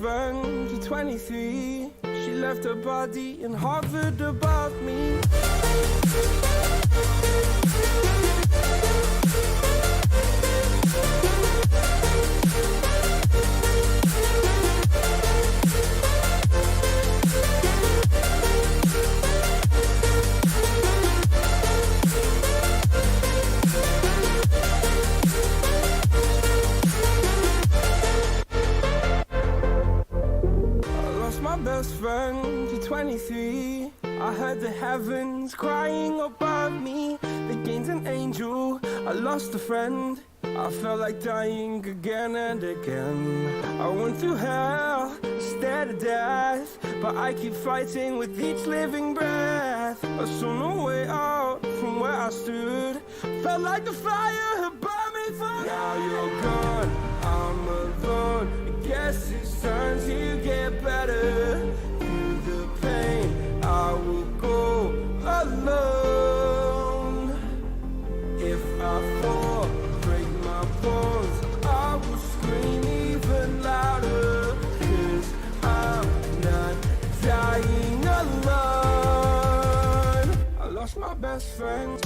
friend to 23. She left her body and hovered above me. Best friend to 23. I heard the heavens crying above me. They gained an angel, I lost a friend. I felt like dying again and again. I went through hell, stared at death, but I keep fighting with each living breath. I saw no way out from where I stood. Felt like the fire had burned me for. Now you're gone, I'm alone. I guess it's time to get better. Through the pain, I will go alone. If I fall, break my bones, I will scream even louder. 'Cause I'm not dying alone. I lost my best friend.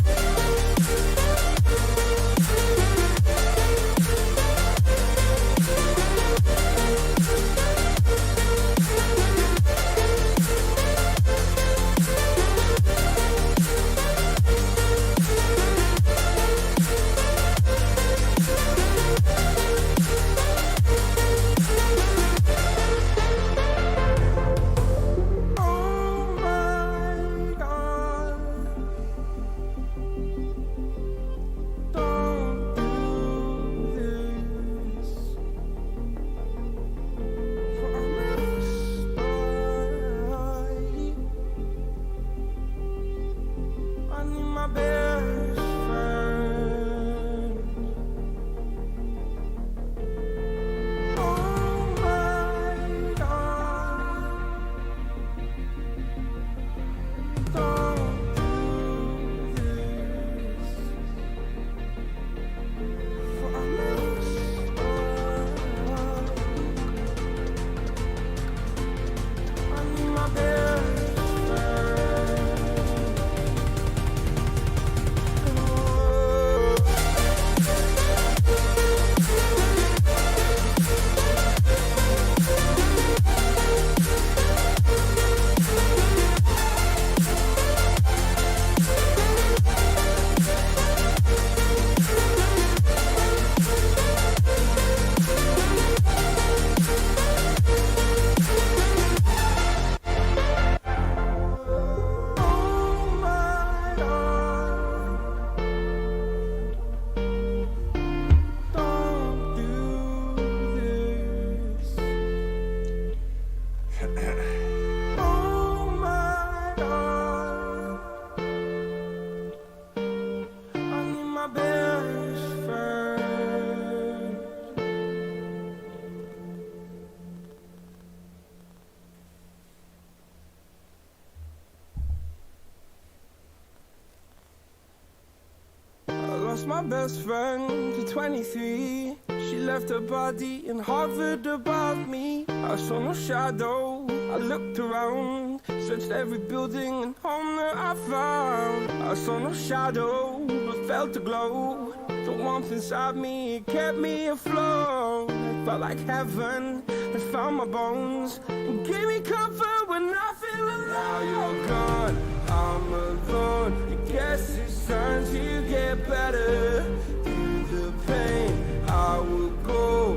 My best friend to 23. She left her body and hovered above me. I saw no shadow, I looked around, searched every building and home that I found. I saw no shadow, but felt a glow. The warmth inside me, it kept me afloat. It felt like heaven had found my bones and gave me comfort when I feel alone. Now you're gone, I'm alone. I guess it's time to get better. Through the pain, I will go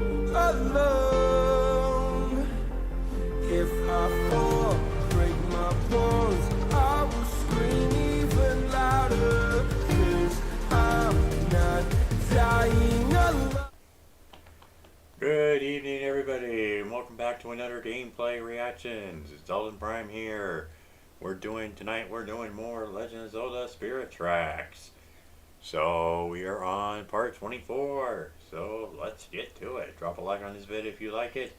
alone. If I fall, break my bones, I will scream even louder. 'Cause I'm not dying alone. Good evening, everybody, and welcome back to another gameplay reactions. It's Zelda Prime here. We're doing more Legend of Zelda Spirit Tracks. So we are on part 24. So let's get to it. Drop a like on this video if you like it.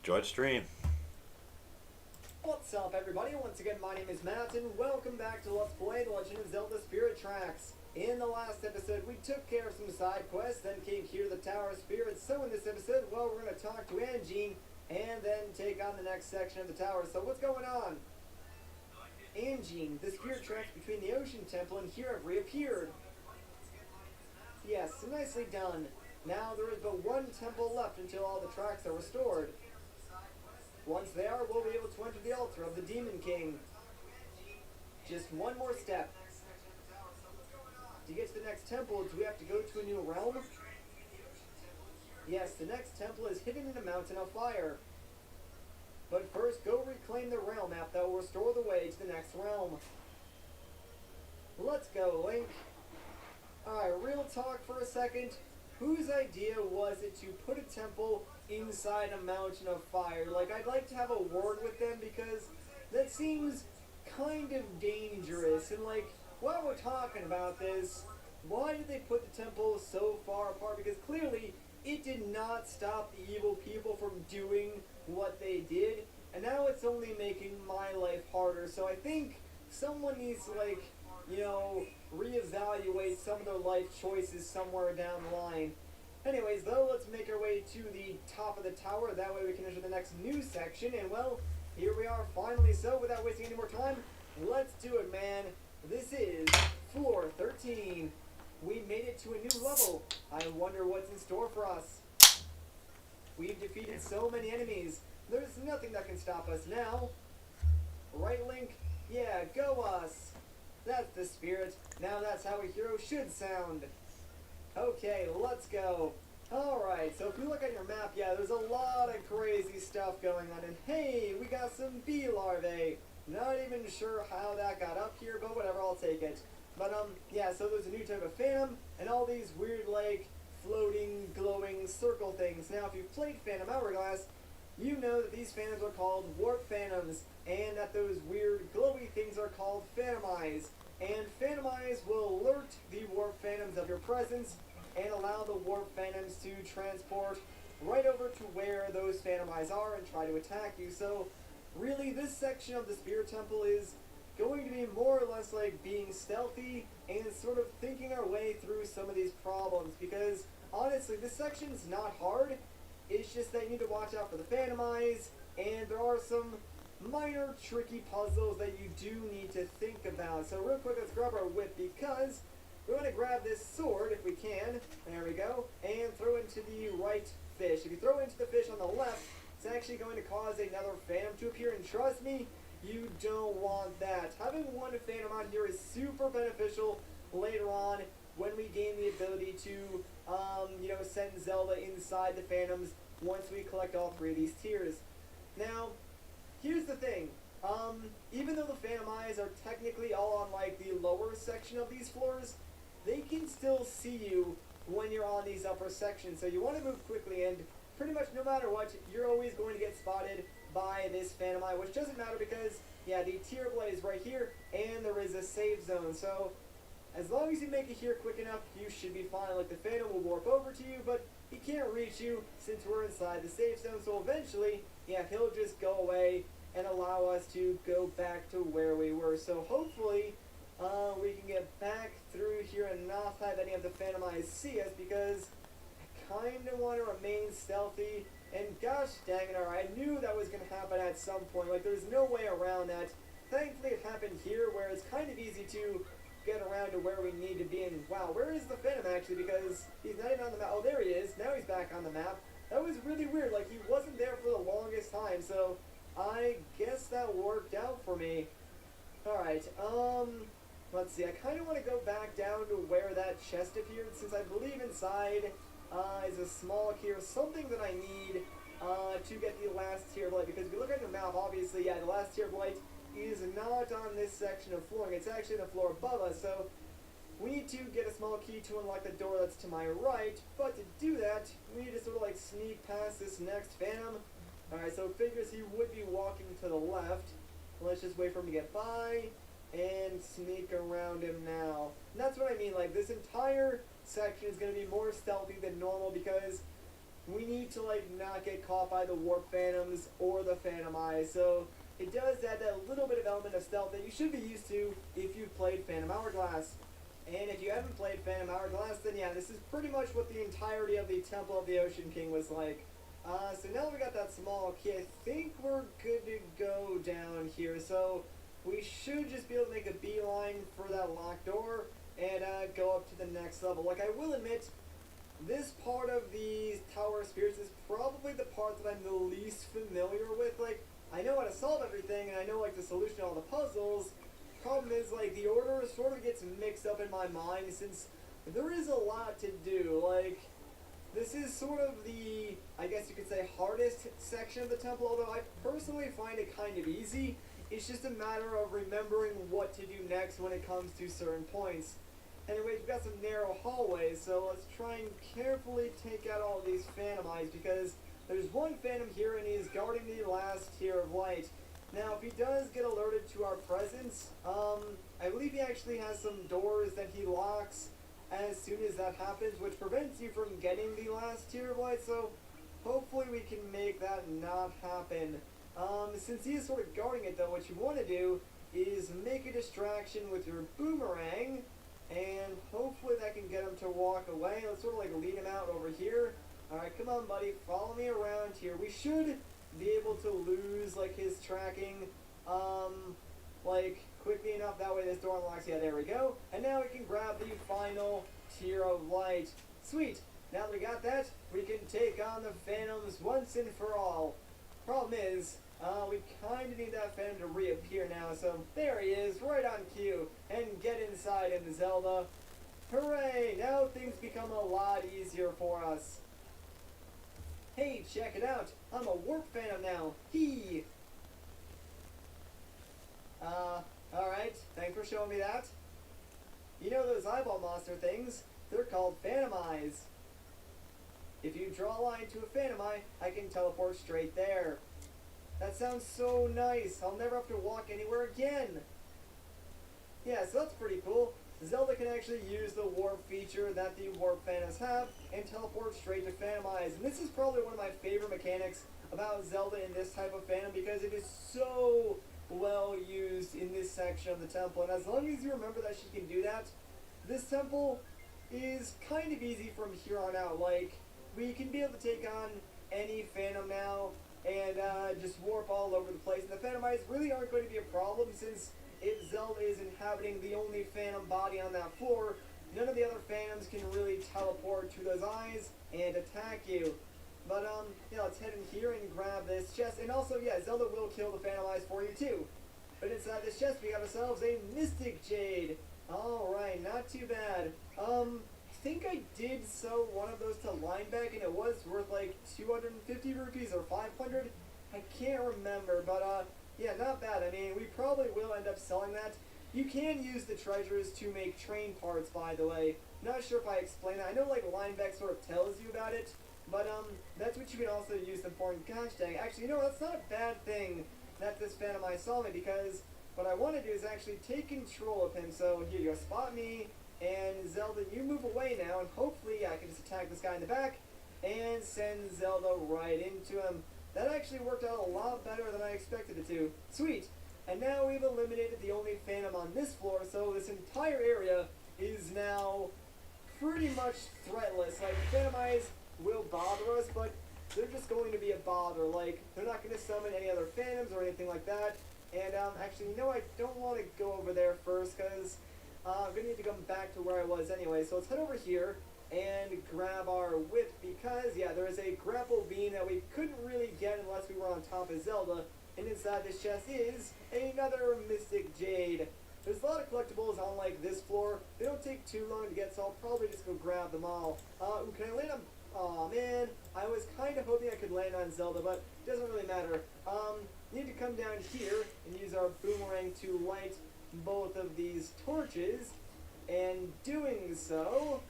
Enjoy the stream. What's up, everybody? Once again, my name is Matt, and welcome back to Let's Play The Legend of Zelda Spirit Tracks. In the last episode, we took care of some side quests, then came here to the Tower of Spirits. So in this episode, well, we're going to talk to Anjean and then take on the next section of the tower. So what's going on? Angine, the spirit tracks between the Ocean Temple and here have reappeared. Yes, nicely done. Now there is but one temple left until all the tracks are restored. Once they are, we'll be able to enter the altar of the Demon King. Just one more step. To get to the next temple, do we have to go to a new realm? Yes, the next temple is hidden in a mountain of fire. But first, go reclaim the realm map that will restore the way to the next realm. Let's go, Link. Alright, real talk for a second. Whose idea was it to put a temple inside a mountain of fire? Like, I'd like to have a word with them because that seems kind of dangerous. And like, while we're talking about this, why did they put the temple so far apart? Because clearly, it did not stop the evil people from doing what they did, and now it's only making my life harder. So I think someone needs to, like, you know, reevaluate some of their life choices somewhere down the line. Anyways, though, let's make our way to the top of the tower. That way we can enter the next new section. And, well, here we are finally. So, without wasting any more time, let's do it, man. This is floor 13. We made it to a new level. I wonder what's in store for us. We've defeated so many enemies. There's nothing that can stop us now. Right, Link? Yeah, go us. That's the spirit. Now that's how a hero should sound. Okay, let's go. Alright, so if you look at your map, yeah, there's a lot of crazy stuff going on. And hey, we got some bee larvae. Not even sure how that got up here, but whatever, I'll take it. But, yeah, so there's a new type of phantom, and all these weird, like, floating, glowing circle things. Now, if you've played Phantom Hourglass, you know that these phantoms are called warp phantoms, and that those weird, glowy things are called phantom eyes. And phantom eyes will alert the warp phantoms of your presence, and allow the warp phantoms to transport right over to where those phantom eyes are and try to attack you. So, really, this section of the Spirit Temple is going to be more or less like being stealthy and sort of thinking our way through some of these problems, because honestly this section's not hard. It's just that you need to watch out for the phantom eyes, and there are some minor tricky puzzles that you do need to think about. So real quick, let's grab our whip, because we're going to grab this sword if we can, there we go, and throw into the right fish. If you throw into the fish on the left, it's actually going to cause another phantom to appear, and trust me, you don't want that. Having one phantom on here is super beneficial later on when we gain the ability to, you know, send Zelda inside the phantoms once we collect all 3 of these tiers. Now, here's the thing. Even though the phantom eyes are technically all on, like, the lower section of these floors, they can still see you when you're on these upper sections. So you want to move quickly, and pretty much no matter what, you're always going to get spotted by this phantom eye, which doesn't matter because, yeah, the tier blade is right here, and there is a save zone. So, as long as you make it here quick enough, you should be fine. Like, the phantom will warp over to you, but he can't reach you since we're inside the save zone. So eventually, yeah, he'll just go away and allow us to go back to where we were. So hopefully, we can get back through here and not have any of the phantom eyes see us, because I kind of want to remain stealthy. And gosh dang it, I knew that was going to happen at some point. Like, there's no way around that. Thankfully, it happened here, where it's kind of easy to get around to where we need to be. And wow, where is the phantom actually? Because he's not even on the map. Oh, there he is. Now he's back on the map. That was really weird. Like, he wasn't there for the longest time. So I guess that worked out for me. Alright, let's see. I kind of want to go back down to where that chest appeared, since I believe inside is a small key or something that I need to get the last tier of light. Because if you look at the map, obviously, yeah, the last tier of light is not on this section of flooring. It's actually the floor above us. So we need to get a small key to unlock the door that's to my right. But to do that, we need to sort of like sneak past this next phantom. Alright, so it figures he would be walking to the left. Let's just wait for him to get by and sneak around him now. And that's what I mean. Like, this entire section is going to be more stealthy than normal, because we need to, like, not get caught by the warp phantoms or the phantom eyes. So it does add that little bit of element of stealth that you should be used to if you've played Phantom Hourglass. And if you haven't played Phantom Hourglass, then yeah, this is pretty much what the entirety of the Temple of the Ocean King was like. So now we got that small key, I think we're good to go down here. So we should just be able to make a beeline for that locked door and go up to the next level. Like, I will admit, this part of the Tower of Spirits is probably the part that I'm the least familiar with. Like, I know how to solve everything, and I know, like, the solution to all the puzzles. Problem is, like, the order sort of gets mixed up in my mind since there is a lot to do. Like, this is sort of the, I guess you could say, hardest section of the temple, although I personally find it kind of easy. It's just a matter of remembering what to do next when it comes to certain points. Anyways, we've got some narrow hallways, so let's try and carefully take out all of these phantom eyes, because there's one phantom here and he is guarding the last tier of light. Now, if he does get alerted to our presence, I believe he actually has some doors that he locks as soon as that happens, which prevents you from getting the last tier of light, so hopefully we can make that not happen. Since he is sort of guarding it though, what you want to do is make a distraction with your boomerang, and hopefully that can get him to walk away. Let's sort of like lead him out over here. Alright, come on buddy, follow me around here. We should be able to lose like his tracking, like quickly enough, that way this door unlocks. Yeah, there we go. And now we can grab the final tier of light. Sweet, now that we got that, we can take on the phantoms once and for all. Problem is, we kind of need that phantom to reappear now, so there he is, right on cue, and get inside into Zelda. Hooray, now things become a lot easier for us. Hey, check it out, I'm a warp phantom now, hee! Alright, thanks for showing me that. You know those eyeball monster things? They're called phantom eyes. If you draw a line to a phantom eye, I can teleport straight there. That sounds so nice. I'll never have to walk anywhere again. Yeah, so that's pretty cool. Zelda can actually use the warp feature that the warp phantoms have and teleport straight to phantom eyes. And this is probably one of my favorite mechanics about Zelda in this type of phantom, because it is so well used in this section of the temple. And as long as you remember that she can do that, this temple is kind of easy from here on out. Like, we can be able to take on any phantom now and just warp all over the place. And the phantom eyes really aren't going to be a problem, since if Zelda is inhabiting the only phantom body on that floor, none of the other phantoms can really teleport to those eyes and attack you. But yeah, let's head in here and grab this chest. And also, yeah, Zelda will kill the phantom eyes for you too. But inside this chest we got ourselves a Mystic Jade. Alright, not too bad. I think I did sell one of those to Lineback, and it was worth like 250 rupees or 500. I can't remember, but yeah, not bad. I mean, we probably will end up selling that. You can use the treasures to make train parts, by the way. Not sure if I explained that. I know like Lineback sort of tells you about it, but that's what you can also use them for in Gosh Dang. Actually, you know, that's not a bad thing that this Phantom Eye saw me, because what I want to do is actually take control of him. So here you go, spot me. And Zelda, you move away now, and hopefully I can just attack this guy in the back and send Zelda right into him. That actually worked out a lot better than I expected it to. Sweet! And now we've eliminated the only phantom on this floor, so this entire area is now pretty much threatless. Like, the phantom eyes will bother us, but they're just going to be a bother. Like, they're not going to summon any other phantoms or anything like that. And actually, you know, I don't want to go over there first, because I'm going to need to come back to where I was anyway. So let's head over here and grab our whip, because, yeah, there is a grapple beam that we couldn't really get unless we were on top of Zelda. And inside this chest is another Mystic Jade. There's a lot of collectibles on, like, this floor. They don't take too long to get, so I'll probably just go grab them all. Can I land on... Aw, man. I was kind of hoping I could land on Zelda, but it doesn't really matter. Need to come down here and use our boomerang to light both of these torches, and doing so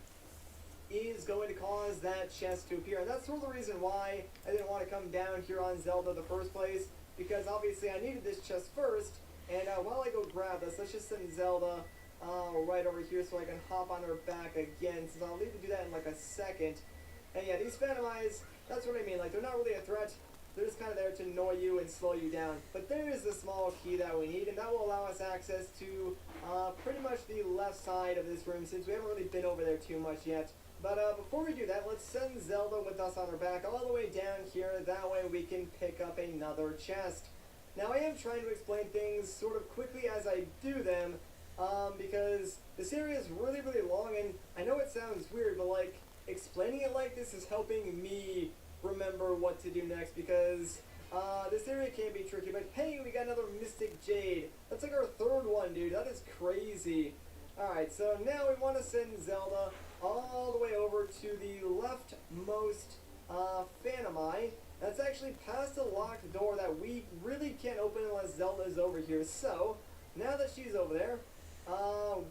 is going to cause that chest to appear. And that's sort of the reason why I didn't want to come down here on Zelda in the first place, because obviously I needed this chest first. And while I go grab this, let's just send Zelda right over here so I can hop on her back again, since I'll need to do that in like a second. And yeah, these Phantom Eyes, that's what I mean. Like, they're not really a threat. They're just kind of there to annoy you and slow you down. But there is the small key that we need, and that will allow us access to pretty much the left side of this room since we haven't really been over there too much yet. But before we do that, let's send Zelda with us on her back all the way down here. That way we can pick up another chest. Now I am trying to explain things sort of quickly as I do them, because this area is really, really long, and I know it sounds weird, but like explaining it like this is helping me remember what to do next, because this area can be tricky. But hey, we got another Mystic Jade. That's like our third one, dude. That is crazy. Alright, so now we want to send Zelda all the way over to the leftmost Phantom Eye. That's actually past a locked door that we really can't open unless Zelda is over here. So, now that she's over there,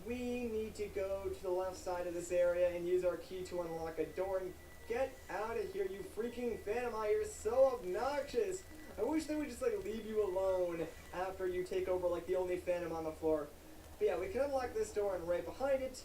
we need to go to the left side of this area and use our key to unlock a door. And get out of here, you freaking Phantom Eye. You're so obnoxious. I wish they would just like leave you alone after you take over like the only Phantom on the floor. But yeah, we can unlock this door, and right behind it,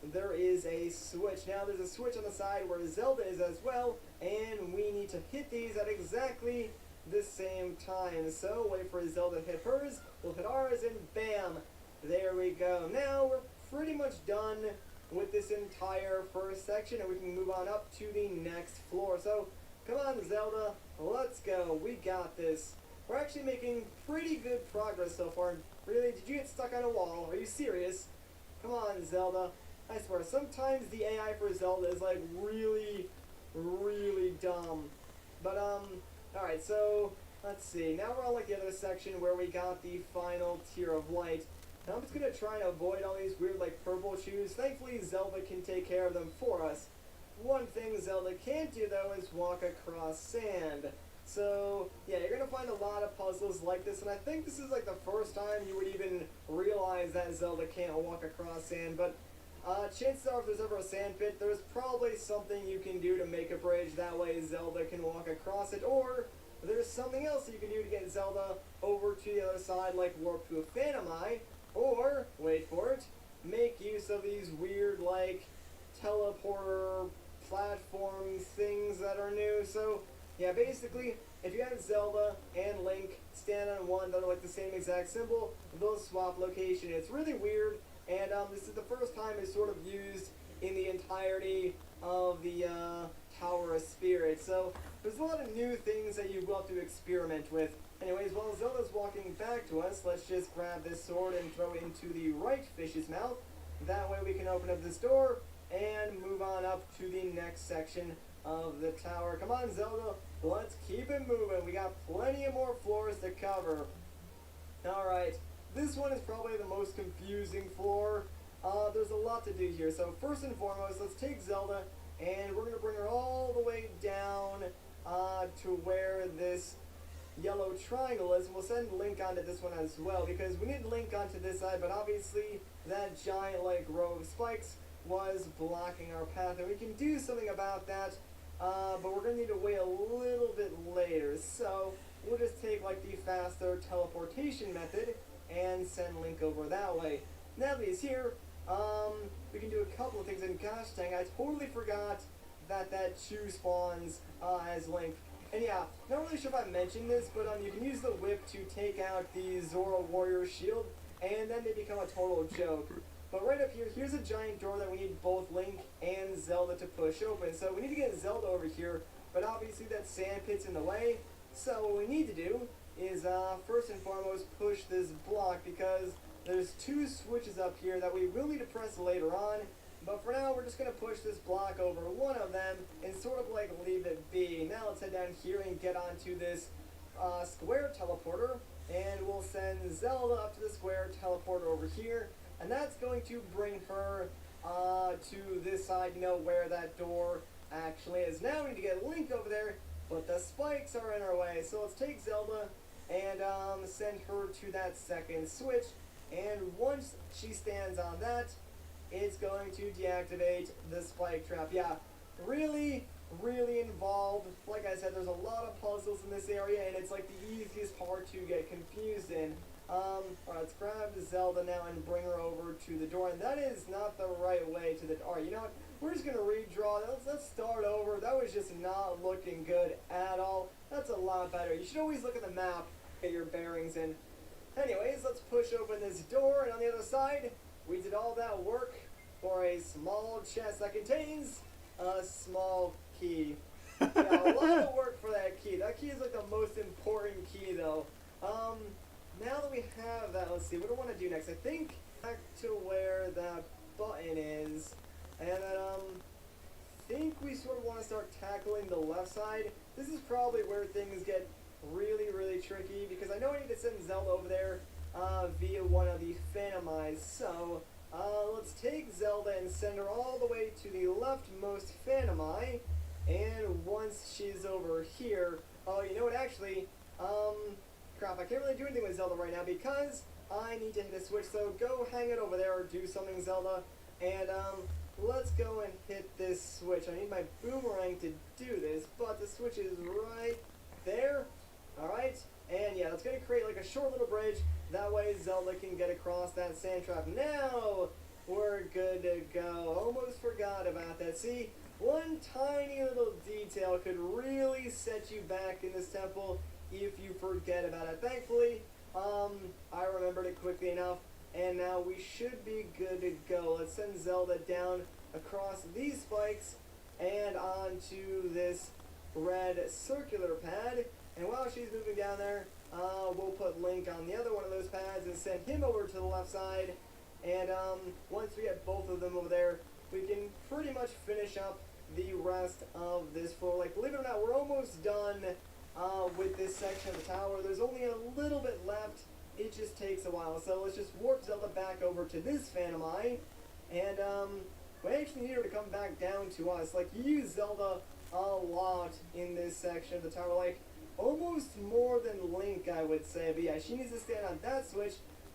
there is a switch. Now there's a switch on the side where Zelda is as well, and we need to hit these at exactly the same time. So wait for Zelda to hit hers, we'll hit ours, and bam! There we go. Now we're pretty much done with this entire first section, and we can move on up to the next floor. So come on, Zelda, let's go. We got this. We're actually making pretty good progress so far. Really? Did you get stuck on a wall? Are you serious? Come on, Zelda. I swear, sometimes the AI for Zelda is like really, really dumb. But, alright, so, let's see. Now we're on like the other section where we got the final tier of light. Now I'm just gonna try and avoid all these weird like purple shoes. Thankfully, Zelda can take care of them for us. One thing Zelda can't do though is walk across sand. So, yeah, you're going to find a lot of puzzles like this, and I think this is like the first time you would even realize that Zelda can't walk across sand, but chances are if there's ever a sand pit, there's probably something you can do to make a bridge, that way Zelda can walk across it, or there's something else that you can do to get Zelda over to the other side, like warp to a Phantom Eye, or, wait for it, make use of these weird, like, teleporter platform things that are new. So yeah, basically, if you have Zelda and Link stand on one that are like the same exact symbol, they'll swap location. It's really weird, and this is the first time it's sort of used in the entirety of the Tower of Spirit. So there's a lot of new things that you will have to experiment with. Anyways, while Zelda's walking back to us, let's just grab this sword and throw it into the right fish's mouth. That way we can open up this door and move on up to the next section of the tower. Come on, Zelda, let's keep it moving. We got plenty of more floors to cover. Alright, this one is probably the most confusing floor. There's a lot to do here. So first and foremost, let's take Zelda, and we're going to bring her all the way down to where this yellow triangle is. We'll send Link onto this one as well, because we need Link onto this side, but obviously that giant like row of spikes was blocking our path, and we can do something about that. But we're going to need to wait a little bit later, so we'll just take like the faster teleportation method and send Link over that way. Now that he's here, we can do a couple of things, and gosh dang, I totally forgot that shoe spawns as Link. And yeah, not really sure if I mentioned this, but you can use the whip to take out the Zora Warrior shield, and then they become a total joke. But right up here, here's a giant door that we need both Link and Zelda to push open. So we need to get Zelda over here, but obviously that sand pit's in the way. So what we need to do is, first and foremost, push this block, because there's two switches up here that we will need to press later on. But for now, we're just going to push this block over one of them and sort of like leave it be. Now let's head down here and get onto this square teleporter, and we'll send Zelda up to the square teleporter over here. And that's going to bring her to this side, where that door actually is. Now we need to get Link over there, but the spikes are in our way. So let's take Zelda and send her to that second switch. And once she stands on that, it's going to deactivate the spike trap. Yeah, really, really involved. Like I said, there's a lot of puzzles in this area, and it's like the easiest part to get confused in. Alright, let's grab Zelda now and bring her over to the door, and that is not the right way to the door. You know what? We're just going to redraw. Let's start over. That was just not looking good at all. That's a lot better. You should always look at the map, get your bearings in. Anyways, let's push open this door, and on the other side, we did all that work for a small chest that contains a small key. Yeah, a lot of work for that key. That key is like the most important key, though. Now that we have that, let's see, what do I want to do next? I think back to where that button is, and then, think we sort of want to start tackling the left side. This is probably where things get really, really tricky, because I know I need to send Zelda over there via one of the Phantom Eyes. So let's take Zelda and send her all the way to the leftmost Phantom Eye, and once she's over here, oh, you know what, actually, crap, I can't really do anything with Zelda right now because I need to hit a switch, so go hang it over there or do something, Zelda, and let's go and hit this switch. I need my boomerang to do this, but the switch is right there. Alright, and yeah, it's going to create like a short little bridge. That way Zelda can get across that sand trap. Now we're good to go. Almost forgot about that. See, one tiny little detail could really set you back in this temple if you forget about it. Thankfully, I remembered it quickly enough, and now we should be good to go. Let's send Zelda down across these spikes and onto this red circular pad. And while she's moving down there, we'll put Link on the other one of those pads and send him over to the left side. And once we get both of them over there, we can pretty much finish up the rest of this floor. Like, believe it or not, we're almost done with this section of the tower. There's only a little bit left. It just takes a while. So let's just warp Zelda back over to this Phantom Eye. And we actually need her to come back down to us. Like, you use Zelda a lot in this section of the tower. Like, almost more than Link, I would say. But yeah, she needs to stand on that switch.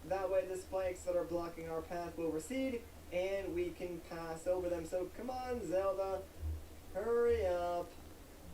That way the spikes that are blocking our path will recede, and we can pass over them. So come on, Zelda. Hurry up.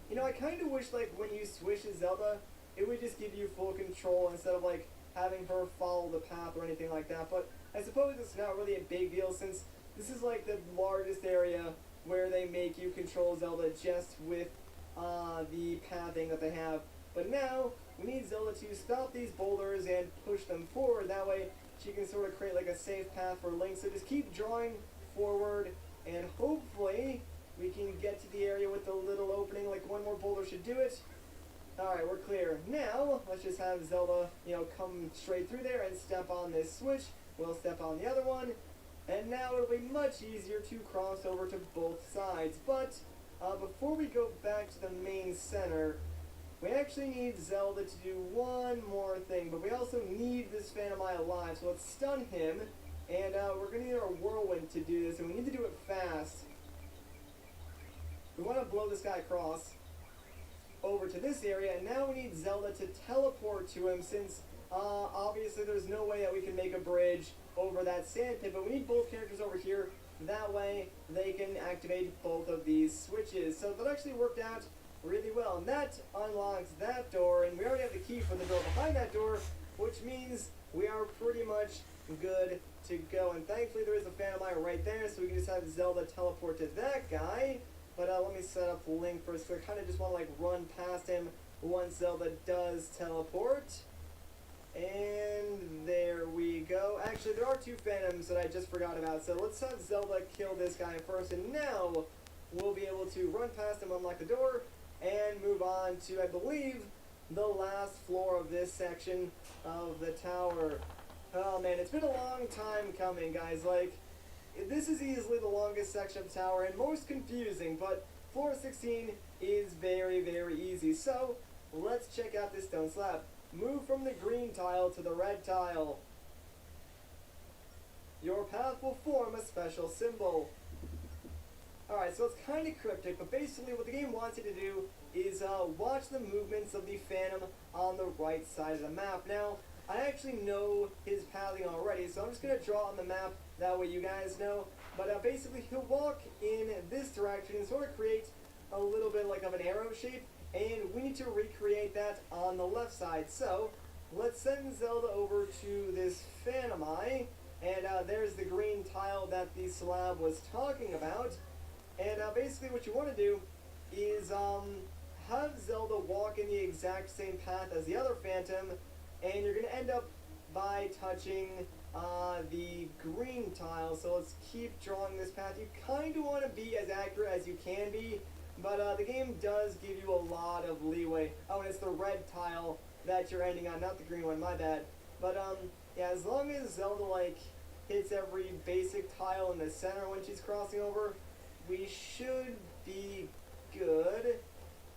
You know, I kind of wish, like, when you switch to Zelda, it would just give you full control instead of, like, having her follow the path or anything like that. But I suppose it's not really a big deal, since this is, like, the largest area where they make you control Zelda just with the pathing that they have. But now, we need Zelda to stop these boulders and push them forward. That way, she can sort of create like a safe path for Link. So just keep drawing forward, and hopefully, we can get to the area with the little opening. Like, one more boulder should do it. Alright, we're clear. Now, let's just have Zelda, you know, come straight through there and step on this switch. We'll step on the other one. And now it'll be much easier to cross over to both sides. But before we go back to the main center, we actually need Zelda to do one more thing, but we also need this Phantom Eye alive, so let's stun him, and we're going to need our Whirlwind to do this, and we need to do it fast. We want to blow this guy across over to this area, and now we need Zelda to teleport to him, since obviously there's no way that we can make a bridge over that sand pit, but we need both characters over here. That way they can activate both of these switches. So that actually worked out really well, and that unlocks that door, and we already have the key for the door behind that door, which means we are pretty much good to go. And thankfully there is a Phantom Eye right there, so we can just have Zelda teleport to that guy. But let me set up Link first, so I kind of just want to like run past him once Zelda does teleport. And there we go. Actually, there are two Phantoms that I just forgot about, so let's have Zelda kill this guy first, and now we'll be able to run past him, unlock the door, and move on to, I believe, the last floor of this section of the tower. Oh man, it's been a long time coming, guys. Like, this is easily the longest section of the tower and most confusing, but floor 16 is very, very easy. So, let's check out this stone slab. Move from the green tile to the red tile. Your path will form a special symbol. Alright, so it's kind of cryptic, but basically what the game wants you to do is watch the movements of the Phantom on the right side of the map. Now, I actually know his pathing already, so I'm just going to draw on the map, that way you guys know. But basically, he'll walk in this direction and sort of create a little bit like of an arrow shape, and we need to recreate that on the left side. So, let's send Zelda over to this Phantom Eye, and there's the green tile that the slab was talking about. And basically what you want to do is have Zelda walk in the exact same path as the other Phantom, and you're going to end up by touching the green tile. So let's keep drawing this path. You kind of want to be as accurate as you can be, but the game does give you a lot of leeway. Oh, and it's the red tile that you're ending on, not the green one, my bad. But yeah, as long as Zelda like hits every basic tile in the center when she's crossing over, we should be good.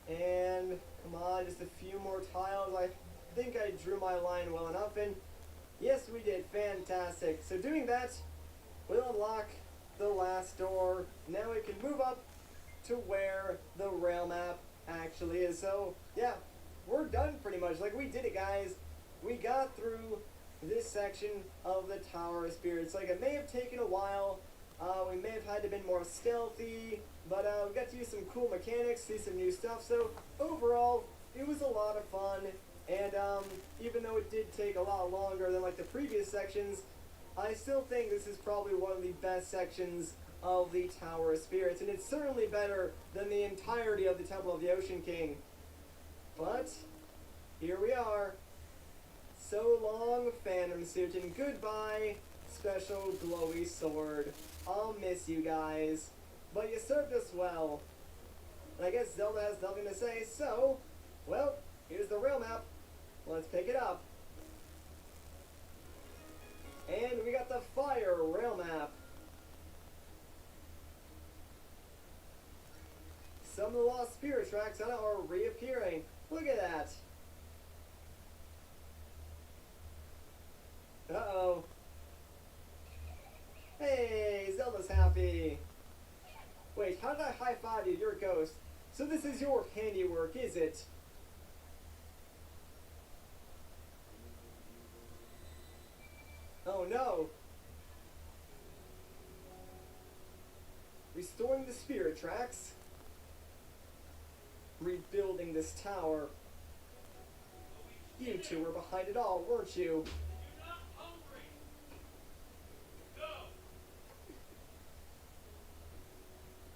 And come on, just a few more tiles. I think I drew my line well enough, and yes, we did. Fantastic. So doing that will unlock the last door. Now we can move up to where the rail map actually is. So yeah, we're done pretty much. Like, we did it, guys. We got through this section of the Tower of Spirits. Like, it may have taken a while. We may have had to been more stealthy, but we got to use some cool mechanics, see some new stuff. So overall, it was a lot of fun. And even though it did take a lot longer than like the previous sections, I still think this is probably one of the best sections of the Tower of Spirits, and it's certainly better than the entirety of the Temple of the Ocean King. But here we are. So long, Phantom Suit, and goodbye, Special Glowy Sword. I'll miss you guys, but you served us well. And I guess Zelda has nothing to say, so, well, here's the rail map. Let's pick it up. And we got the fire rail map. Some of the lost spirit tracks on it are reappearing. Look at that. Uh-oh. Hey, Zelda's happy. Wait, how did I high-five you? You're a ghost. So this is your handiwork, is it? Oh no. Restoring the spirit tracks. Rebuilding this tower. You two were behind it all, weren't you?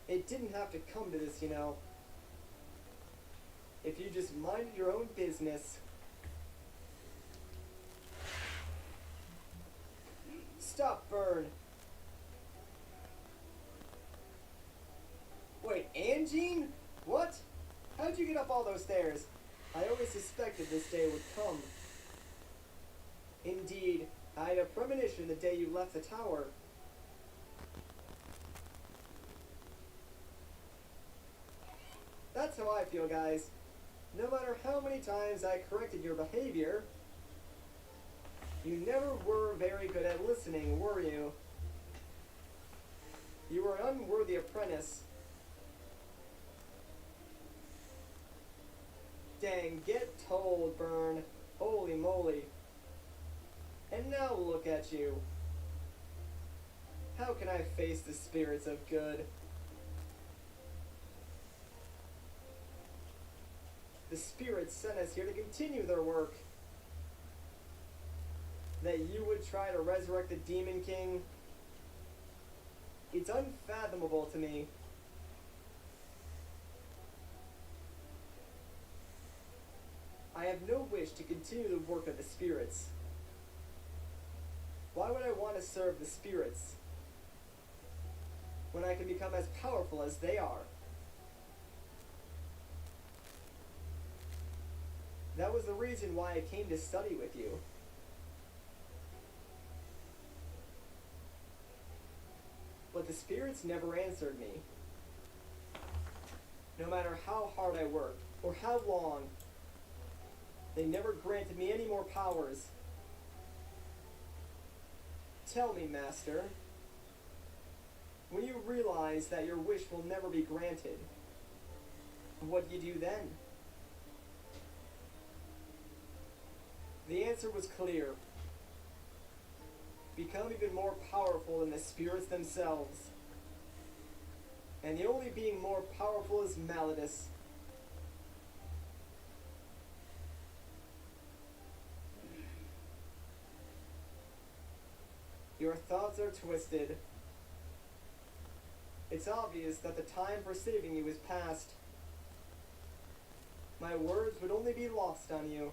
It didn't have to come to this, you know. If you just minded your own business. Stop, Burn. Wait, Anjean? What? How'd you get up all those stairs? I always suspected this day would come. Indeed, I had a premonition the day you left the tower. That's how I feel, guys. No matter how many times I corrected your behavior, you never were very good at listening, were you? You were an unworthy apprentice. Dang, get told, Burn. Holy moly. And now look at you. How can I face the spirits of good? The spirits sent us here to continue their work. That you would try to resurrect the Demon King. It's unfathomable to me. I have no wish to continue the work of the spirits. Why would I want to serve the spirits when I can become as powerful as they are? That was the reason why I came to study with you. But the spirits never answered me. No matter how hard I worked, or how long, they never granted me any more powers. Tell me, Master, when you realize that your wish will never be granted, what do you do then? The answer was clear. Become even more powerful than the spirits themselves. And the only being more powerful is Malladus. Your thoughts are twisted. It's obvious that the time for saving you is past. My words would only be lost on you.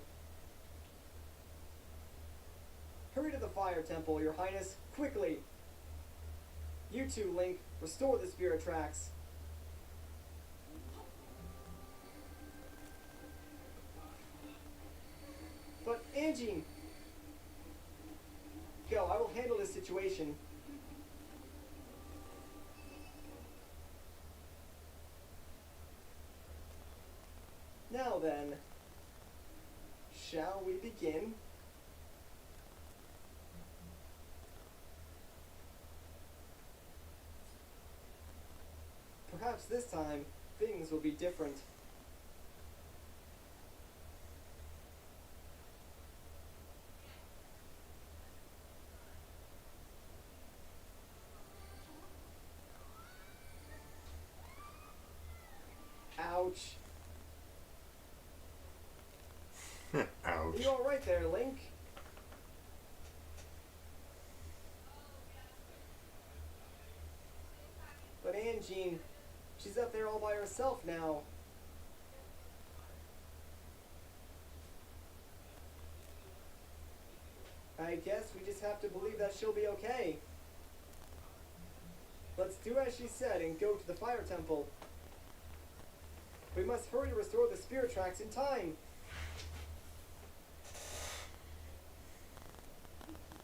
Hurry to the fire temple, your highness, quickly. You too, Link, restore the spirit tracks. But Angie, go, I will handle this situation. Now then, shall we begin? Perhaps this time, things will be different. Ouch. Ouch. Are you alright there, Link? But Angie, she's up there all by herself now. I guess we just have to believe that she'll be okay. Let's do as she said and go to the fire temple. We must hurry to restore the spirit tracks in time.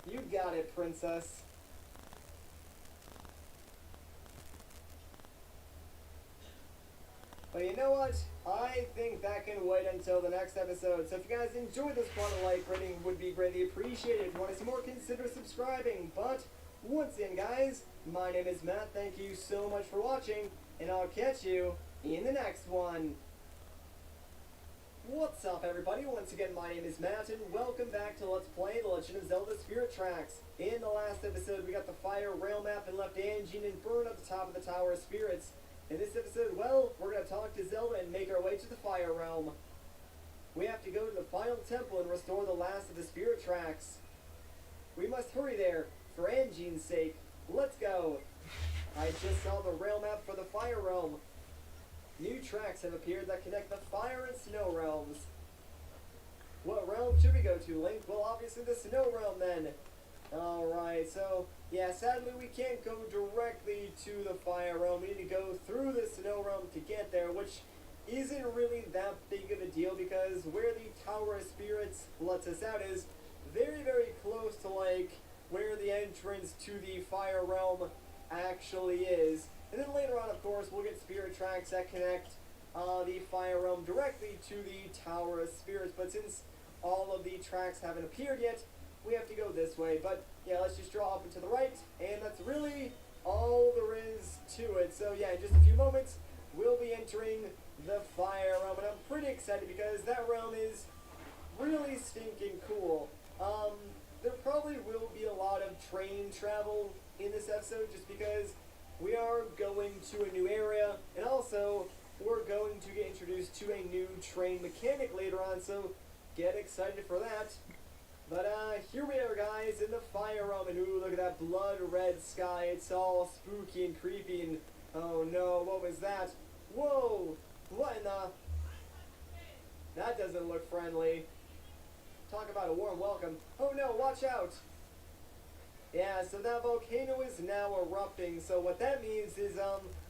You got it, princess. But you know what? I think that can wait until the next episode. So if you guys enjoyed this part, a like rating would be greatly appreciated. If you want to see more, consider subscribing. But once again, guys, my name is Matt. Thank you so much for watching, and I'll catch you in the next one. What's up, everybody? Once again, my name is Matt, and welcome back to Let's Play The Legend of Zelda Spirit Tracks. In the last episode, we got the fire rail map and left Angie and Burn at the top of the Tower of Spirits. In this episode, well, we're going to talk to Zelda and make our way to the Fire Realm. We have to go to the final temple and restore the last of the Spirit Tracks. We must hurry there, for Angie's sake. Let's go! I just saw the rail map for the Fire Realm. New tracks have appeared that connect the Fire and Snow realms. What realm should we go to, Link? Well, obviously the Snow realm, then. Alright, so, yeah, sadly we can't go directly to the Fire realm. We need to go through the Snow realm to get there, which isn't really that big of a deal because where the Tower of Spirits lets us out is very, very close to, like, where the entrance to the Fire realm actually is. And then later on, of course, we'll get spirit tracks that connect the Fire Realm directly to the Tower of Spirits. But since all of the tracks haven't appeared yet, we have to go this way. But yeah, let's just draw up and to the right, and that's really all there is to it. So yeah, in just a few moments, we'll be entering the Fire Realm, and I'm pretty excited because that realm is really stinking cool. There probably will be a lot of train travel in this episode just because we are going to a new area, and also we're going to get introduced to a new train mechanic later on, so get excited for that. But here we are, guys, in the Fire Realm, and ooh, look at that blood red sky. It's all spooky and creepy, and oh no, what was that? Whoa, what in the... That doesn't look friendly. Talk about a warm welcome. Oh no, watch out! Yeah, so that volcano is now erupting, so what that means is,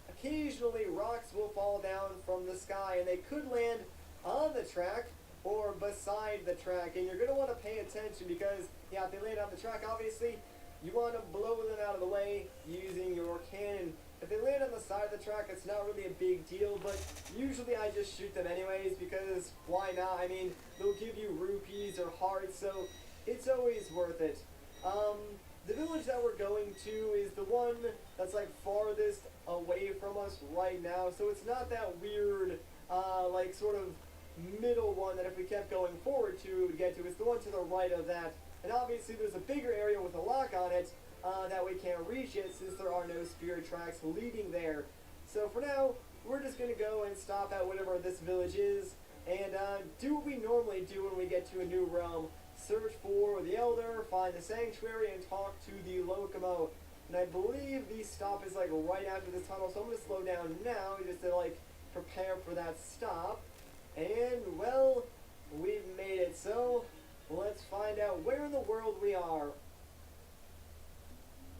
occasionally rocks will fall down from the sky, and they could land on the track, or beside the track, and you're going to want to pay attention because, yeah, if they land on the track, obviously, you want to blow them out of the way using your cannon. If they land on the side of the track, it's not really a big deal, but usually I just shoot them anyways, because why not? I mean, they'll give you rupees or hearts, so it's always worth it. The village that we're going to is the one that's like farthest away from us right now, so it's not that weird, like sort of middle one that if we kept going forward to, we would get to. It's the one to the right of that, and obviously there's a bigger area with a lock on it that we can't reach it since there are no spirit tracks leading there. So for now, we're just going to go and stop at whatever this village is, and do what we normally do when we get to a new realm. Search for the Elder, find the Sanctuary, and talk to the Locomo. And I believe the stop is like right after this tunnel, so I'm going to slow down now just to like prepare for that stop. And well, we've made it. So let's find out where in the world we are.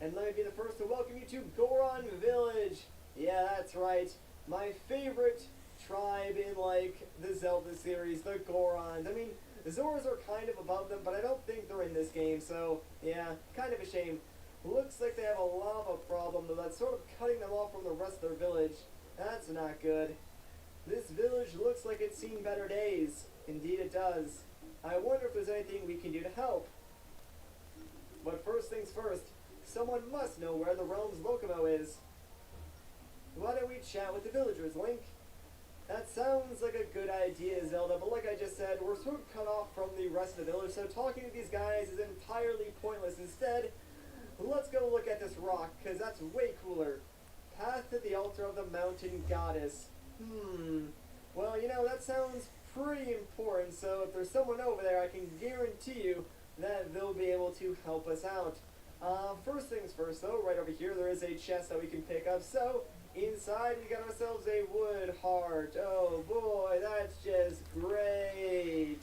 And let me be the first to welcome you to Goron Village. Yeah, that's right. My favorite tribe in, like, the Zelda series, the Gorons. I mean, the Zoras are kind of above them, but I don't think they're in this game, so, yeah, kind of a shame. Looks like they have a lava problem, though that's sort of cutting them off from the rest of their village. That's not good. This village looks like it's seen better days. Indeed it does. I wonder if there's anything we can do to help. But first things first, someone must know where the realm's Lokomo is. Why don't we chat with the villagers, Link? That sounds like a good idea, Zelda, but like I just said, we're sort of cut off from the rest of the village, so talking to these guys is entirely pointless. Instead, let's go look at this rock, because that's way cooler. Path to the altar of the mountain goddess. Well, you know, that sounds pretty important, so if there's someone over there, I can guarantee you that they'll be able to help us out. First things first, though, right over here, there is a chest that we can pick up, so inside we got ourselves a wood heart. Oh boy, that's just great.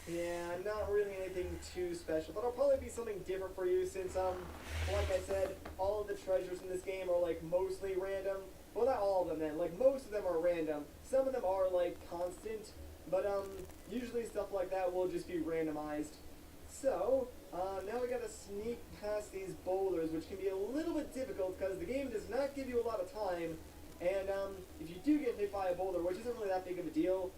Yeah, not really anything too special, but it'll probably be something different for you since, like I said, all of the treasures in this game are, like, mostly random. Well, not all of them, then. Like, most of them are random. Some of them are, like, constant, but, usually stuff like that will just be randomized. So, now we gotta sneak past these boulders, which can be a little bit difficult because the game does not give you a lot of time, and, if you do get hit by a boulder, which isn't really that big of a deal,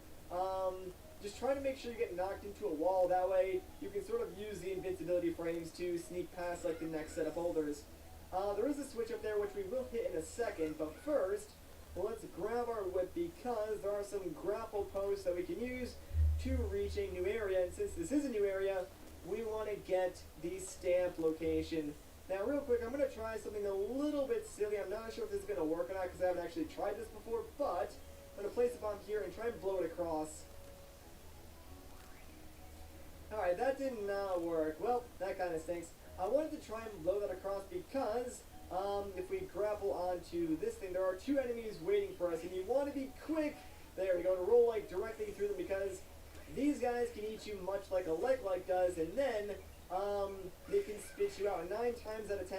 just try to make sure you get knocked into a wall. That way, you can sort of use the invincibility frames to sneak past, like, the next set of boulders. There is a switch up there, which we will hit in a second, but first, let's grab our whip because there are some grapple posts that we can use to reach a new area, and since this is a new area, we want to get the stamp location. Now, real quick, I'm going to try something a little bit silly. I'm not sure if this is going to work or not because I haven't actually tried this before, but I'm going to place a bomb here and try and blow it across. Alright, that did not work. Well, that kind of stinks. I wanted to try and blow that across because if we grapple onto this thing, there are two enemies waiting for us, and you want to be quick. There we go, to roll like directly through them because these guys can eat you much like a leg does, and then they can spit you out. 9 times out of 10,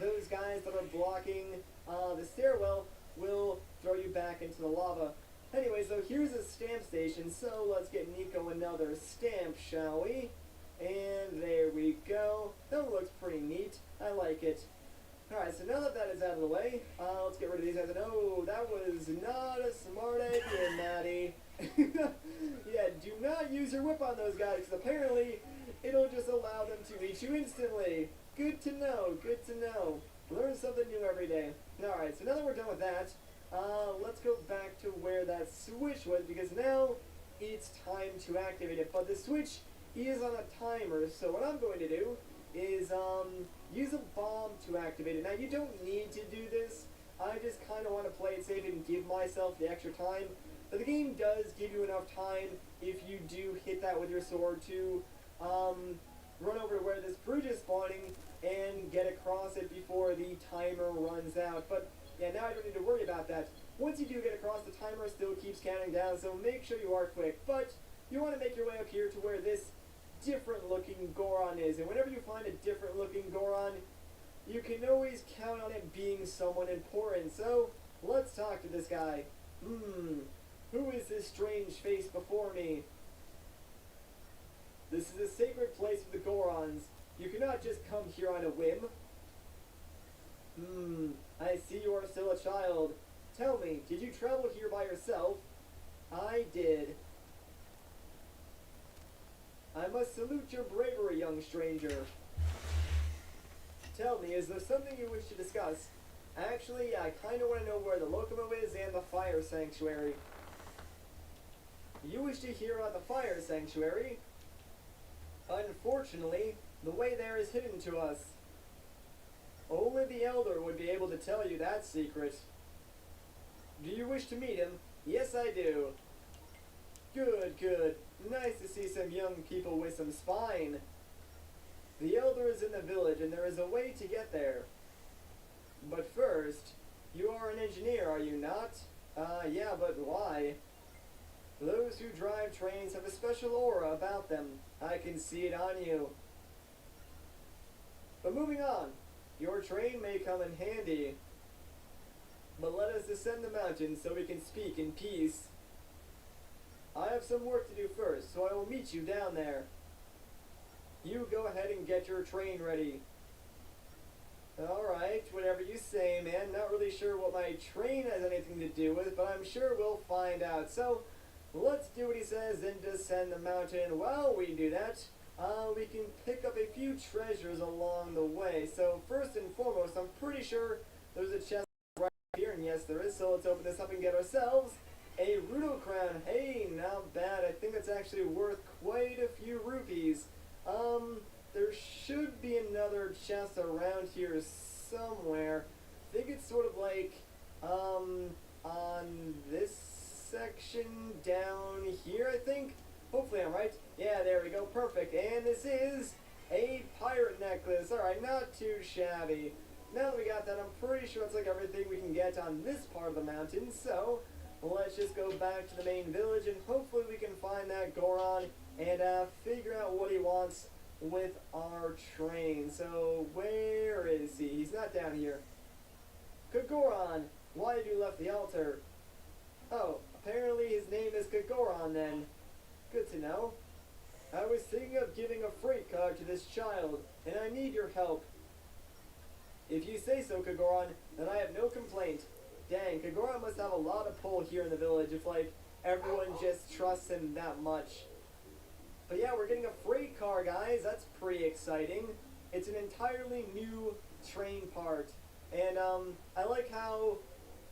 those guys that are blocking the stairwell will throw you back into the lava. Anyways, though, here's a stamp station, so let's get Nico another stamp, shall we? And there we go. That one looks pretty neat. I like it. Alright, so now that that is out of the way, let's get rid of these guys. No, that was not a smart idea, Maddie. Yeah, do not use your whip on those guys, because apparently it'll just allow them to eat you instantly. Good to know, good to know. Learn something new every day. Alright, so now that we're done with that, let's go back to where that switch was, because now it's time to activate it. But the switch is on a timer, so what I'm going to do is use a bomb to activate it. Now, you don't need to do this. I just kind of want to play it safe and give myself the extra time. But the game does give you enough time if you do hit that with your sword to run over to where this bridge is spawning and get across it before the timer runs out. But yeah, now I don't need to worry about that. Once you do get across, the timer still keeps counting down, so make sure you are quick. But you want to make your way up here to where this different looking Goron is. And whenever you find a different looking Goron, you can always count on it being someone important. So let's talk to this guy. Who is this strange face before me? This is a sacred place for the Gorons. You cannot just come here on a whim. I see you are still a child. Tell me, did you travel here by yourself? I did. I must salute your bravery, young stranger. Tell me, is there something you wish to discuss? Actually, I kind of want to know where the Lokomo is and the fire sanctuary. You wish to hear about the fire sanctuary? Unfortunately, the way there is hidden to us. Only the Elder would be able to tell you that secret. Do you wish to meet him? Yes, I do. Good, good. Nice to see some young people with some spine. The Elder is in the village, and there is a way to get there. But first, you are an engineer, are you not? Yeah, but why? Those who drive trains have a special aura about them. I can see it on you. But moving on, your train may come in handy. But let us descend the mountain so we can speak in peace. I have some work to do first, so I will meet you down there. You go ahead and get your train ready. Alright, whatever you say, man. Not really sure what my train has anything to do with, but I'm sure we'll find out. So, let's do what he says and descend the mountain. While we do that, we can pick up a few treasures along the way. So, first and foremost, I'm pretty sure there's a chest right here, and yes, there is. So, let's open this up and get ourselves a Rudo crown. Hey, not bad. I think that's actually worth quite a few rupees. There should be another chest around here somewhere. I think it's sort of like, on this section down here, I think. Hopefully I'm right. Yeah, there we go. Perfect. And this is a pirate necklace. Alright, not too shabby. Now that we got that, I'm pretty sure it's like everything we can get on this part of the mountain. So, let's just go back to the main village and hopefully we can find that Goron and figure out what he wants with our train. So, where is he? He's not down here. Kagoron, why have you left the altar? Oh, apparently his name is Kagoron then. Good to know. I was thinking of giving a freight car to this child, and I need your help. If you say so, Kagoron, then I have no complaint. Dang, Kagoron must have a lot of pull here in the village if, like, everyone just trusts him that much. But yeah, we're getting a freight car, guys. That's pretty exciting. It's an entirely new train part. And, I like how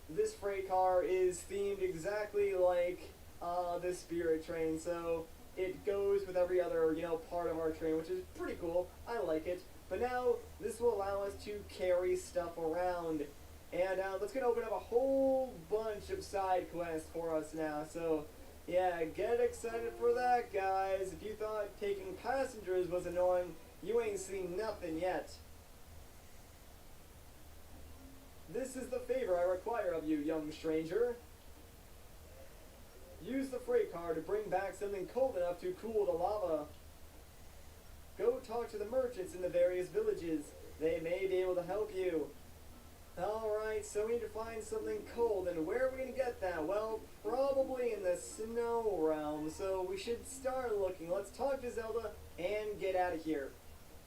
this freight car is themed exactly like, the Spirit Train. So, it goes with every other, part of our train, which is pretty cool. I like it. But now, this will allow us to carry stuff around. And, that's gonna open up a whole bunch of side quests for us now. So, yeah, get excited for that, guys. If you thought taking passengers was annoying, you ain't seen nothing yet. This is the favor I require of you, young stranger. Use the freight car to bring back something cold enough to cool the lava. Go talk to the merchants in the various villages. They may be able to help you. Alright, so we need to find something cold, and where are we going to get that? Well, probably in the snow realm, so we should start looking. Let's talk to Zelda and get out of here.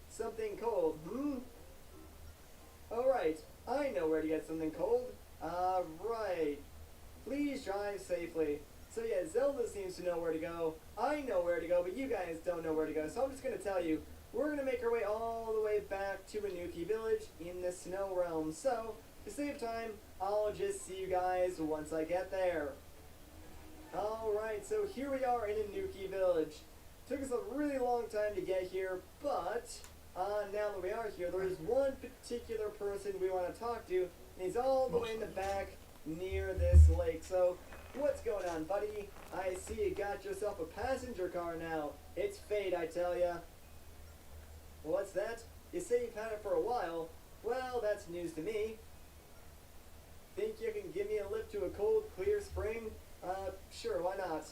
Something cold, Alright, I know where to get something cold. Right. Please drive safely. So yeah, Zelda seems to know where to go. I know where to go, but you guys don't know where to go, so I'm just going to tell you. We're going to make our way all the way back to Inuki Village in the Snow Realm. So, to save time, I'll just see you guys once I get there. Alright, so here we are in Inuki Village. Took us a really long time to get here, but now that we are here, there is one particular person we want to talk to, and he's all the way in the back near this lake. So, what's going on, buddy? I see you got yourself a passenger car now. It's fate, I tell ya. What's that? You say you've had it for a while. Well, that's news to me. Think you can give me a lift to a cold, clear spring? Sure, why not?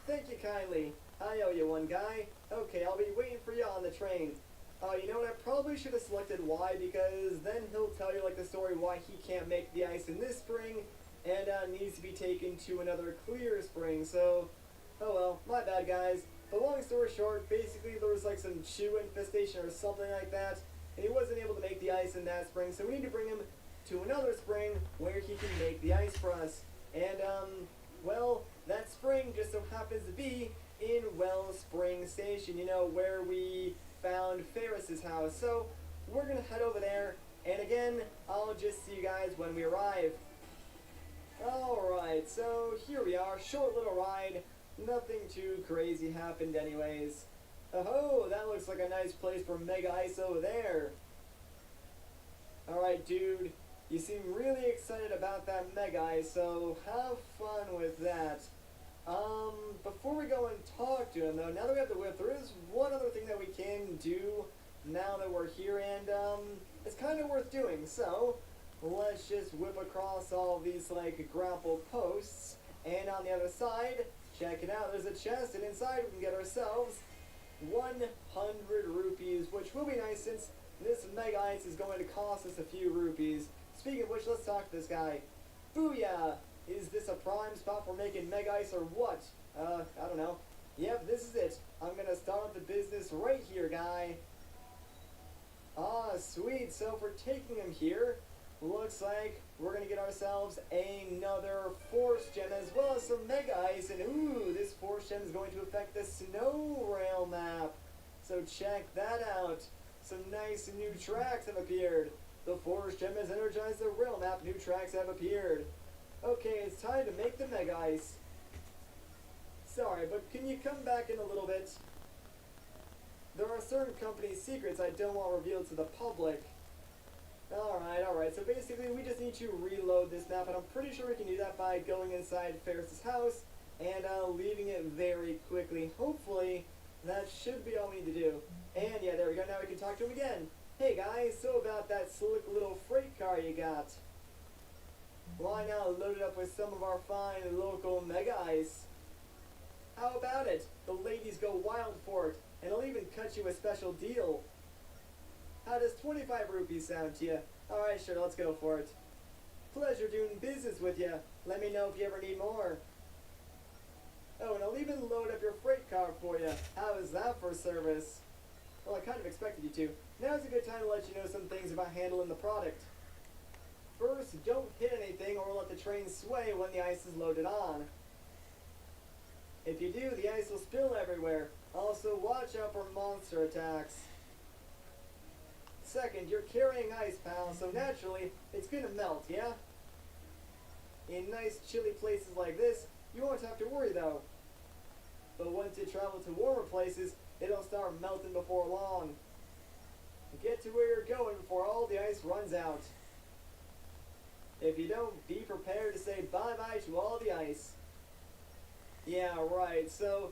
Thank you kindly. I owe you one, guy. Okay, I'll be waiting for you on the train. You know what, I probably should have selected Y, because then he'll tell you, like, the story why he can't make the ice in this spring, and, needs to be taken to another clear spring, so, oh well, my bad, guys. But long story short, basically there was like some chew infestation or something like that, and he wasn't able to make the ice in that spring, so we need to bring him to another spring where he can make the ice for us. And, well, that spring just so happens to be in Wellspring Station, where we found Ferris's house. So, we're gonna head over there, and again, I'll just see you guys when we arrive. Alright, so here we are, short little ride. Nothing too crazy happened anyways. Oh, that looks like a nice place for Mega Ice over there. Alright, dude, you seem really excited about that Mega Ice, so have fun with that. Before we go and talk to him though, now that we have the whip, there is one other thing that we can do now that we're here, and it's kind of worth doing. So, let's just whip across all these, like, grapple posts. And on the other side, check it out, there's a chest, and inside we can get ourselves 100 rupees, which will be nice since this Mega Ice is going to cost us a few rupees. Speaking of which, let's talk to this guy. Booyah! Is this a prime spot for making Mega Ice or what? I don't know. Yep, this is it. I'm gonna start the business right here, guy. Ah, sweet. So for taking him here, looks like we're gonna get ourselves another Force Gem as well as some Mega Ice. And ooh, this Force Gem is going to affect the Snow Rail map. So check that out. Some nice new tracks have appeared. The Force Gem has energized the rail map. New tracks have appeared. Okay, it's time to make the Mega Ice. Sorry, but can you come back in a little bit? There are certain company secrets I don't want revealed to the public. Alright, so basically we just need to reload this map, and I'm pretty sure we can do that by going inside Ferris's house and leaving it very quickly. Hopefully, that should be all we need to do. And yeah, there we go, now we can talk to him again. Hey guys, so about that slick little freight car you got. Why not load it up with some of our fine local Mega Ice? How about it? The ladies go wild for it, and I'll even cut you a special deal. How does 25 rupees sound to you? Alright, sure, let's go for it. Pleasure doing business with you. Let me know if you ever need more. Oh, and I'll even load up your freight car for you. How is that for service? Well, I kind of expected you to. Now's a good time to let you know some things about handling the product. First, don't hit anything or let the train sway when the ice is loaded on. If you do, the ice will spill everywhere. Also, watch out for monster attacks. Second, you're carrying ice, pal, so naturally, it's gonna melt, yeah? In nice chilly places like this, you won't have to worry though. But once you travel to warmer places, it'll start melting before long. Get to where you're going before all the ice runs out. If you don't, be prepared to say bye-bye to all the ice. Yeah, right, so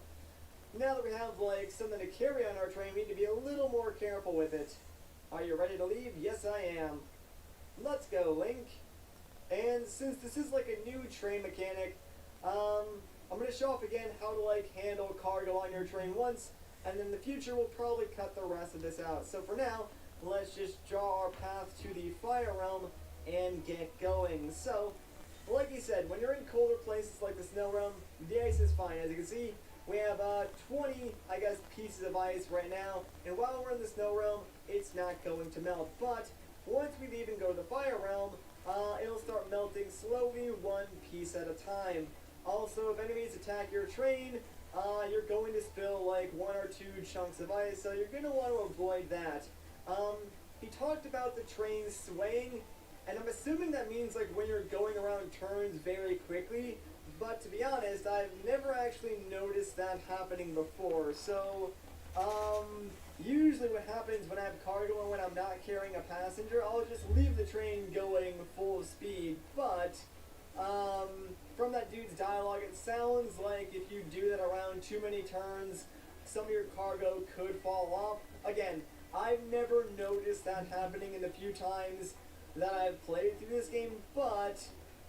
now that we have like something to carry on our train, we need to be a little more careful with it. Are you ready to leave? Yes, I am. Let's go, Link. And since this is like a new train mechanic, I'm going to show off again how to like handle cargo on your train once, and in the future we'll probably cut the rest of this out. So for now, let's just draw our path to the Fire Realm and get going. So, like you said, when you're in colder places like the Snow Realm, the ice is fine. As you can see, we have 20, I guess, pieces of ice right now, and while we're in the Snow Realm, it's not going to melt. But once we leave and go to the Fire Realm, it'll start melting slowly, one piece at a time. Also, if enemies attack your train, you're going to spill like 1 or 2 chunks of ice, so you're going to want to avoid that. He talked about the train swaying, and I'm assuming that means like when you're going around turns very quickly, but to be honest, I've never actually noticed that happening before. So, usually what happens when I have cargo and when I'm not carrying a passenger, I'll just leave the train going full speed. But, from that dude's dialogue, it sounds like if you do that around too many turns, some of your cargo could fall off. Again, I've never noticed that happening in the few times that I've played through this game, but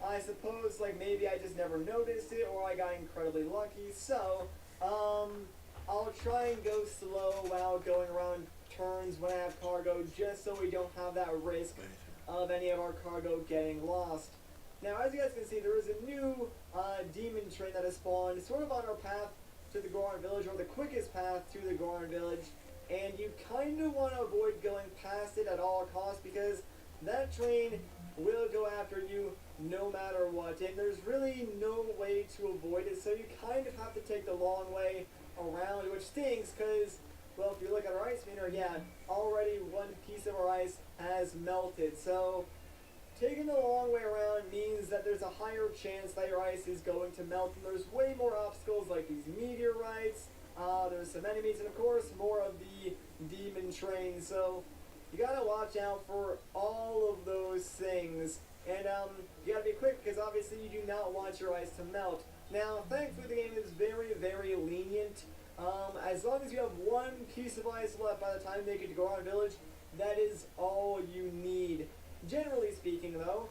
I suppose like maybe I just never noticed it or I got incredibly lucky. So, I'll try and go slow while going around turns when I have cargo, just so we don't have that risk of any of our cargo getting lost. Now, as you guys can see, there is a new demon train that has spawned, sort of on our path to the Goron Village, or the quickest path to the Goron Village, and you kind of want to avoid going past it at all costs, because that train will go after you no matter what, and there's really no way to avoid it, so you kind of have to take the long way around, which stinks, because, well, if you look at our ice meter, yeah, already one piece of our ice has melted, so taking the long way around means that there's a higher chance that your ice is going to melt, and there's way more obstacles like these meteorites, there's some enemies, and of course more of the demon train, so you gotta watch out for all of those things, and you gotta be quick because obviously you do not want your ice to melt. Now, thankfully the game is very, very lenient. As long as you have one piece of ice left by the time you make it to Goron Village, that is all you need. Generally speaking though,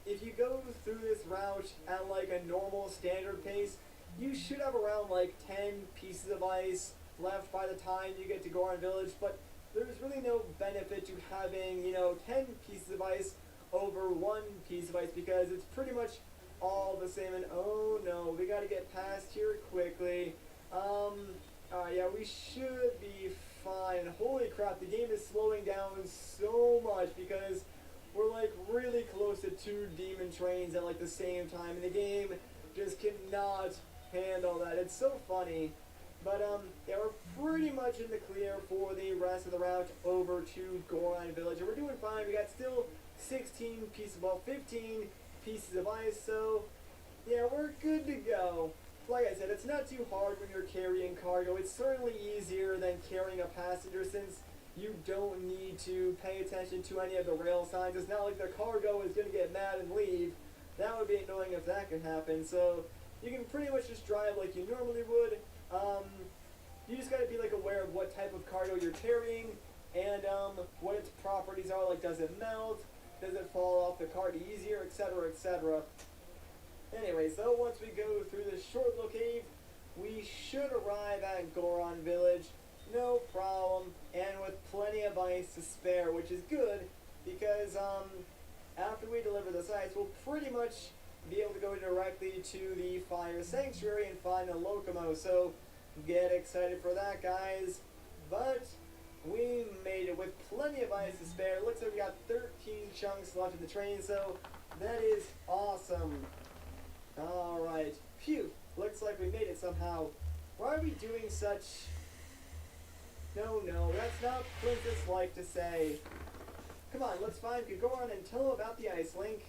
if you go through this route at like a normal standard pace, you should have around like 10 pieces of ice left by the time you get to Goron Village, but there's really no benefit to having, 10 pieces of ice over 1 piece of ice because it's pretty much all the same. And oh no, we gotta get past here quickly. Yeah, we should be fine. Holy crap, the game is slowing down so much because we're like really close to 2 demon trains at like the same time, and the game just cannot handle that. It's so funny. But yeah, we're pretty much in the clear for the rest of the route over to Goron Village, and we're doing fine. We got still 15 pieces of ice, so yeah, we're good to go. Like I said, it's not too hard when you're carrying cargo. It's certainly easier than carrying a passenger since you don't need to pay attention to any of the rail signs. It's not like the cargo is going to get mad and leave. That would be annoying if that could happen. So you can pretty much just drive like you normally would. You just got to be like aware of what type of cargo you're carrying and what its properties are. Like, does it melt? Does it fall off the cart easier, etc., etc. Anyway, so once we go through this short little cave, we should arrive at Goron Village, no problem, and with plenty of ice to spare, which is good, because after we deliver this ice, we'll pretty much be able to go directly to the Fire Sanctuary and find a Locomo, so get excited for that, guys. But we made it with plenty of ice to spare. Looks like we got 13 chunks left in the train, so that is awesome. Alright, phew, looks like we made it somehow. Why are we doing such... No, that's not princess-like to say. Come on, let's find Goron and tell him about the Ice Link.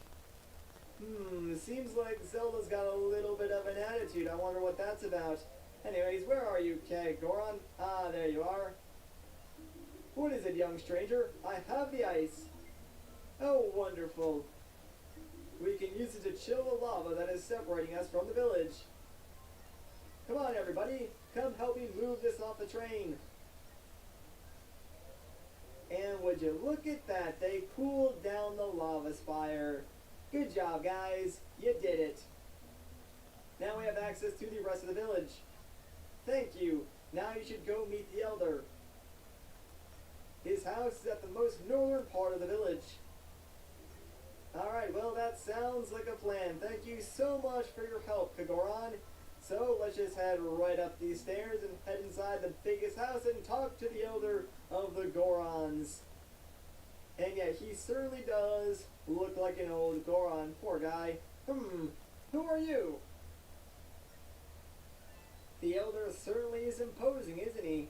Seems like Zelda's got a little bit of an attitude. I wonder what that's about. Anyways, where are you, Goron? Ah, there you are. What is it, young stranger? I have the ice. Oh, wonderful. We can use it to chill the lava that is separating us from the village. Come on, everybody. Come help me move this off the train. And would you look at that? They cooled down the lava spire. Good job, guys. You did it. Now we have access to the rest of the village. Thank you. Now you should go meet the Elder. His house is at the most northern part of the village. Alright, well that sounds like a plan. Thank you so much for your help, Goron. So let's just head right up these stairs and head inside the biggest house and talk to the Elder of the Gorons. And yeah, he certainly does look like an old Goron. Poor guy. Who are you? The Elder certainly is imposing, isn't he?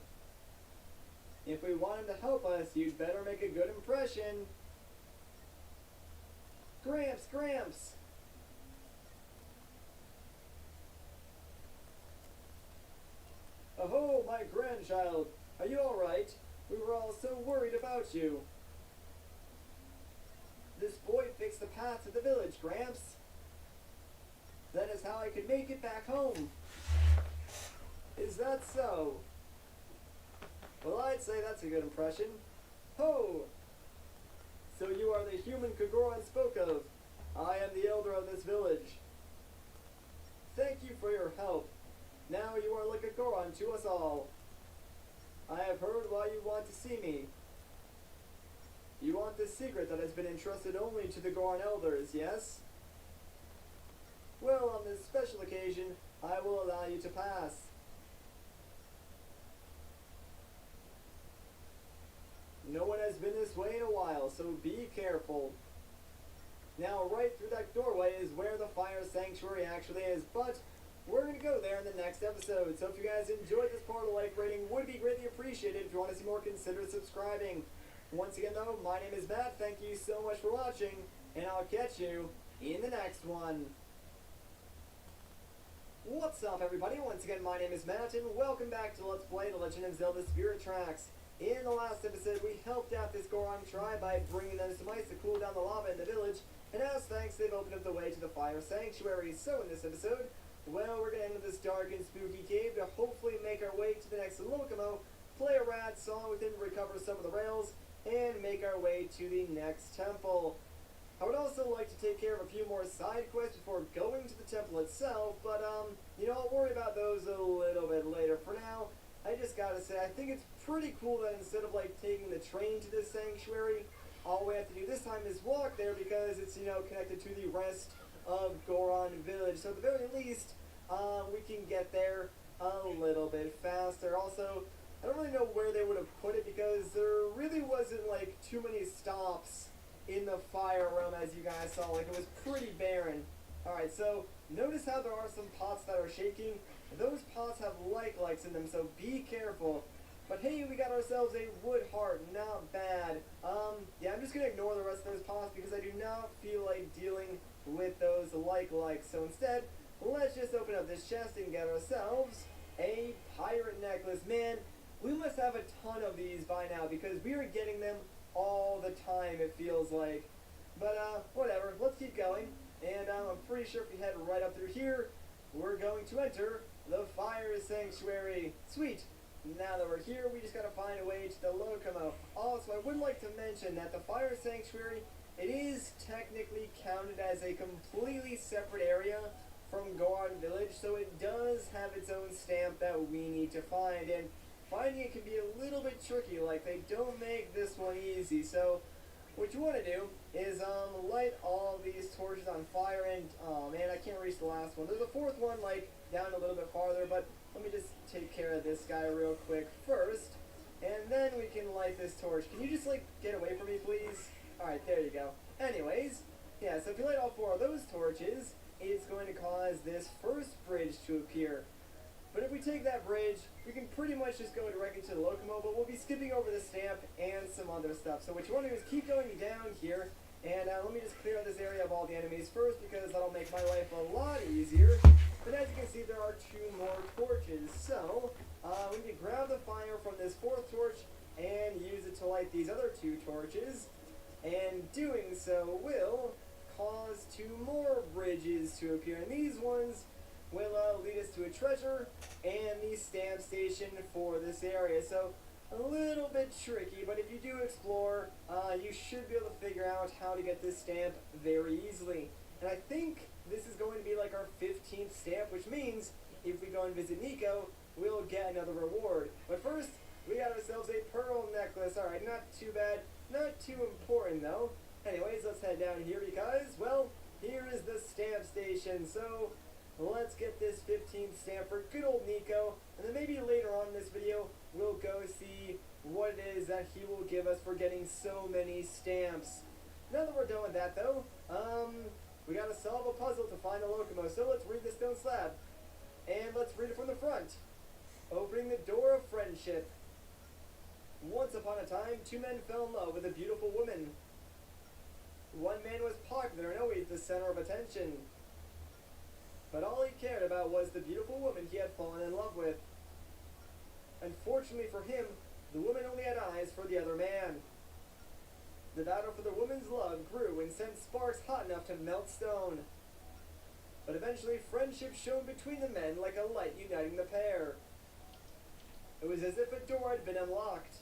If we want him to help us, you'd better make a good impression. Gramps! Oh, my grandchild. Are you alright? We were all so worried about you. This boy fixed the path to the village, Gramps. That is how I could make it back home. Is that so? Well, I'd say that's a good impression. Ho! So you are the human Goron spoke of. I am the Elder of this village. Thank you for your help. Now you are like a Goron to us all. I have heard why you want to see me. You want the secret that has been entrusted only to the Goron Elders, yes? Well, on this special occasion, I will allow you to pass. No one has been this way in a while, so be careful. Now, right through that doorway is where the Fire Sanctuary actually is, but we're going to go there in the next episode. So if you guys enjoyed this part, a like rating would be greatly appreciated. If you want to see more, consider subscribing. Once again, though, my name is Matt. Thank you so much for watching, and I'll catch you in the next one. What's up, everybody? Once again, my name is Matt, and welcome back to Let's Play The Legend of Zelda Spirit Tracks. In the last episode, we helped out this Goron tribe by bringing them some ice to cool down the lava in the village, and as thanks, they've opened up the way to the Fire Sanctuary. So in this episode, well, we're going to enter this dark and spooky cave to hopefully make our way to the next Locomo, play a rad song with him to recover some of the rails, and make our way to the next temple. I would also like to take care of a few more side quests before going to the temple itself, but you know, I'll worry about those a little bit later. For now, I just gotta say, I think it's pretty cool that instead of like taking the train to this sanctuary, all we have to do this time is walk there because it's, you know, connected to the rest of Goron Village. So at the very least, we can get there a little bit faster. Also, I don't really know where they would have put it because there really wasn't like too many stops in the fire realm, as you guys saw. Like, it was pretty barren. Alright, so notice how there are some pots that are shaking. Those pots have lights in them, so be careful. But hey, we got ourselves a wood heart, not bad. Yeah, I'm just gonna ignore the rest of those pots because I do not feel like dealing with those lights. So instead, let's just open up this chest and get ourselves a pirate necklace. Man, we must have a ton of these by now because we are getting them all the time, it feels like. But whatever, let's keep going. And I'm pretty sure if we head right up through here, we're going to enter the fire sanctuary. Sweet. Now that we're here, we just gotta find a way to the Locomo. Also, I would like to mention that the fire sanctuary, it is technically counted as a completely separate area from Goron Village, so it does have its own stamp that we need to find, and finding it can be a little bit tricky. Like, they don't make this one easy. So what you want to do is light all these torches on fire, and oh man, I can't reach the last one. There's a fourth one like down a little bit farther, but let me just take care of this guy real quick first, and then we can light this torch. Can you just like get away from me, please? Alright, there you go. Anyways, yeah, so if you light all four of those torches, it's going to cause this first bridge to appear. But if we take that bridge, we can pretty much just go directly to the Locomo, but we'll be skipping over the stamp and some other stuff. So what you want to do is keep going down here, and let me just clear this area of all the enemies first, because that'll make my life a lot easier. But as you can see, there are two more torches. So we need to grab the fire from this fourth torch and use it to light these other two torches. And doing so will cause two more bridges to appear. And these ones will lead us to a treasure and the stamp station for this area. So a little bit tricky, but if you do explore, you should be able to figure out how to get this stamp very easily. And I think this is going to be like our 15th stamp, which means if we go and visit Nico, we'll get another reward. But first, we got ourselves a pearl necklace. Alright, not too bad, not too important though. Anyways, let's head down here because, well, here is the stamp station. So let's get this 15th stamp for good old Nico, and then maybe later on in this video, we'll go see what it is that he will give us for getting so many stamps. Now that we're done with that though, we gotta solve a puzzle to find the Locomo, so let's read the stone slab. And let's read it from the front. Opening the door of friendship. Once upon a time, two men fell in love with a beautiful woman. One man was popular and always the center of attention. But all he cared about was the beautiful woman he had fallen in love with. Unfortunately for him, the woman only had eyes for the other man. The battle for the woman's love grew and sent sparks hot enough to melt stone. But eventually friendship shone between the men like a light uniting the pair. It was as if a door had been unlocked.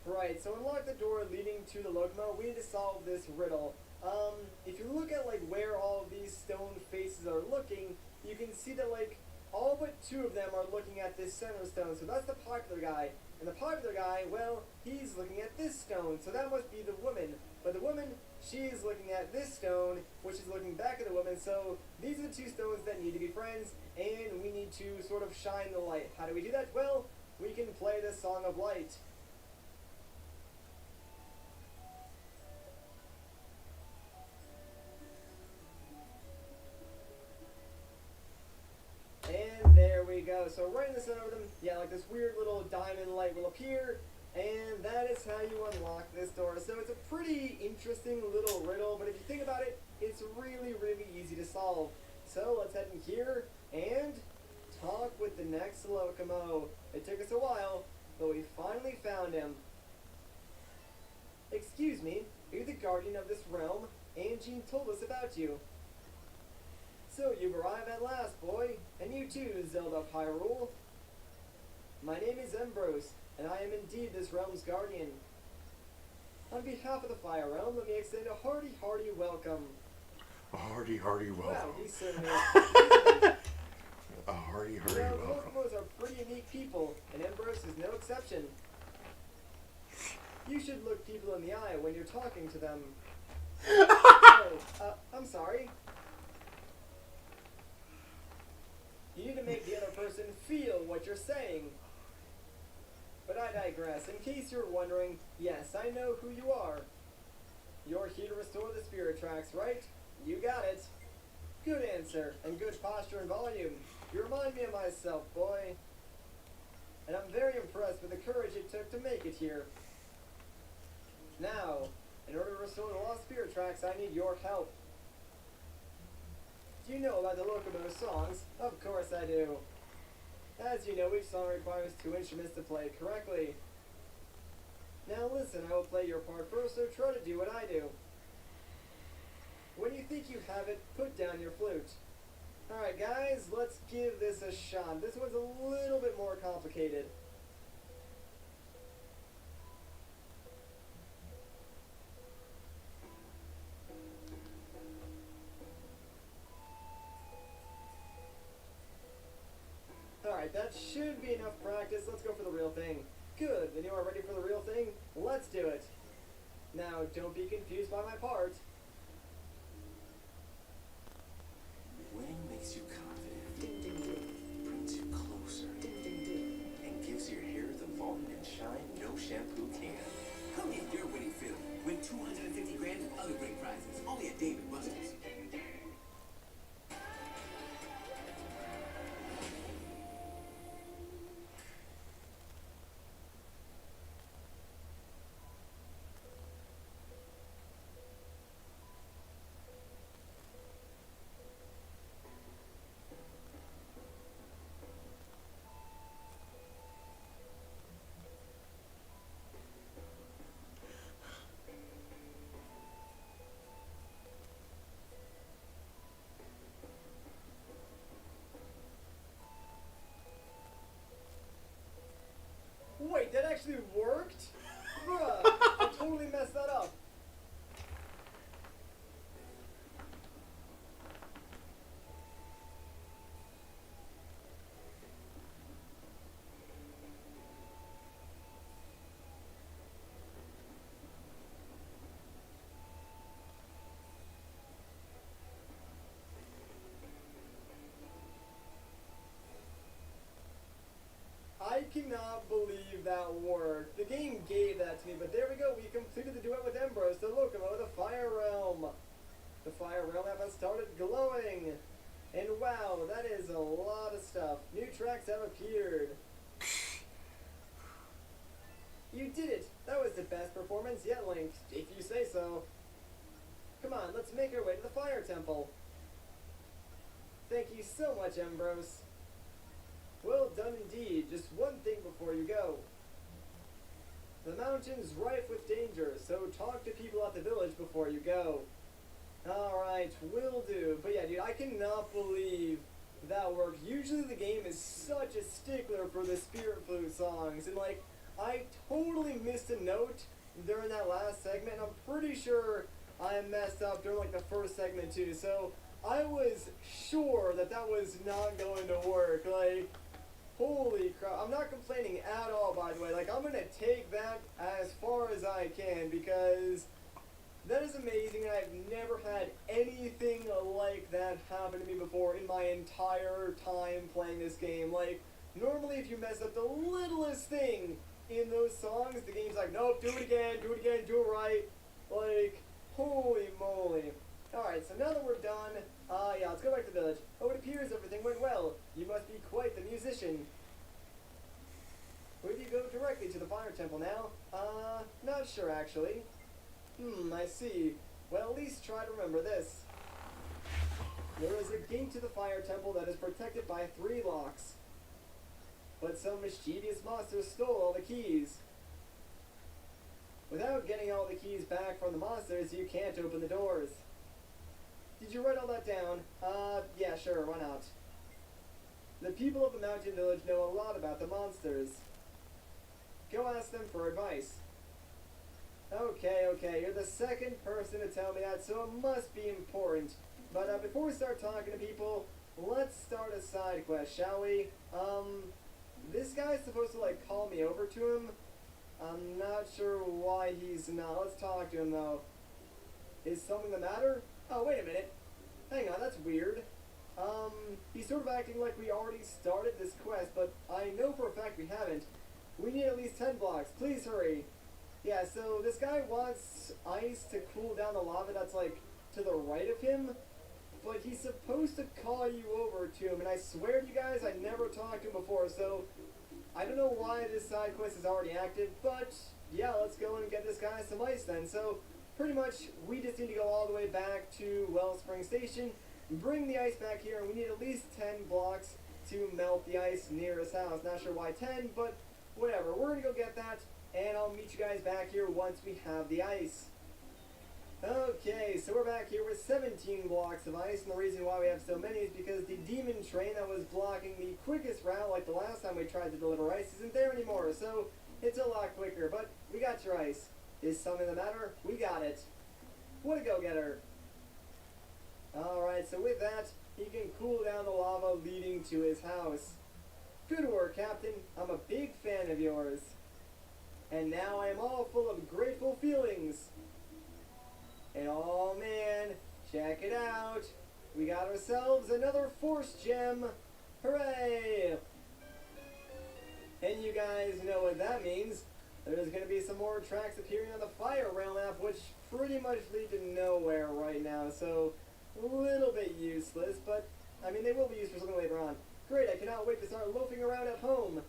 Right, so unlock the door leading to the Locomo. We need to solve this riddle. If you look at like where all of these stone faces are looking, you can see that like all but two of them are looking at this center stone. So that's the popular guy. And the popular guy, well, he's looking at this stone. So that must be the woman. But the woman, she's looking at this stone, which is looking back at the woman. So these are the two stones that need to be friends, and we need to sort of shine the light. How do we do that? Well, we can play the Song of Light. And there we go. So right in the center of them, yeah, like this weird little diamond light will appear, and that is how you unlock this door. So it's a pretty interesting little riddle, but if you think about it, it's really, really easy to solve. So let's head in here and talk with the next Locomo. It took us a while, but we finally found him. Excuse me, you're the guardian of this realm. Angie told us about you. So you've arrived at last, boy, and you too, Zelda of Hyrule. My name is Ambrose, and I am indeed this realm's guardian. On behalf of the Fire Realm, let me extend a hearty, hearty welcome. A hearty, hearty welcome. Wow, he certainly is. A hearty, hearty Now, welcome. Locomos are pretty unique people, and Ambrose is no exception. You should look people in the eye when you're talking to them. I'm sorry. You need to make the other person feel what you're saying. But I digress. In case you're wondering, yes, I know who you are. You're here to restore the spirit tracks, right? You got it. Good answer, and good posture and volume. You remind me of myself, boy. And I'm very impressed with the courage it took to make it here. Now, in order to restore the lost spirit tracks, I need your help. Do you know about the Locomotive songs? Of course I do. As you know, each song requires 2 instruments to play correctly. Now listen, I will play your part first, so try to do what I do. When you think you have it, put down your flute. Alright guys, let's give this a shot. This one's a little bit more complicated. Alright, that should be enough practice. Let's go for the real thing. Good, then you are ready for the real thing? Let's do it. Now, don't be confused by my part. Winning makes you confident, Ding, ding, ding. brings you closer, Ding, ding, ding. and gives your hair the volume and shine no shampoo can. Come get your winning fill. Win 250 grand and other great prizes. Only at Dave & Buster's. Wait, that actually worked? Bruh, I totally messed that up. I cannot believe that worked. The game gave that to me, but there we go. We completed the duet with Ambrose, the Locomo, the Fire Realm. The Fire Realm has started glowing. And wow, that is a lot of stuff. New tracks have appeared. You did it. That was the best performance yet, Link, if you say so. Come on, let's make our way to the Fire Temple. Thank you so much, Ambrose. Well done indeed. Just one thing before you go. The mountain's rife with danger, so talk to people at the village before you go. Alright, will do. But yeah, dude, I cannot believe that worked. Usually the game is such a stickler for the Spirit Flute songs, and like, I totally missed a note during that last segment, and I'm pretty sure I messed up during like the first segment too, so I was sure that that was not going to work. Like, holy crap. I'm not complaining at all, by the way. Like, I'm gonna take that as far as I can, because that is amazing. I've never had anything like that happen to me before in my entire time playing this game. Like, normally if you mess up the littlest thing in those songs, the game's like, nope, do it again, do it right. Like, holy moly. Alright, so now that we're done, yeah, let's go back to the village. Oh, it appears everything went well. You must be quite the musician. Where do you go directly to the Fire Temple now? Not sure actually. I see. Well, at least try to remember this. There is a gate to the Fire Temple that is protected by 3 locks. But some mischievous monsters stole all the keys. Without getting all the keys back from the monsters, you can't open the doors. Did you write all that down? Yeah, sure, why not? The people of the mountain village know a lot about the monsters. Go ask them for advice. Okay, you're the second person to tell me that, so it must be important. But before we start talking to people, let's start a side quest, shall we? This guy's supposed to, like, call me over to him. I'm not sure why he's not. Let's talk to him, though. Is something the matter? Oh, wait a minute. Hang on, that's weird. He's sort of acting like we already started this quest, but I know for a fact we haven't. We need at least 10 blocks. Please hurry. Yeah, so this guy wants ice to cool down the lava that's, like, to the right of him. But he's supposed to call you over to him, and I swear to you guys, I never talked to him before, so I don't know why this side quest is already active, but yeah, let's go and get this guy some ice then. So pretty much, we just need to go all the way back to Wellspring Station, bring the ice back here, and we need at least 10 blocks to melt the ice near his house. Not sure why 10, but whatever. We're gonna go get that, and I'll meet you guys back here once we have the ice. Okay, so we're back here with 17 blocks of ice, and the reason why we have so many is because the demon train that was blocking the quickest route, like the last time we tried to deliver ice, isn't there anymore, so it's a lot quicker. But we got your ice. Is something the matter? We got it. What a go-getter. Alright, so with that, he can cool down the lava leading to his house. Good work, Captain. I'm a big fan of yours. And now I am all full of grateful feelings. And oh man, check it out. We got ourselves another Force Gem. Hooray! And you guys know what that means. There's going to be some more tracks appearing on the Fire Realm map, which pretty much lead to nowhere right now. So, a little bit useless, but I mean, they will be used for something later on. Great, I cannot wait to start loafing around at home.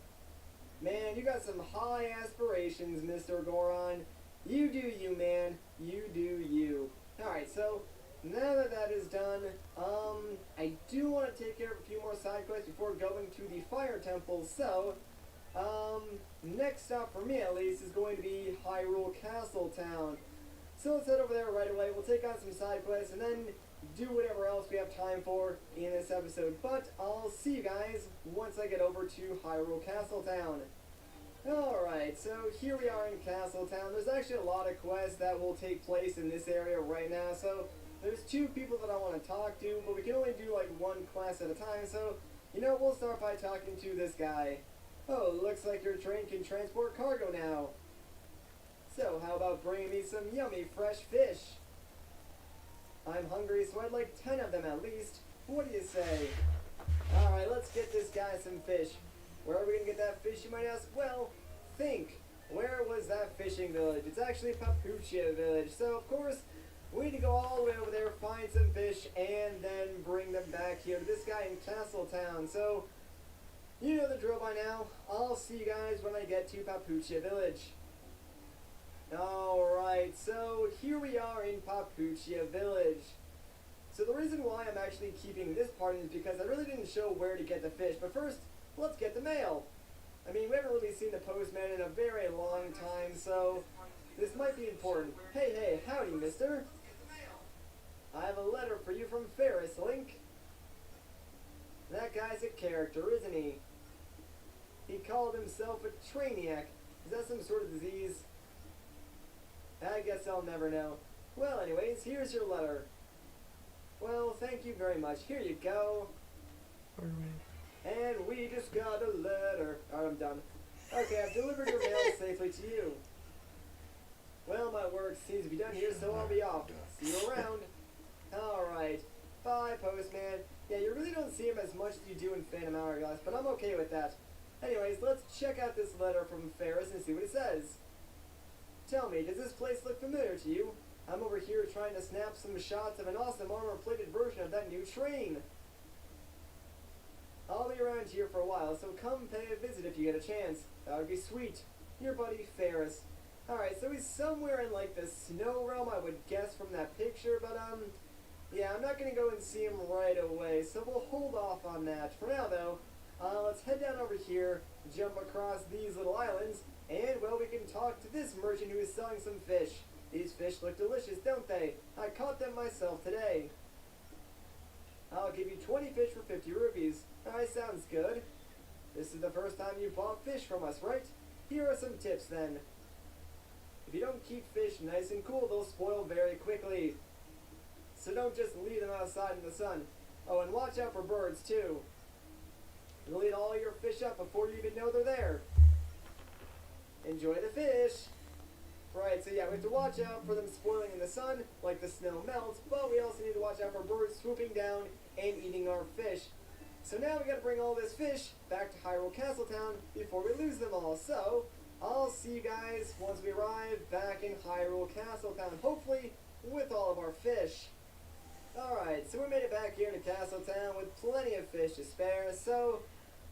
Man, you got some high aspirations, Mr. Goron. You do you, man. You do you. Alright, so now that that is done, I do want to take care of a few more side quests before going to the Fire Temple. So, next stop for me at least is going to be Hyrule Castle Town. So let's head over there right away. We'll take on some side quests and then do whatever else we have time for in this episode. But I'll see you guys once I get over to Hyrule Castle Town. Alright, so here we are in Castle Town. There's actually a lot of quests that will take place in this area right now, so there's 2 people that I want to talk to, but we can only do like 1 quest at a time, so, you know, we'll start by talking to this guy. Oh, looks like your train can transport cargo now. So, how about bringing me some yummy fresh fish? I'm hungry, so I'd like 10 of them at least. What do you say? Alright, let's get this guy some fish. Where are we going to get that fish, you might ask? Well, think. Where was that fishing village? It's actually Papuchia Village. So, of course, we need to go all the way over there, find some fish, and then bring them back here to this guy in Castle Town. So, you know the drill by now. I'll see you guys when I get to Papuchia Village. Alright, so here we are in Papuchia Village. So the reason why I'm actually keeping this part is because I really didn't show where to get the fish. But first, let's get the mail. I mean, we haven't really seen the postman in a very long time, so this might be important. Hey, howdy, mister. I have a letter for you from Ferris, Link. That guy's a character, isn't he? He called himself a trainiac. Is that some sort of disease? I guess I'll never know. Well, anyways, here's your letter. Well, thank you very much. Here you go. And we just got a letter. Alright, I'm done. Okay, I've delivered your mail safely to you. Well, my work seems to be done here, so I'll be off. See you around. Alright. Bye, postman. Yeah, you really don't see him as much as you do in Phantom Hourglass, but I'm okay with that. Anyways, let's check out this letter from Ferris and see what it says. Tell me, does this place look familiar to you? I'm over here trying to snap some shots of an awesome armor-plated version of that new train. I'll be around here for a while, so come pay a visit if you get a chance. That would be sweet. Your buddy, Ferris. Alright, so he's somewhere in, like, the snow realm, I would guess from that picture, but, yeah, I'm not gonna go and see him right away, so we'll hold off on that. For now, though, let's head down over here, jump across these little islands, and, well, we can talk to this merchant who is selling some fish. These fish look delicious, don't they? I caught them myself today. I'll give you 20 fish for 50 rupees. Alright, sounds good. This is the first time you bought fish from us, right? Here are some tips, then. If you don't keep fish nice and cool, they'll spoil very quickly. So don't just leave them outside in the sun. Oh, and watch out for birds too. They'll eat all your fish up before you even know they're there. Enjoy the fish. Right, so yeah, we have to watch out for them spoiling in the sun, like the snow melts, but we also need to watch out for birds swooping down and eating our fish. So now we gotta bring all this fish back to Hyrule Castletown before we lose them all. So, I'll see you guys once we arrive back in Hyrule Castletown, hopefully with all of our fish. Alright, so we made it back here to Castletown with plenty of fish to spare, so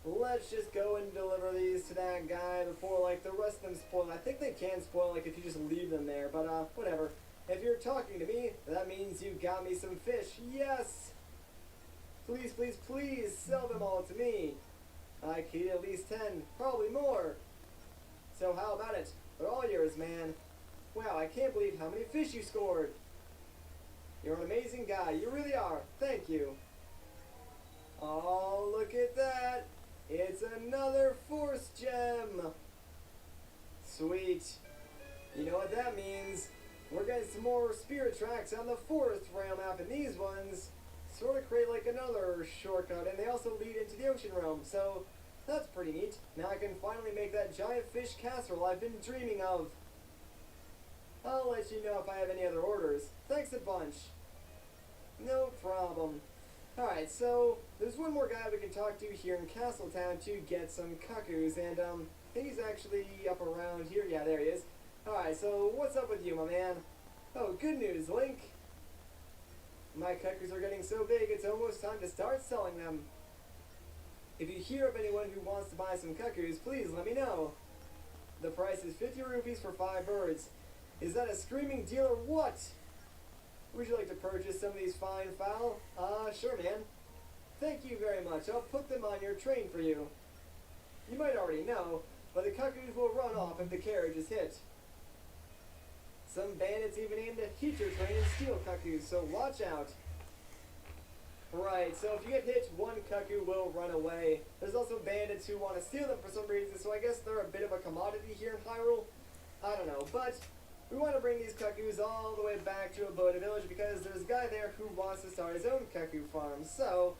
let's just go and deliver these to that guy before, like, the rest of them spoil. I think they can spoil, like, if you just leave them there, but, whatever. If you're talking to me, that means you got me some fish. Yes! Please, please, please sell them all to me. I could eat at least 10, probably more. So how about it? They're all yours, man. Wow, I can't believe how many fish you scored. You're an amazing guy. You really are. Thank you. Oh, look at that. It's another Force Gem! Sweet. You know what that means? We're getting some more spirit tracks on the fourth rail map, and these ones sort of create like another shortcut, and they also lead into the ocean realm, so that's pretty neat. Now I can finally make that giant fish casserole I've been dreaming of. I'll let you know if I have any other orders. Thanks a bunch. No problem. Alright, so there's one more guy we can talk to here in Castletown to get some cuckoos, and I think he's actually up around here. Yeah, there he is. Alright, so what's up with you, my man? Oh, good news, Link. My cuckoos are getting so big, it's almost time to start selling them. If you hear of anyone who wants to buy some cuckoos, please let me know. The price is 50 rupees for 5 birds. Is that a screaming deal or what? Would you like to purchase some of these fine fowl? Sure, man. Thank you very much. I'll put them on your train for you. You might already know, but the cuckoos will run off if the carriage is hit. Some bandits even aim to hit your train and steal cuckoos, so watch out. Right, so if you get hit, one cuckoo will run away. There's also bandits who want to steal them for some reason, so I guess they're a bit of a commodity here in Hyrule. I don't know, but we want to bring these cuckoos all the way back to Aboda Village because there's a guy there who wants to start his own cuckoo farm. So,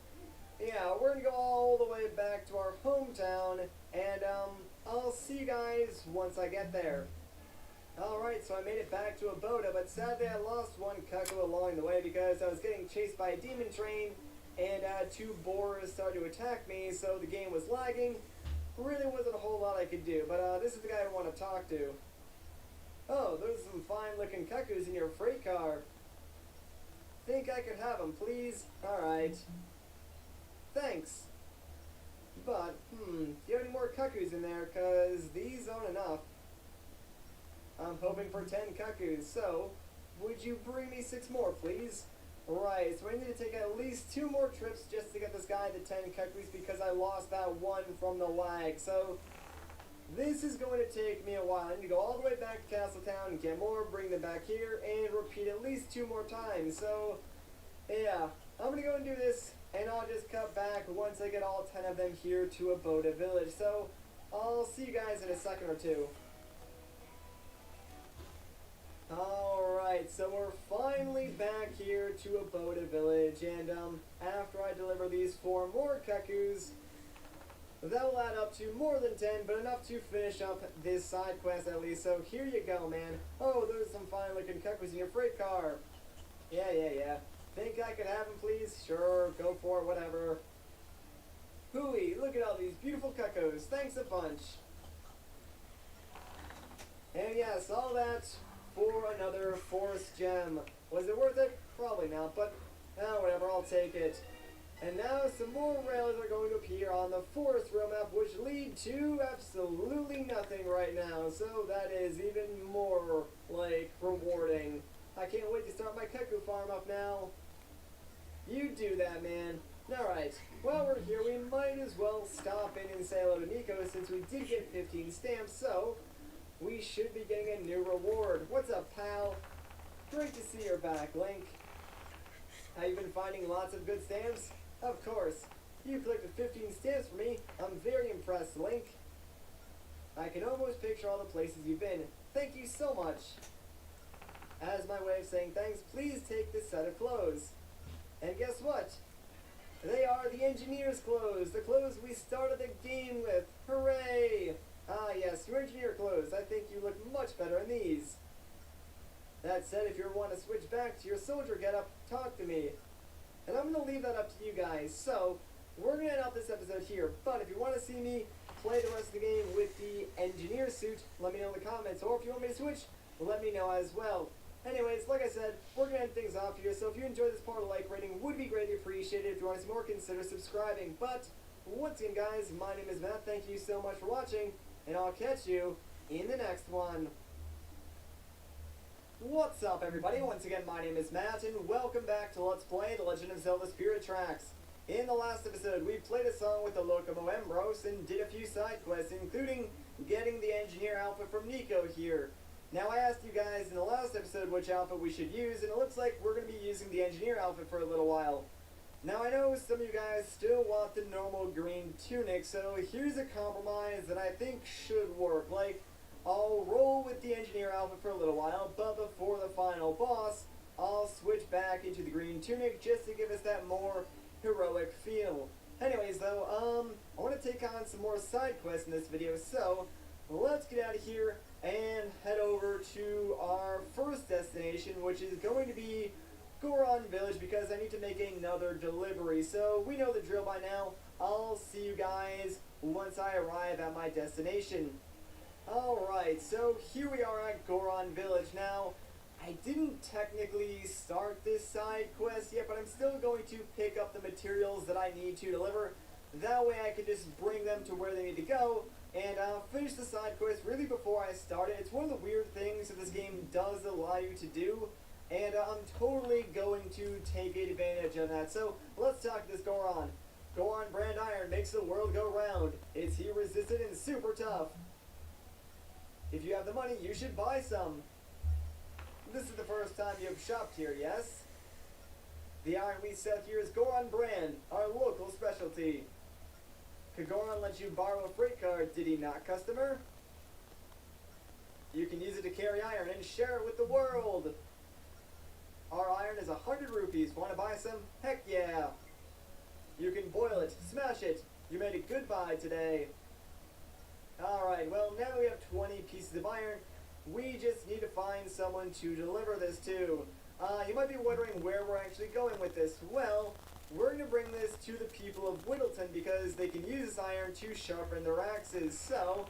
yeah, we're going to go all the way back to our hometown, and I'll see you guys once I get there. Alright, so I made it back to Aboda, but sadly I lost one cuckoo along the way because I was getting chased by a demon train, and 2 boars started to attack me, so the game was lagging. Really wasn't a whole lot I could do, but this is the guy I want to talk to. Oh, there's some fine-looking cuckoos in your freight car. Think I could have them, please? Alright. Thanks. But, do you have any more cuckoos in there? Because these aren't enough. I'm hoping for 10 cuckoos, so would you bring me 6 more, please? Right, so I need to take at least 2 more trips just to get this guy to 10 cuckoos because I lost that one from the lag. So this is going to take me a while. I need to go all the way back to Castletown and get more, bring them back here, and repeat at least 2 more times. So, yeah, I'm going to go and do this, and I'll just cut back once I get all 10 of them here to Aboda Village. So, I'll see you guys in a second or two. Alright, so we're finally back here to Aboda Village, and after I deliver these 4 more cuckoos, that will add up to more than 10, but enough to finish up this side quest at least. So here you go, man. Oh, there's some fine looking cuckoos in your freight car. Yeah. Think I could have them, please? Sure, go for it, whatever. Hooey, look at all these beautiful cuckoos. Thanks a bunch. And yes, all that for another Force Gem. Was it worth it? Probably not, but whatever, I'll take it. And now some more rails are going to appear on the 4th rail map, which lead to absolutely nothing right now. So that is even more, like, rewarding. I can't wait to start my cuckoo farm up now. You do that, man. Alright, while we're here, we might as well stop in and say hello to Nico since we did get 15 stamps, so we should be getting a new reward. What's up, pal? Great to see you're back, Link. Have you been finding lots of good stamps? Of course. You collected 15 stamps for me. I'm very impressed, Link. I can almost picture all the places you've been. Thank you so much. As my way of saying thanks, please take this set of clothes. And guess what? They are the engineer's clothes, the clothes we started the game with. Hooray! Ah yes, your engineer clothes. I think you look much better in these. That said, if you want to switch back to your soldier getup, talk to me. And I'm going to leave that up to you guys. So, we're going to end off this episode here. But if you want to see me play the rest of the game with the engineer suit, let me know in the comments. Or if you want me to switch, let me know as well. Anyways, like I said, we're going to end things off here. So if you enjoyed this part, a like rating would be greatly appreciated. If you want to see more, consider subscribing. But once again, guys, my name is Matt. Thank you so much for watching. And I'll catch you in the next one. What's up, everybody? Once again, my name is Matt, and welcome back to Let's Play The Legend of Zelda Spirit Tracks. In the last episode, we played a song with the Locomo Embros and did a few side quests, including getting the engineer outfit from Nico here. Now, I asked you guys in the last episode which outfit we should use, and it looks like we're going to be using the engineer outfit for a little while. Now, I know some of you guys still want the normal green tunic, so here's a compromise that I think should work. Like, I'll roll with the engineer outfit for a little while, but before the final boss, I'll switch back into the green tunic just to give us that more heroic feel. Anyways, though, I want to take on some more side quests in this video, so let's get out of here and head over to our first destination, which is going to be Goron Village, because I need to make another delivery. So we know the drill by now. I'll see you guys once I arrive at my destination. Alright, so here we are at Goron Village. Now, I didn't technically start this side quest yet, but I'm still going to pick up the materials that I need to deliver. That way I can just bring them to where they need to go and finish the side quest really before I start it. It's one of the weird things that this game does allow you to do, and I'm totally going to take advantage of that. So, let's talk this Goron. Goron brand iron makes the world go round. It's heat resistant and super tough. If you have the money, you should buy some. This is the first time you've shopped here, yes? The iron we sell here is Goron brand, our local specialty. Could Goron let you borrow a freight card, did he not, customer? You can use it to carry iron and share it with the world. Our iron is 100 rupees. Want to buy some? Heck yeah. You can boil it, smash it. You made a good buy today. Alright, well, now that we have 20 pieces of iron, we just need to find someone to deliver this to. You might be wondering where we're actually going with this. Well, we're going to bring this to the people of Whittleton because they can use this iron to sharpen their axes. So,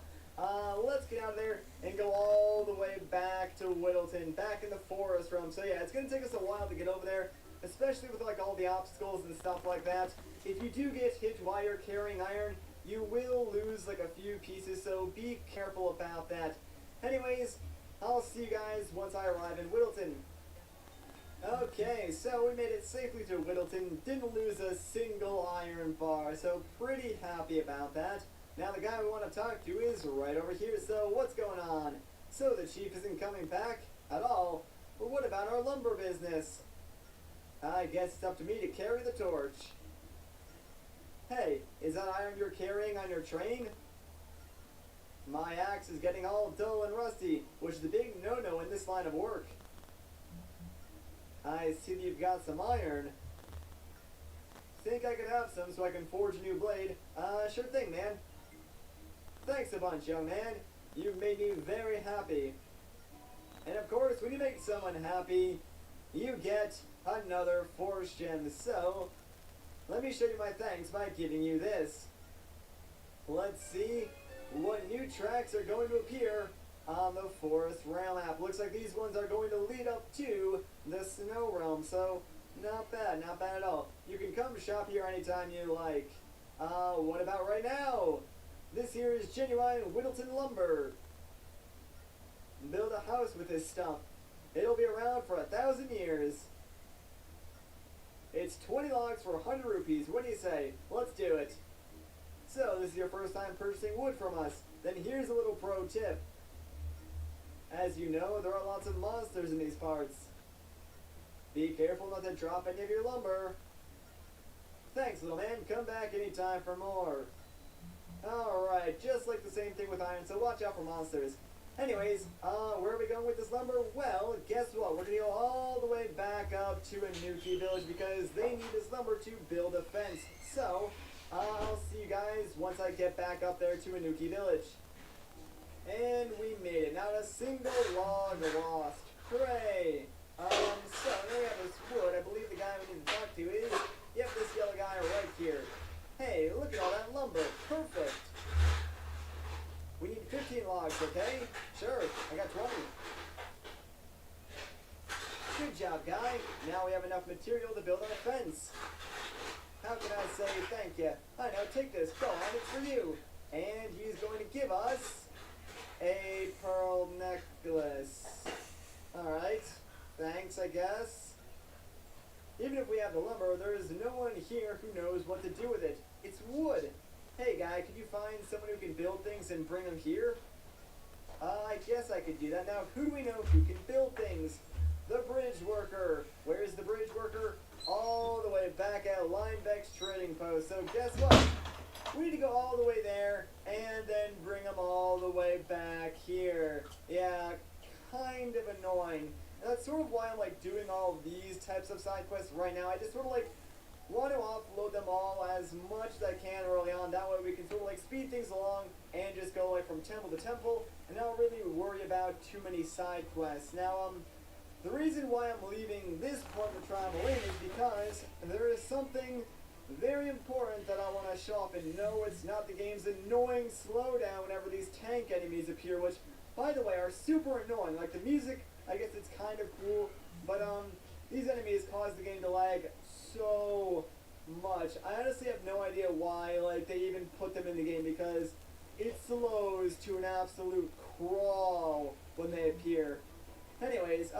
let's get out of there and go all the way back to Whittleton, back in the forest realm. So yeah, it's going to take us a while to get over there, especially with like all the obstacles and stuff like that. If you do get hit while you're carrying iron, you will lose like a few pieces, so be careful about that. Anyways, I'll see you guys once I arrive in Whittleton. Okay, so we made it safely to Whittleton, didn't lose a single iron bar, so pretty happy about that. Now the guy we want to talk to is right over here, so what's going on? So the chief isn't coming back at all, but what about our lumber business? I guess it's up to me to carry the torch. Hey, is that iron you're carrying on your train? My axe is getting all dull and rusty, which is a big no-no in this line of work. I see that you've got some iron. Think I could have some so I can forge a new blade? Sure thing, man. Thanks a bunch, young man. You've made me very happy. And of course, when you make someone happy, you get another force gem. So, let me show you my thanks by giving you this. Let's see what new tracks are going to appear on the Forest Realm app. Looks like these ones are going to lead up to the Snow Realm, so not bad at all. You can come shop here anytime you like. What about right now? This here is genuine Whittleton lumber. Build a house with this stuff. It'll be around for 1,000 years. It's 20 logs for 100 rupees. What do you say? Let's do it. So, this is your first time purchasing wood from us. Then here's a little pro tip. As you know, there are lots of monsters in these parts. Be careful not to drop any of your lumber. Thanks, little man. Come back anytime for more. Alright, just like the same thing with iron, so watch out for monsters. Anyways, where are we going with this lumber? Well, guess what? We're gonna go all the way back up to Anuki Village because they need this lumber to build a fence. So, I'll see you guys once I get back up there to Anuki Village. And we made it. Not a single log lost. Hooray! So now we have this wood. I believe the guy we need to talk to is, yep, this yellow guy right here. Hey, look at all that lumber. Perfect. We need 15 logs, okay? Sure, I got 20. Good job, guy. Now we have enough material to build our fence. How can I say thank you? I know, take this. Go on, it's for you. And he's going to give us a pearl necklace. Alright, thanks, I guess. Even if we have the lumber, there is no one here who knows what to do with it. It's wood. Hey guy, could you find someone who can build things and bring them here? I guess I could do that. Now, who do we know who can build things? The bridge worker. Where's the bridge worker? All the way back at Linebeck's trading post. So guess what? We need to go all the way there and then bring them all the way back here. Yeah, kind of annoying. And that's sort of why I'm like doing all these types of side quests right now. I just sort of like want to offload them all as much as I can early on. That way we can sort of like speed things along and just go like from temple to temple and not really worry about too many side quests. Now, the reason why I'm leaving this part of the travel in is because there is something very important that I want to show off. And no, it's not the game's annoying slowdown whenever these tank enemies appear, which, by the way, are super annoying. Like the music, I guess it's kind of cool, but these enemies cause the game to lag so much. I honestly have no idea why like they even put them in the game because it slows to an absolute crawl when they appear. Anyways,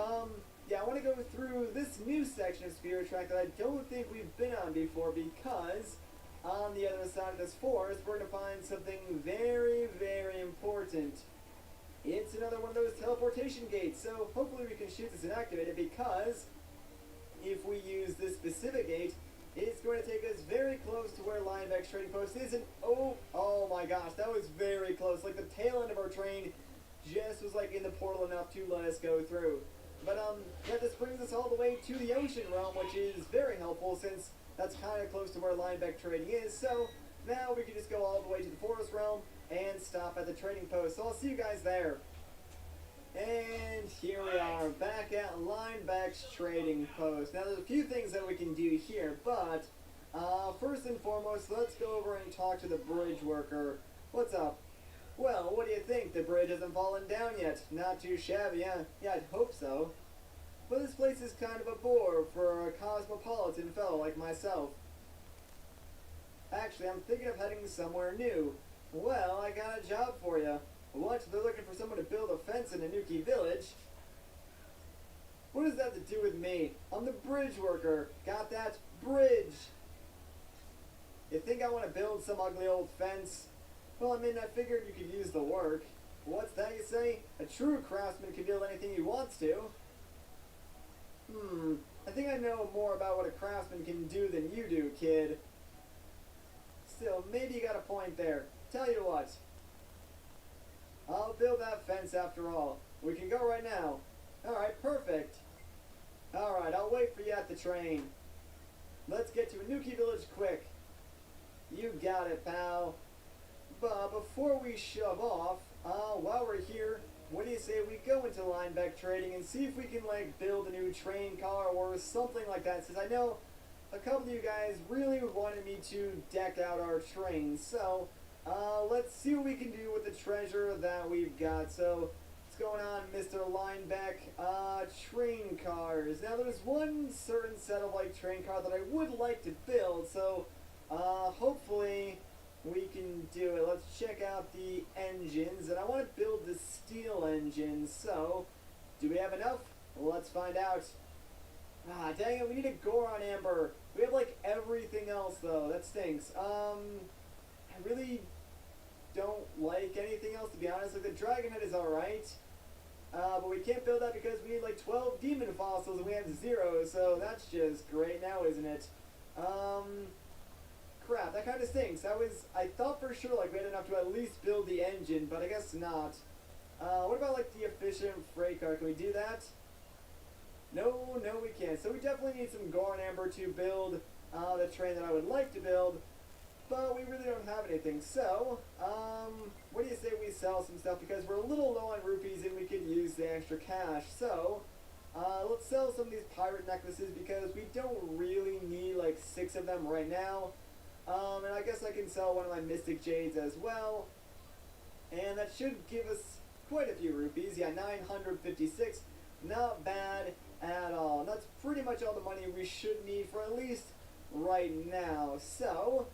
yeah, I want to go through this new section of Spirit Track that I don't think we've been on before because on the other side of this forest we're going to find something very, very important. It's another one of those teleportation gates, so hopefully we can shoot this and activate it because if we use this specific gate, it's going to take us very close to where Linebeck's trading post is, and oh my gosh, that was very close. Like the tail end of our train just was like in the portal enough to let us go through. But yeah, this brings us all the way to the ocean realm, which is very helpful since that's kind of close to where Linebeck trading is. So now we can just go all the way to the forest realm and stop at the trading post. So I'll see you guys there. And here we are, back at Linebeck's trading post. Now there's a few things that we can do here, but first and foremost, let's go over and talk to the bridge worker. What's up? Well, what do you think? The bridge hasn't fallen down yet. Not too shabby, huh? Yeah, I'd hope so. But this place is kind of a bore for a cosmopolitan fellow like myself. Actually, I'm thinking of heading somewhere new. Well, I got a job for you. What? They're looking for someone to build a fence in Anuki Village? What does that have to do with me? I'm the bridge worker. Got that? Bridge! You think I want to build some ugly old fence? Well, I mean, I figured you could use the work. What's that you say? A true craftsman can build anything he wants to. I think I know more about what a craftsman can do than you do, kid. Still, maybe you got a point there. Tell you what. I'll build that fence after all. We can go right now. Alright, perfect. Alright, I'll wait for you at the train. Let's get to Anuki Village quick. You got it, pal. But before we shove off, while we're here, what do you say we go into Linebeck Trading and see if we can, like, build a new train car or something like that, since I know a couple of you guys really wanted me to deck out our trains. So, let's see what we can do with the treasure that we've got. So, what's going on, Mr. Linebeck? Train cars. Now, there's one certain set of, like, train car that I would like to build, so, hopefully we can do it. Let's check out the engines, and I want to build the steel engine, so do we have enough? Let's find out. Ah, dang it, we need a Goron Amber. We have like everything else though, that stinks. I really don't like anything else, to be honest. Like the Dragon Head is alright, but we can't build that because we need like 12 demon fossils and we have 0, so that's just great now, isn't it? crap, that kind of stinks. I thought for sure like we had enough to at least build the engine, but I guess not. What about like the efficient freight car? Can we do that? No, we can't. So we definitely need some gore and amber to build the train that I would like to build, but we really don't have anything. So, what do you say we sell some stuff because we're a little low on rupees and we could use the extra cash. So, let's sell some of these pirate necklaces because we don't really need like 6 of them right now. And I guess I can sell one of my mystic jades as well. And that should give us quite a few rupees. Yeah, 956. Not bad at all. That's pretty much all the money we should need for at least right now. So,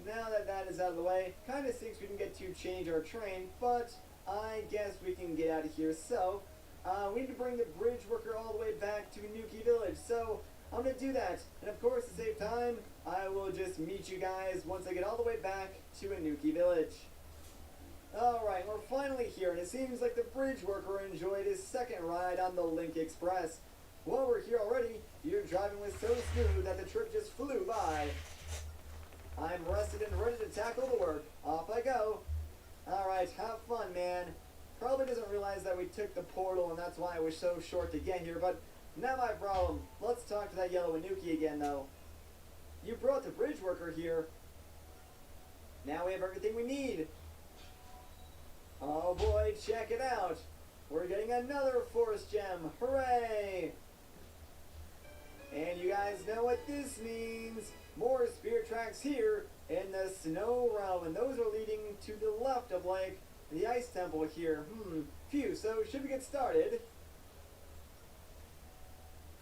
now that that is out of the way, kind of stinks we didn't get to change our train, but I guess we can get out of here. So, we need to bring the bridge worker all the way back to Nuki Village. So, I'm going to do that. And of course, to save time, I will just meet you guys once I get all the way back to Nuki Village. Alright, we're finally here, and it seems like the bridge worker enjoyed his second ride on the Link Express. Well, we're here already. Your driving was so smooth that the trip just flew by. I'm rested and ready to tackle the work. Off I go. Alright, have fun, man. Probably doesn't realize that we took the portal, and that's why it was so short to get here, but not my problem. Let's talk to that yellow Anuki again, though. You brought the bridge worker here. Now we have everything we need. Oh boy, check it out. We're getting another force gem. Hooray! And you guys know what this means. More spirit tracks here in the snow realm. And those are leading to the left of, like, the ice temple here. Phew, so should we get started?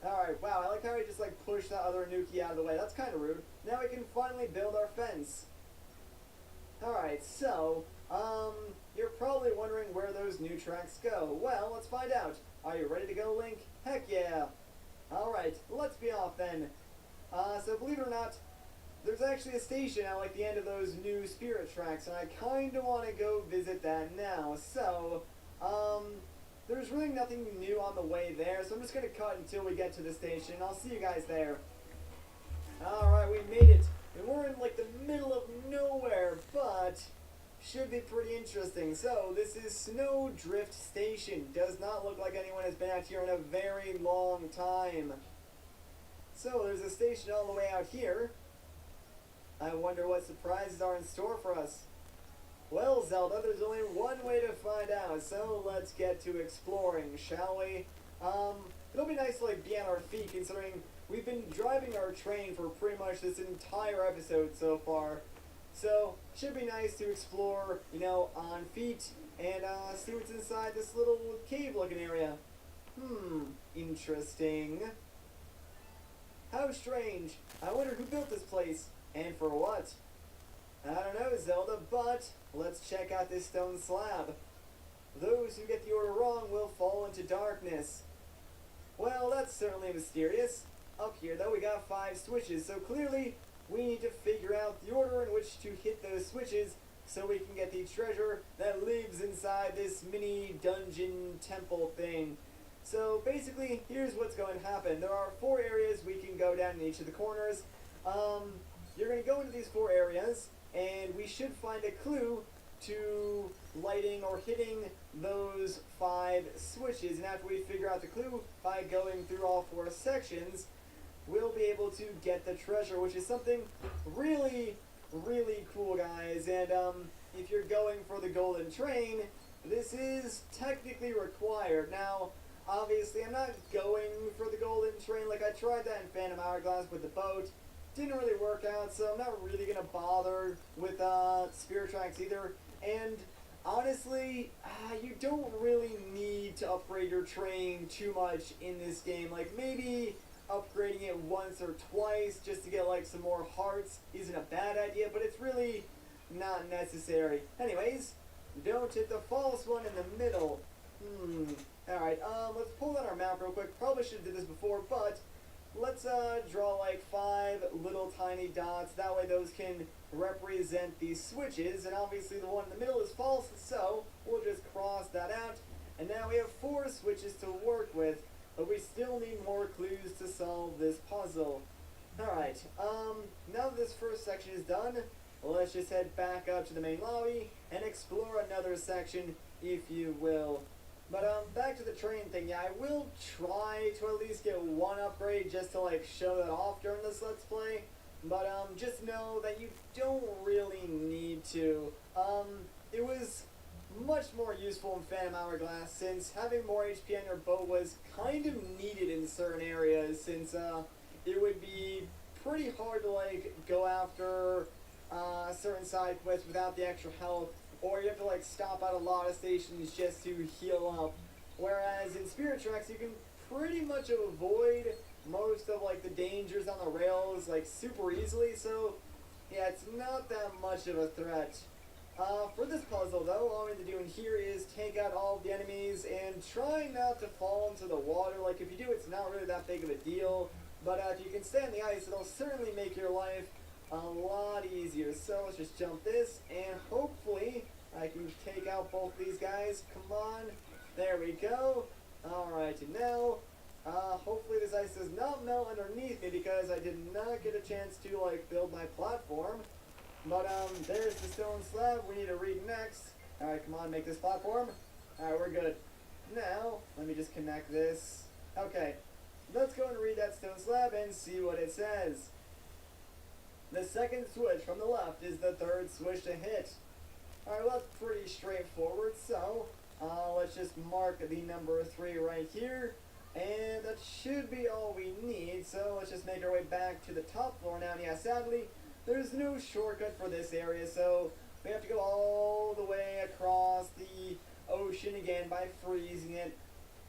Alright, wow, I like how I just, like, pushed that other Nuki out of the way. That's kind of rude. Now we can finally build our fence. Alright, so, you're probably wondering where those new tracks go. Well, let's find out. Are you ready to go, Link? Heck yeah! Alright, let's be off then. So believe it or not, there's actually a station at like the end of those new spirit tracks, and I kinda wanna go visit that now. So, there's really nothing new on the way there, so I'm just gonna cut until we get to the station. I'll see you guys there. Alright, we made it. And we're in like the middle of nowhere, but should be pretty interesting. So, this is Snowdrift Station. Does not look like anyone has been out here in a very long time. So, there's a station all the way out here. I wonder what surprises are in store for us. Well, Zelda, there's only one way to find out, so let's get to exploring, shall we? It'll be nice to like be on our feet, considering we've been driving our train for pretty much this entire episode so far. So, should be nice to explore, you know, on feet, and see what's inside this little cave-looking area. Interesting. How strange. I wonder who built this place, and for what? I don't know, Zelda, but let's check out this stone slab. Those who get the order wrong will fall into darkness. Well, that's certainly mysterious. Up here, though, we got 5 switches, so clearly we need to figure out the order in which to hit those switches so we can get the treasure that lives inside this mini dungeon temple thing. So basically, here's what's going to happen. There are 4 areas we can go down in each of the corners. You're going to go into these 4 areas, and we should find a clue to lighting or hitting those 5 switches. And after we figure out the clue by going through all 4 sections, we'll be able to get the treasure, which is something really, really cool, guys. And if you're going for the golden train, this is technically required. Now, obviously, I'm not going for the golden train. Like, I tried that in Phantom Hourglass with the boat. Didn't really work out, so I'm not really going to bother with Spirit Tracks either. And honestly, you don't really need to upgrade your train too much in this game. Like, maybe upgrading it once or twice just to get like some more hearts isn't a bad idea, but it's really not necessary. Anyways, don't hit the false one in the middle. Alright, let's pull out our map real quick. Probably should have did this before, but let's draw like 5 little tiny dots. That way those can represent these switches, and obviously the one in the middle is false, so we'll just cross that out. And now we have 4 switches to work with, but we still need more clues to solve this puzzle. Alright, now that this first section is done, let's just head back up to the main lobby and explore another section, if you will. But, back to the train thing, yeah, I will try to at least get one upgrade just to, like, show that off during this Let's Play. But, just know that you don't really need to. It was much more useful in Phantom Hourglass, since having more HP on your boat was kind of needed in certain areas, since, it would be pretty hard to, like, go after, certain side quests without the extra health, or you have to, like, stop at a lot of stations just to heal up. Whereas in Spirit Tracks, you can pretty much avoid most of, like, the dangers on the rails, like, super easily, so, yeah, it's not that much of a threat. For this puzzle, though, all we have to do in here is take out all of the enemies and try not to fall into the water. Like, if you do, it's not really that big of a deal, but if you can stay on the ice, it'll certainly make your life a lot easier. So let's just jump this, and hopefully I can take out both these guys. Come on. There we go. Alright, and now, hopefully this ice does not melt underneath me, because I did not get a chance to, like, build my platform. But, there's the stone slab we need to read next. Alright, come on, make this platform. Alright, we're good. Now, let me just connect this. Okay, let's go and read that stone slab and see what it says. The second switch from the left is the third switch to hit. Alright, well, that's pretty straightforward, so, let's just mark the number 3 right here. And that should be all we need, so let's just make our way back to the top floor now. And yeah, sadly, there's no shortcut for this area, so we have to go all the way across the ocean again by freezing it.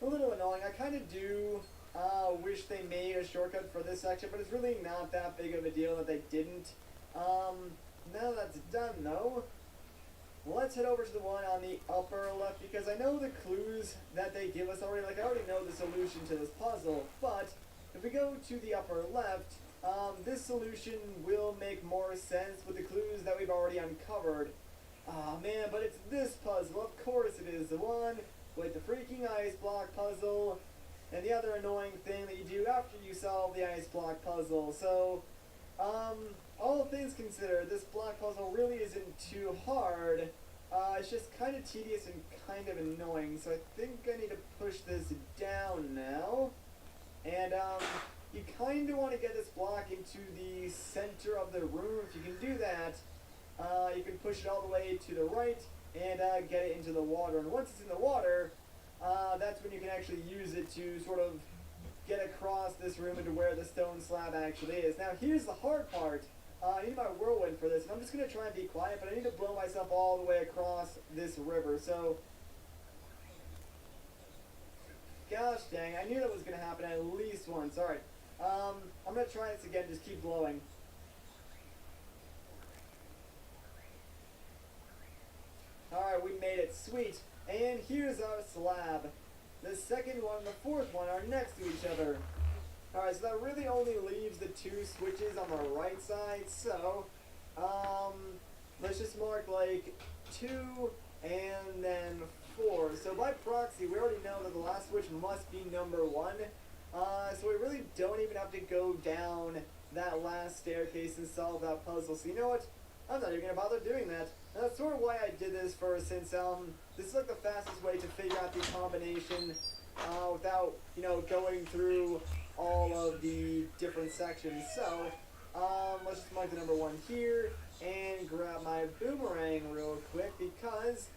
A little annoying. I kind of do wish they made a shortcut for this section, but it's really not that big of a deal that they didn't. Now that's done, though, let's head over to the one on the upper left, because I know the clues that they give us already. Like, I already know the solution to this puzzle, but if we go to the upper left, this solution will make more sense with the clues that we've already uncovered. Ah, man, but it's this puzzle. Of course it is. The one with the freaking ice block puzzle, and the other annoying thing that you do after you solve the ice block puzzle. So, all things considered, this block puzzle really isn't too hard. It's just kind of tedious and kind of annoying. So I think I need to push this down now. And, you kind of want to get this block into the center of the room. If you can do that, you can push it all the way to the right and get it into the water. And once it's in the water, that's when you can actually use it to sort of get across this room into where the stone slab actually is. Now, here's the hard part. I need my whirlwind for this, and I'm just going to try and be quiet, but I need to blow myself all the way across this river. So, gosh dang, I knew that was going to happen at least once. Alright. I'm going to try this again, just keep blowing. Alright, we made it. Sweet. And here's our slab. The second one and the fourth one are next to each other. Alright, so that really only leaves the 2 switches on the right side, so, let's just mark, like, 2 and then 4. So by proxy, we already know that the last switch must be number 1. So we really don't even have to go down that last staircase and solve that puzzle. So you know what? I'm not even going to bother doing that. And that's sort of why I did this first, since this is like the fastest way to figure out the combination without, you know, going through all of the different sections. So, let's just mark the number 1 here and grab my boomerang real quick, because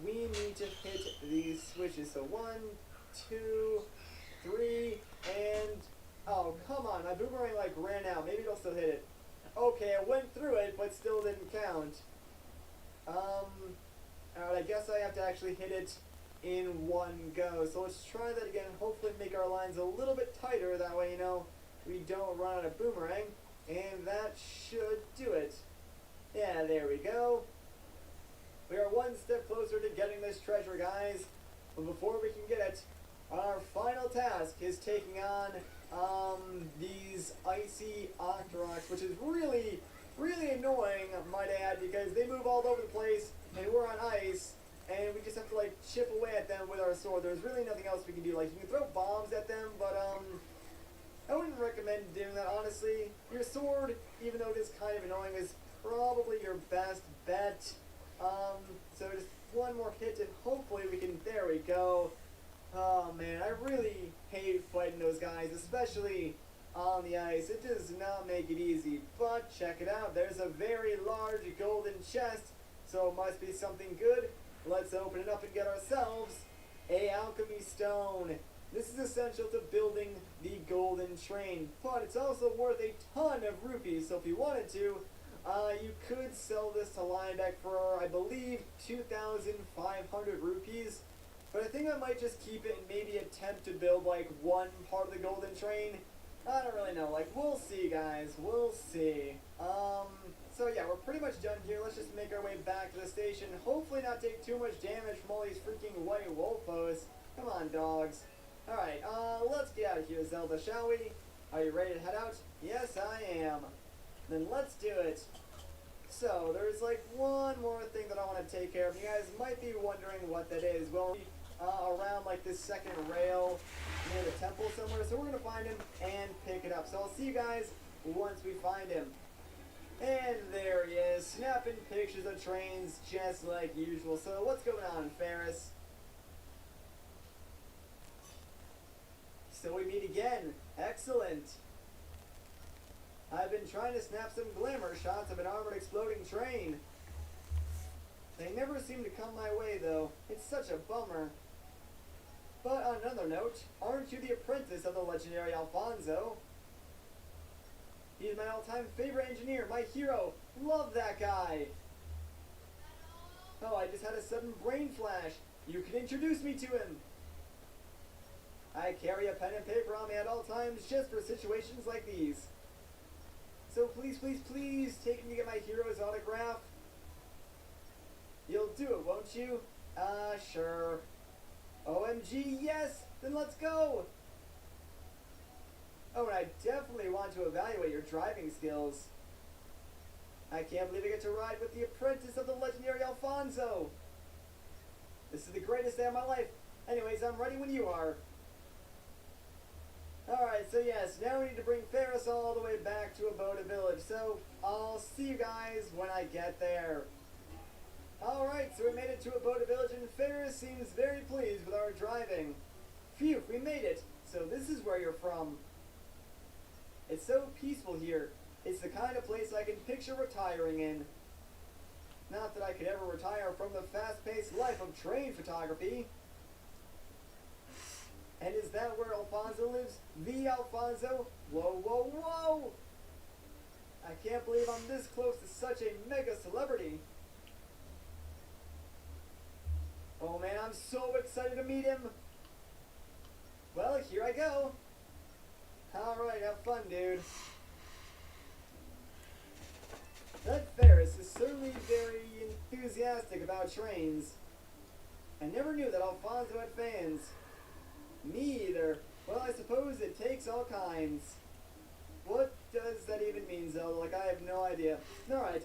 we need to hit these switches. So 1, 2, 3, and oh, come on, my boomerang like ran out. Maybe it'll still hit it. Okay, I went through it, but still didn't count. Alright, I guess I have to actually hit it in one go. So let's try that again. Hopefully make our lines a little bit tighter. That way, you know, we don't run out of boomerang. And that should do it. Yeah, there we go. We are one step closer to getting this treasure, guys. But before we can get it, our final task is taking on these icy Octoroks, which is really, really annoying, might add, because they move all over the place, and we're on ice, and we just have to, like, chip away at them with our sword. There's really nothing else we can do. Like, you can throw bombs at them, but, I wouldn't recommend doing that, honestly. Your sword, even though it is kind of annoying, is probably your best bet. So just one more hit and hopefully we can, there we go. Oh man, I really hate fighting those guys, especially on the ice. It does not make it easy, but check it out. There's a very large golden chest, so it must be something good. Let's open it up and get ourselves a alchemy stone. This is essential to building the golden train, but it's also worth a ton of rupees, so if you wanted to, you could sell this to Linebeck for, I believe, 2,500 rupees. But I think I might just keep it and maybe attempt to build, like, one part of the golden train. I don't really know. Like, we'll see, guys. We'll see. So yeah, we're pretty much done here. Let's just make our way back to the station. Hopefully not take too much damage from all these freaking white wolfos. Come on, dogs. Alright, let's get out of here, Zelda, shall we? Are you ready to head out? Yes, I am. Then let's do it. So, there's like one more thing that I want to take care of. You guys might be wondering what that is. Well, around like this second rail near the temple somewhere. So we're going to find him and pick it up. So I'll see you guys once we find him. And there he is, snapping pictures of trains just like usual. So what's going on, Ferris? So we meet again. Excellent. I've been trying to snap some glamour shots of an armored exploding train. They never seem to come my way, though. It's such a bummer. But on another note, aren't you the apprentice of the legendary Alfonso? He's my all-time favorite engineer, my hero. Love that guy. Oh, I just had a sudden brain flash. You can introduce me to him. I carry a pen and paper on me at all times just for situations like these. So please, please, please take me to get my hero's autograph. You'll do it, won't you? Sure. OMG, yes! Then let's go! Oh, and I definitely want to evaluate your driving skills. I can't believe I get to ride with the apprentice of the legendary Alfonso. This is the greatest day of my life. Anyways, I'm ready when you are. Alright, so yes, now we need to bring Ferris all the way back to Aboda Village. So, I'll see you guys when I get there. Alright, so we made it to Aboda Village and Ferris seems very pleased with our driving. Phew, we made it. So this is where you're from. It's so peaceful here. It's the kind of place I can picture retiring in. Not that I could ever retire from the fast-paced life of train photography. And is that where Alfonso lives? The Alfonso? Whoa, whoa, whoa! I can't believe I'm this close to such a mega celebrity. Oh man, I'm so excited to meet him. Well, here I go. Alright, have fun, dude. That Ferris is certainly very enthusiastic about trains. I never knew that Alfonso had fans. Me either. Well, I suppose it takes all kinds. What does that even mean, Zelda? Like, I have no idea. Alright,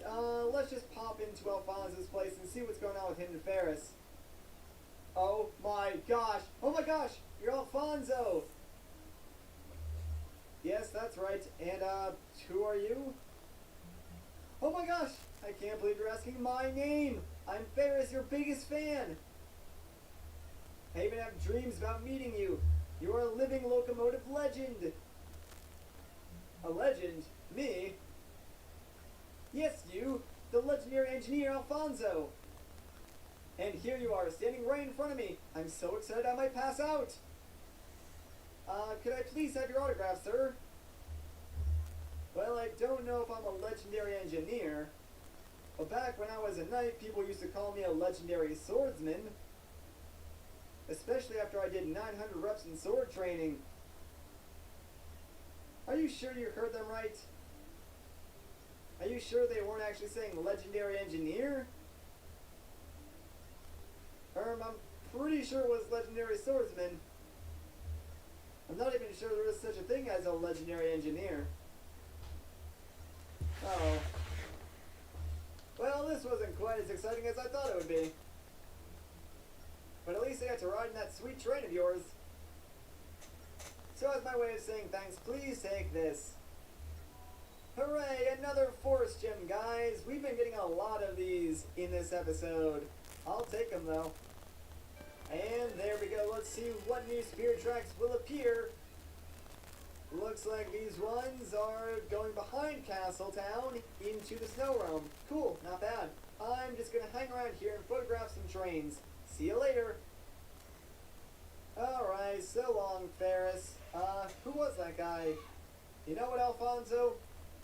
let's just pop into Alfonso's place and see what's going on with him and Ferris. Oh my gosh! Oh my gosh! You're Alfonso! Yes, that's right. And, who are you? Oh my gosh! I can't believe you're asking my name! I'm Ferris, your biggest fan! I even have dreams about meeting you. You are a living locomotive legend. A legend? Me? Yes, you! The legendary engineer Alfonso! And here you are, standing right in front of me. I'm so excited I might pass out. Could I please have your autograph, sir? Well, I don't know if I'm a legendary engineer. But back when I was a knight, people used to call me a legendary swordsman. Especially after I did 900 reps in sword training. Are you sure you heard them right? Are you sure they weren't actually saying legendary engineer? I'm pretty sure it was legendary swordsman. I'm not even sure there is such a thing as a legendary engineer. Uh-oh. Well, this wasn't quite as exciting as I thought it would be. But at least I got to ride in that sweet train of yours. So as my way of saying thanks, please take this. Hooray, another force gem, guys. We've been getting a lot of these in this episode. I'll take them, though. And there we go. Let's see what new spirit tracks will appear. Looks like these ones are going behind Castletown into the Snow Realm. Cool, not bad. I'm just going to hang around here and photograph some trains. See you later. Alright, so long, Ferris. Who was that guy? You know what, Alfonso?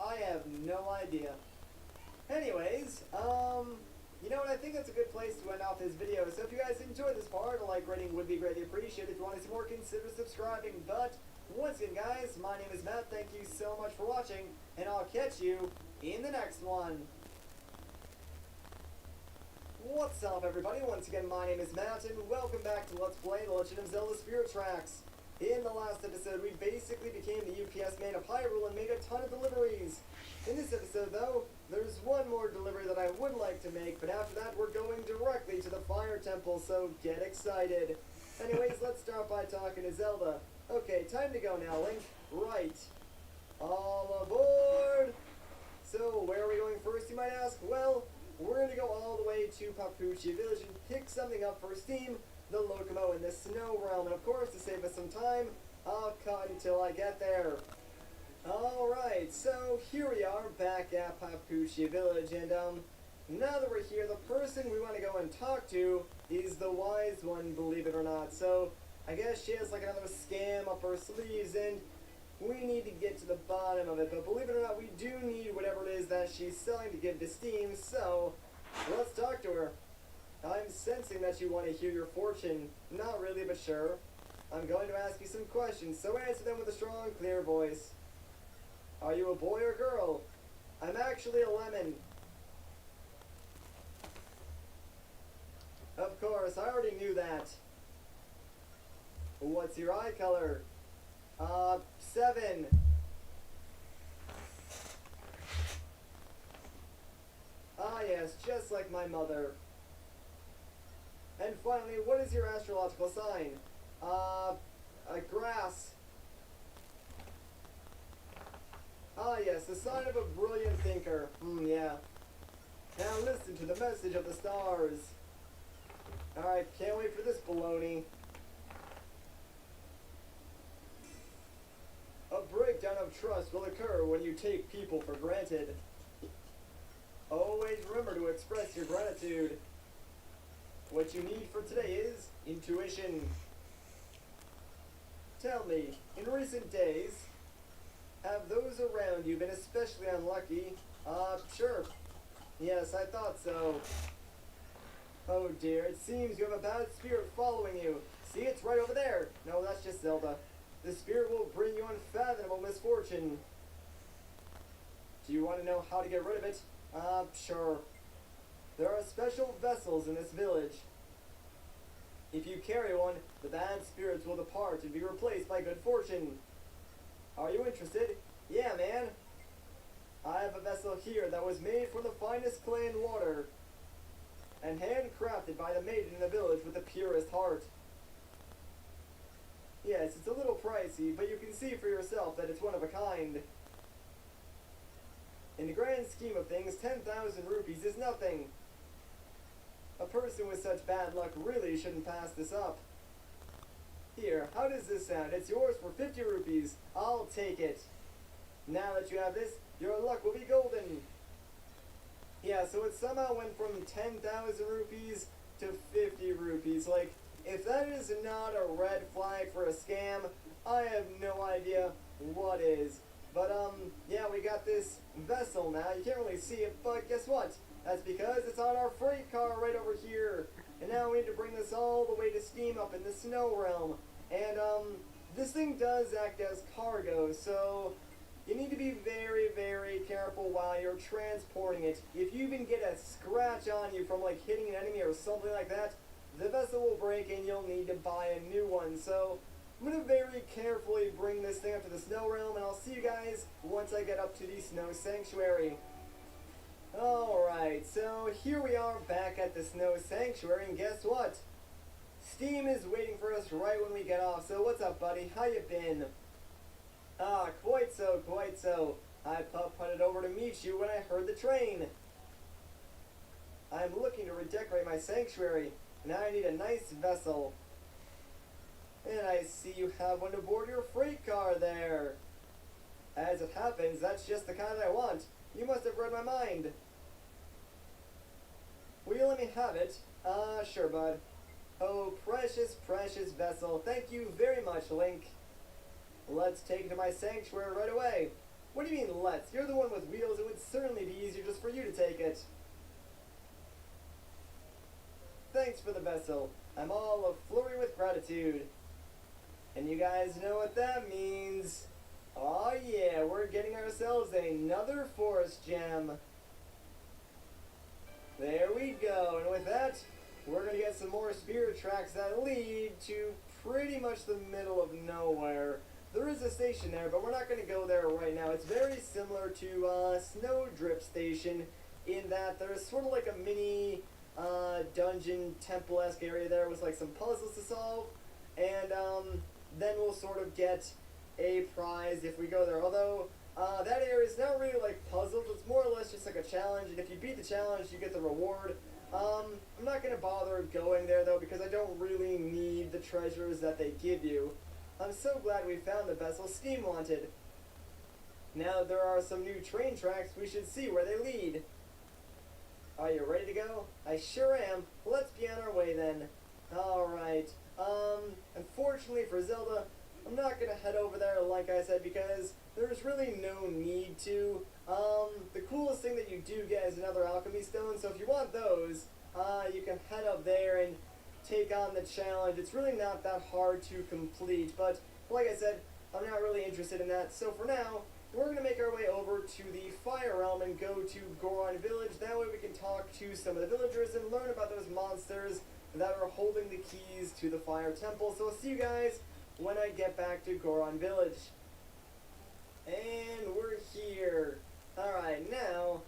I have no idea. Anyways, you know what, I think that's a good place to end off this video. So if you guys enjoyed this part, a like rating would be greatly appreciated. If you want to see more, consider subscribing. But, once again, guys, my name is Matt. Thank you so much for watching, and I'll catch you in the next one. What's up, everybody? Once again, my name is Matt, and welcome back to Let's Play The Legend of Zelda Spirit Tracks. In the last episode, we basically became the UPS man of Hyrule and made a ton of deliveries. In this episode, though, there's one more delivery that I would like to make, but after that, we're going directly to the Fire Temple, so get excited. Anyways, let's start by talking to Zelda. Okay, time to go now, Link. Right. All aboard! So, where are we going first, you might ask? Well, we're going to go all the way to Papuchia Village and pick something up for Steam, the Locomo in the Snow Realm. And of course, to save us some time, I'll cut until I get there. Alright, so here we are back at Papuchia Village, and now that we're here, the person we want to go and talk to is the wise one, believe it or not. So, I guess she has like another scam up her sleeves, and we need to get to the bottom of it. But believe it or not, we do need whatever it is that she's selling to give to Steam, so let's talk to her. I'm sensing that you want to hear your fortune. Not really, but sure. I'm going to ask you some questions, so answer them with a strong, clear voice. Are you a boy or girl? I'm actually a lemon. Of course, I already knew that. What's your eye color? 7. Ah yes, just like my mother. And finally, what is your astrological sign? Grass. Ah yes, the sign of a brilliant thinker. Yeah. Now listen to the message of the stars. Alright, can't wait for this baloney. A breakdown of trust will occur when you take people for granted. Always remember to express your gratitude. What you need for today is intuition. Tell me, in recent days, have those around you been especially unlucky? Sure. Yes, I thought so. Oh dear, it seems you have a bad spirit following you. See, it's right over there. No, that's just Zelda. The spirit will bring you unfathomable misfortune. Do you want to know how to get rid of it? Sure. There are special vessels in this village. If you carry one, the bad spirits will depart and be replaced by good fortune. Are you interested? Yeah, man. I have a vessel here that was made from the finest clay and water, and handcrafted by the maiden in the village with the purest heart. Yes, it's a little pricey, but you can see for yourself that it's one of a kind. In the grand scheme of things, 10,000 rupees is nothing. A person with such bad luck really shouldn't pass this up. Here, how does this sound? It's yours for 50 rupees. I'll take it. Now that you have this, your luck will be golden. Yeah, so it somehow went from 10,000 rupees to 50 rupees. Like, if that is not a red flag for a scam, I have no idea what is. But, yeah, we got this vessel now. You can't really see it, but guess what? That's because it's on our freight car right over here. And now we need to bring this all the way to Steam up in the Snow Realm. And, this thing does act as cargo, so you need to be very, very careful while you're transporting it. If you even get a scratch on you from, like, hitting an enemy or something like that, the vessel will break and you'll need to buy a new one. So I'm going to very carefully bring this thing up to the Snow Realm, and I'll see you guys once I get up to the Snow Sanctuary. Alright, so here we are back at the Snow Sanctuary, and guess what? Steam is waiting for us right when we get off. So what's up, buddy? How you been? Ah, quite so, quite so. I putt-putted over to meet you when I heard the train. I'm looking to redecorate my sanctuary. Now I need a nice vessel. And I see you have one to board your freight car there. As it happens, that's just the kind I want. You must have read my mind. Will you let me have it? Sure, bud. Oh, precious, precious vessel. Thank you very much, Link. Let's take it to my sanctuary right away. What do you mean, let's? You're the one with wheels. It would certainly be easier just for you to take it. Thanks for the vessel. I'm all aflurry with gratitude. And you guys know what that means. Oh yeah, we're getting ourselves another forest gem. There we go. And with that, we're going to get some more spirit tracks that lead to pretty much the middle of nowhere. There is a station there, but we're not going to go there right now. It's very similar to Snowdrip Station in that there's sort of like a mini dungeon temple-esque area there with like some puzzles to solve. And then we'll sort of get a prize if we go there. Although that area is not really like puzzles. It's more or less just like a challenge. And if you beat the challenge, you get the reward. I'm not going to bother going there though because I don't really need the treasures that they give you. I'm so glad we found the vessel Steam wanted. Now there are some new train tracks. We should see where they lead. Are you ready to go? I sure am. Let's be on our way then. Alright. Unfortunately for Zelda, I'm not going to head over there like I said because there's really no need to. The coolest thing that you do get is another alchemy stone, so if you want those, you can head up there and take on the challenge. It's really not that hard to complete, but like I said, I'm not really interested in that. So for now, we're going to make our way over to the Fire Realm and go to Goron Village. That way we can talk to some of the villagers and learn about those monsters that are holding the keys to the Fire Temple. So I'll see you guys when I get back to Goron Village. And we're here. Alright, now,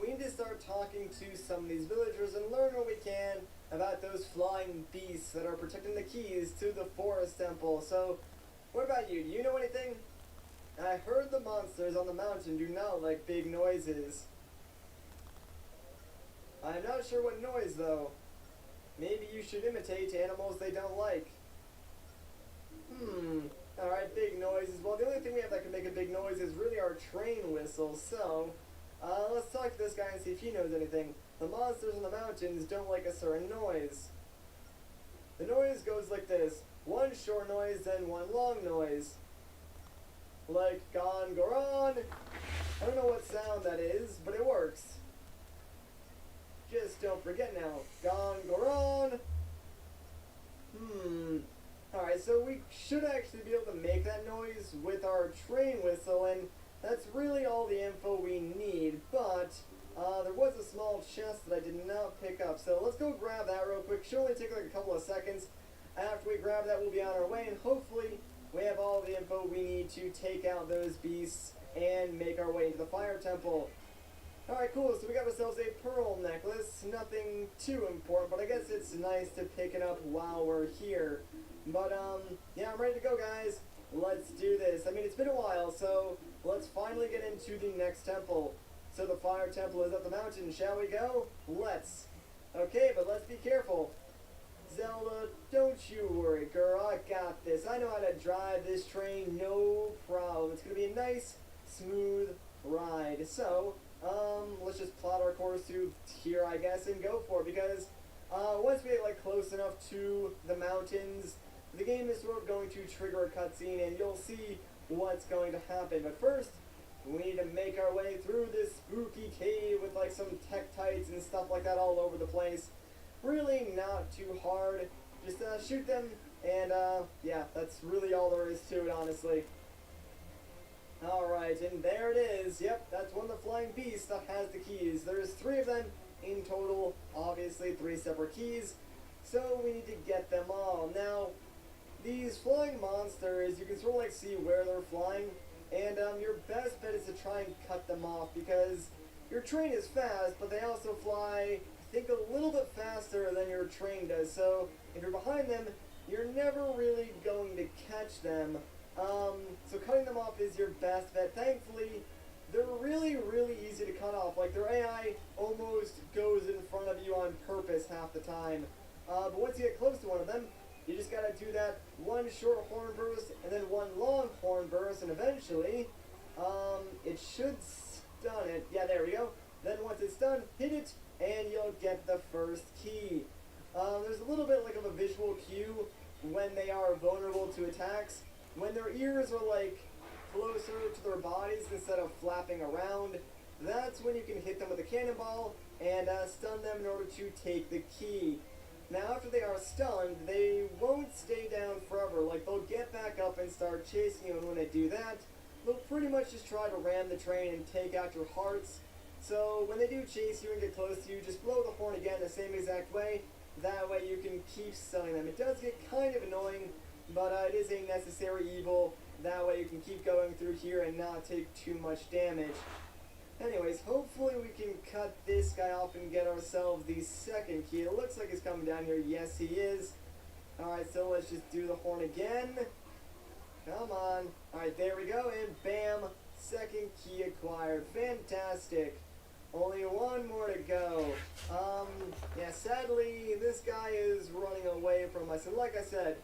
we need to start talking to some of these villagers and learn what we can about those flying beasts that are protecting the keys to the Forest Temple. So, what about you? Do you know anything? I heard the monsters on the mountain do not like big noises. I'm not sure what noise, though. Maybe you should imitate animals they don't like. Alright, big noises. Well, the only thing we have that can make a big noise is really our train whistle. So, let's talk to this guy and see if he knows anything. The monsters in the mountains don't like a certain noise. The noise goes like this. One short noise, then one long noise. Like Gon Goron. I don't know what sound that is, but it works. Just don't forget now. Gon Goron. Alright, so we should actually be able to make that noise with our train whistle, and that's really all the info we need, but there was a small chest that I did not pick up, so let's go grab that real quick. Should only take like a couple of seconds. After we grab that, we'll be on our way, and hopefully we have all the info we need to take out those beasts and make our way into the Fire Temple. Alright, cool, so we got ourselves a pearl necklace. Nothing too important, but I guess it's nice to pick it up while we're here. But, yeah, I'm ready to go, guys. Let's do this. I mean, it's been a while, so let's finally get into the next temple. So the Fire Temple is up the mountain. Shall we go? Let's. Okay, but let's be careful. Zelda, don't you worry, girl. I got this. I know how to drive this train, no problem. It's going to be a nice, smooth ride. So, let's just plot our course through here, I guess, and go for it. Because once we get, like, close enough to the mountains, the game is sort of going to trigger a cutscene, and you'll see what's going to happen. But first, we need to make our way through this spooky cave with like some tektites and stuff like that all over the place. Really not too hard. Just shoot them, and yeah, that's really all there is to it, honestly. Alright, and there it is. Yep, that's one of the flying beasts that has the keys. There's 3 of them in total, obviously 3 separate keys. So we need to get them all. Now, these flying monsters, you can sort of like see where they're flying, and your best bet is to try and cut them off because your train is fast, but they also fly, I think, a little bit faster than your train does. So if you're behind them, you're never really going to catch them. So cutting them off is your best bet. Thankfully, they're really, really easy to cut off. Like, their AI almost goes in front of you on purpose half the time. But once you get close to one of them, you just gotta do that one short horn burst and then one long horn burst, and eventually, it should stun it. Yeah, there we go. Then once it's done, hit it, and you'll get the first key. There's a little bit like of a visual cue when they are vulnerable to attacks. When their ears are like closer to their bodies instead of flapping around, that's when you can hit them with a cannonball and stun them in order to take the key. Now after they are stunned, they won't stay down forever. Like, they'll get back up and start chasing you, and when they do that, they'll pretty much just try to ram the train and take out your hearts. So when they do chase you and get close to you, just blow the horn again the same exact way. That way you can keep stunning them. It does get kind of annoying, but it is a necessary evil. That way you can keep going through here and not take too much damage. Anyways, hopefully we can cut this guy off and get ourselves the second key. It looks like he's coming down here. Yes, he is. Alright, so let's just do the horn again. Come on. Alright, there we go, and bam, second key acquired. Fantastic. Only one more to go. Yeah, sadly, this guy is running away from us, and like I said,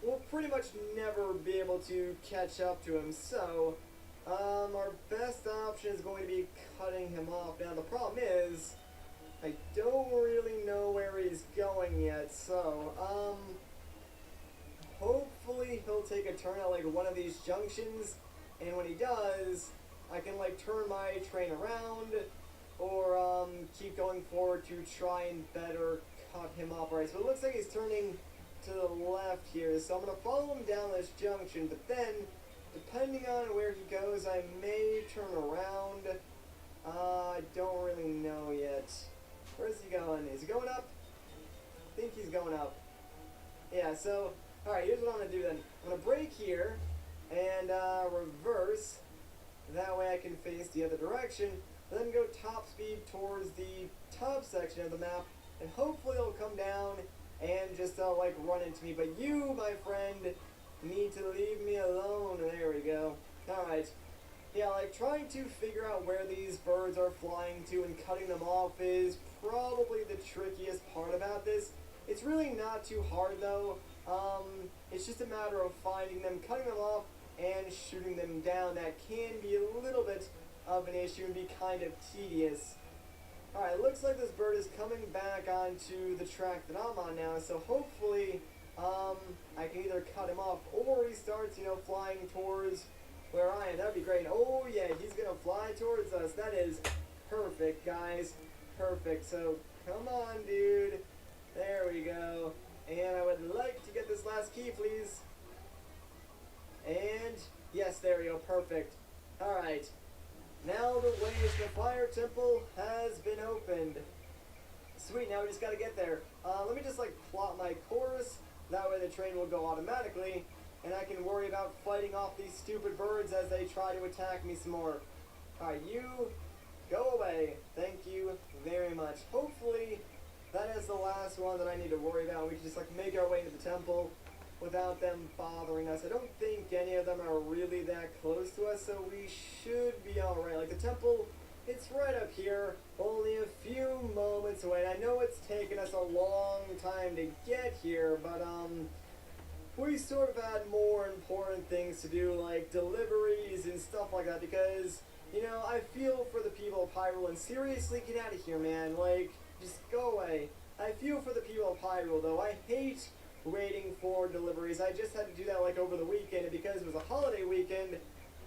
we'll pretty much never be able to catch up to him, so our best option is going to be cutting him off. Now, the problem is, I don't really know where he's going yet, so, hopefully he'll take a turn at, like, one of these junctions, and when he does, I can, like, turn my train around, or, keep going forward to try and better cut him off. Alright, so it looks like he's turning to the left here, so I'm going to follow him down this junction, but then, depending on where he goes, I may turn around. I don't really know yet. Where's he going? Is he going up? I think he's going up. Yeah, so, alright, here's what I'm going to do then. I'm going to brake here, and reverse. That way I can face the other direction. Then go top speed towards the top section of the map, and hopefully it'll come down and just like run into me. But you, my friend, need to leave me alone. There we go. Alright. Yeah, like, trying to figure out where these birds are flying to and cutting them off is probably the trickiest part about this. It's really not too hard, though. It's just a matter of finding them, cutting them off, and shooting them down. That can be a little bit of an issue and be kind of tedious. Alright, it looks like this bird is coming back onto the track that I'm on now, so hopefully I can either cut him off or he starts, flying towards where I am. That'd be great. Oh yeah, he's gonna fly towards us. That is perfect, guys. Perfect. So, come on, dude. There we go. And I would like to get this last key, please. And, yes, there we go. Perfect. Alright. Now the way to the fire temple has been opened. Sweet, now we just gotta get there. Let me just, plot my course. That way the train will go automatically, and I can worry about fighting off these stupid birds as they try to attack me some more. Alright, you go away. Thank you very much. Hopefully that is the last one that I need to worry about. We can just, make our way to the temple without them bothering us. I don't think any of them are really that close to us, so we should be alright. Like, the temple, it's right up here, only a few moments away. And I know it's taken us a long time to get here, but, we sort of had more important things to do, like deliveries and stuff like that, because, I feel for the people of Hyrule, and seriously, get out of here, man. Like, just go away. I feel for the people of Hyrule, though. I hate waiting for deliveries. I just had to do that over the weekend, and because it was a holiday weekend,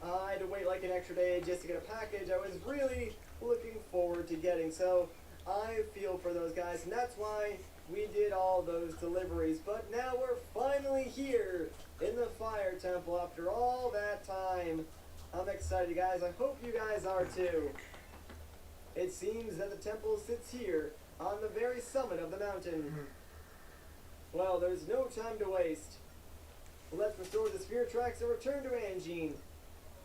I had to wait an extra day just to get a package I was really looking forward to getting. So I feel for those guys, and that's why we did all those deliveries. But now we're finally here in the Fire Temple after all that time. I'm excited, guys. I hope you guys are too. It seems that the temple sits here on the very summit of the mountain. Well, there's no time to waste. Let's restore the spirit tracks and return to Anjean.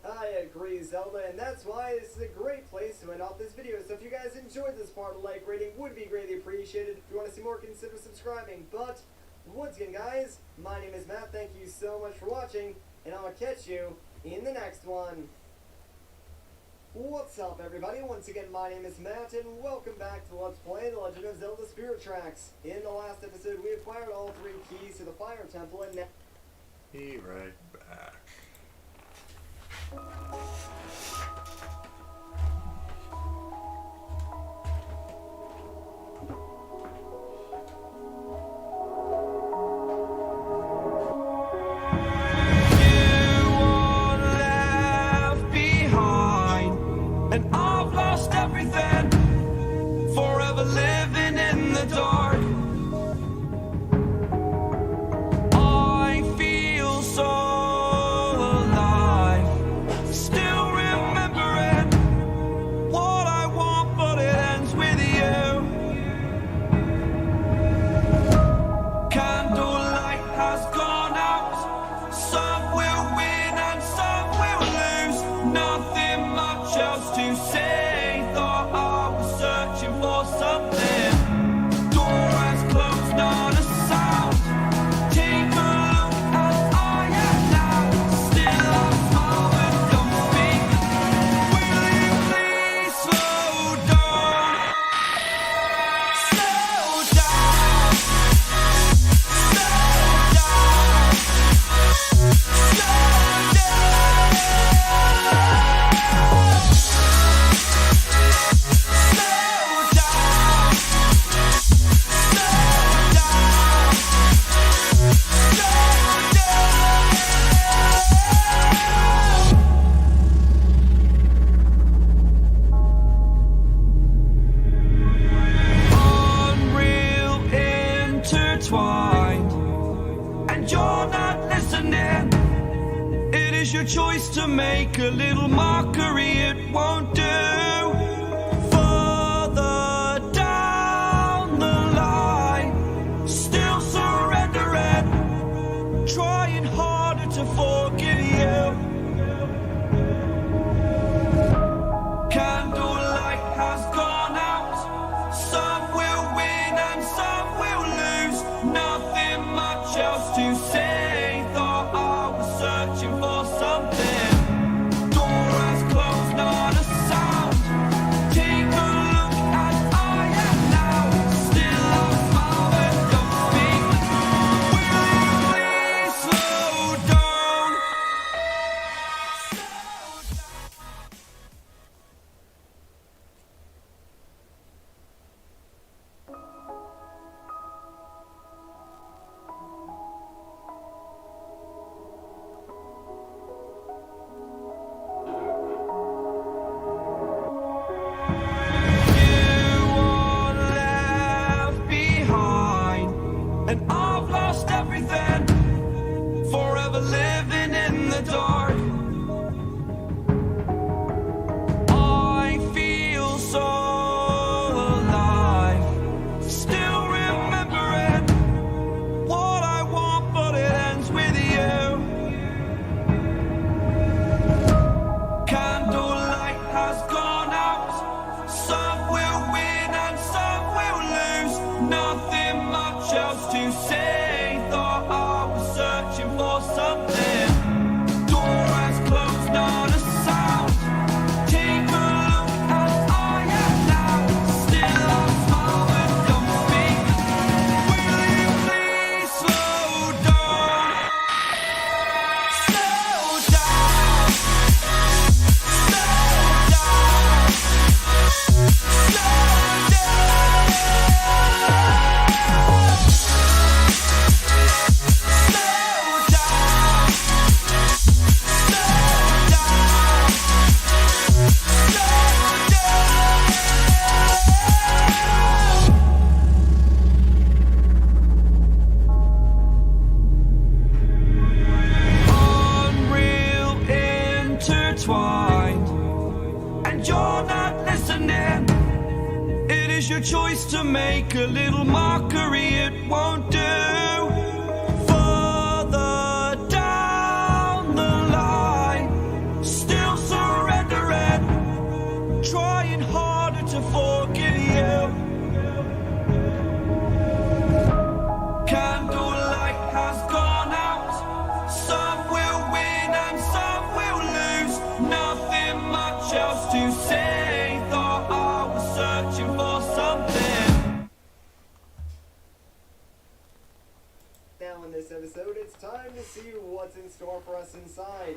I agree, Zelda, and that's why this is a great place to end off this video. So if you guys enjoyed this part, a like rating would be greatly appreciated. If you want to see more, consider subscribing. But once again, guys, my name is Matt. Thank you so much for watching, and I'll catch you in the next one. What's up, everybody? Once again, my name is Matt, and welcome back to Let's Play The Legend of Zelda Spirit Tracks. In the last episode, we acquired all 3 keys to the Fire Temple, and now... Be right back. Living in the dark, I feel so alive. Still remembering what I want, but it ends with you. Candlelight has gone out. Some will win and some will lose. Nothing much else to say. Thought I was searching for something. Door has closed, not a sound. Take a look as I am now. Still I smile and don't speak. Will you please slow down? Slow down. Slow down. Slow and you're not listening. It is your choice to make a little mockery, it won't do. Further down the line, still surrendering, trying harder to forgive you. Candlelight has gone out. Some will win and some will lose. Nothing much else to say. Thought I was searching for something. Door has closed, not a sound. Take a look as I am now. Still I smile and don't speak. Will you please slow down? And I've lost everything, forever living in the dark. I feel so alive, still remembering what I want, but it ends with you. Candlelight has gone out. Some will win and some will lose. Nothing much else to say. Thought I was searching for something. Door has closed, not a sound. Take a look as I am now. Still I smile and don't speak. Will you please slow down? Slow down. Slow down. Slow Unreal intertwined, and you're not listening. It is your choice to make a little mockery, it won't do. Further down the line, still surrendering, trying harder to forgive you. Candlelight has gone out. Some will win. now in this episode, it's time to see what's in store for us inside.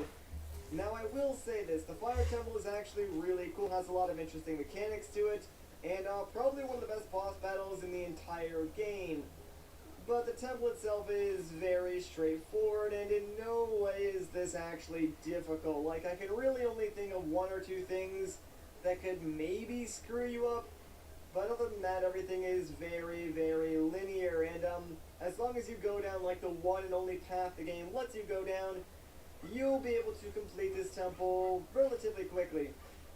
Now I will say this, the Fire Temple is actually really cool, has a lot of interesting mechanics to it, and probably one of the best boss battles in the entire game. But the temple itself is very straightforward, and in no way is this actually difficult. Like, I can really only think of one or two things that could maybe screw you up, but other than that, everything is very, very linear, and as long as you go down like the one and only path the game lets you go down, you'll be able to complete this temple relatively quickly.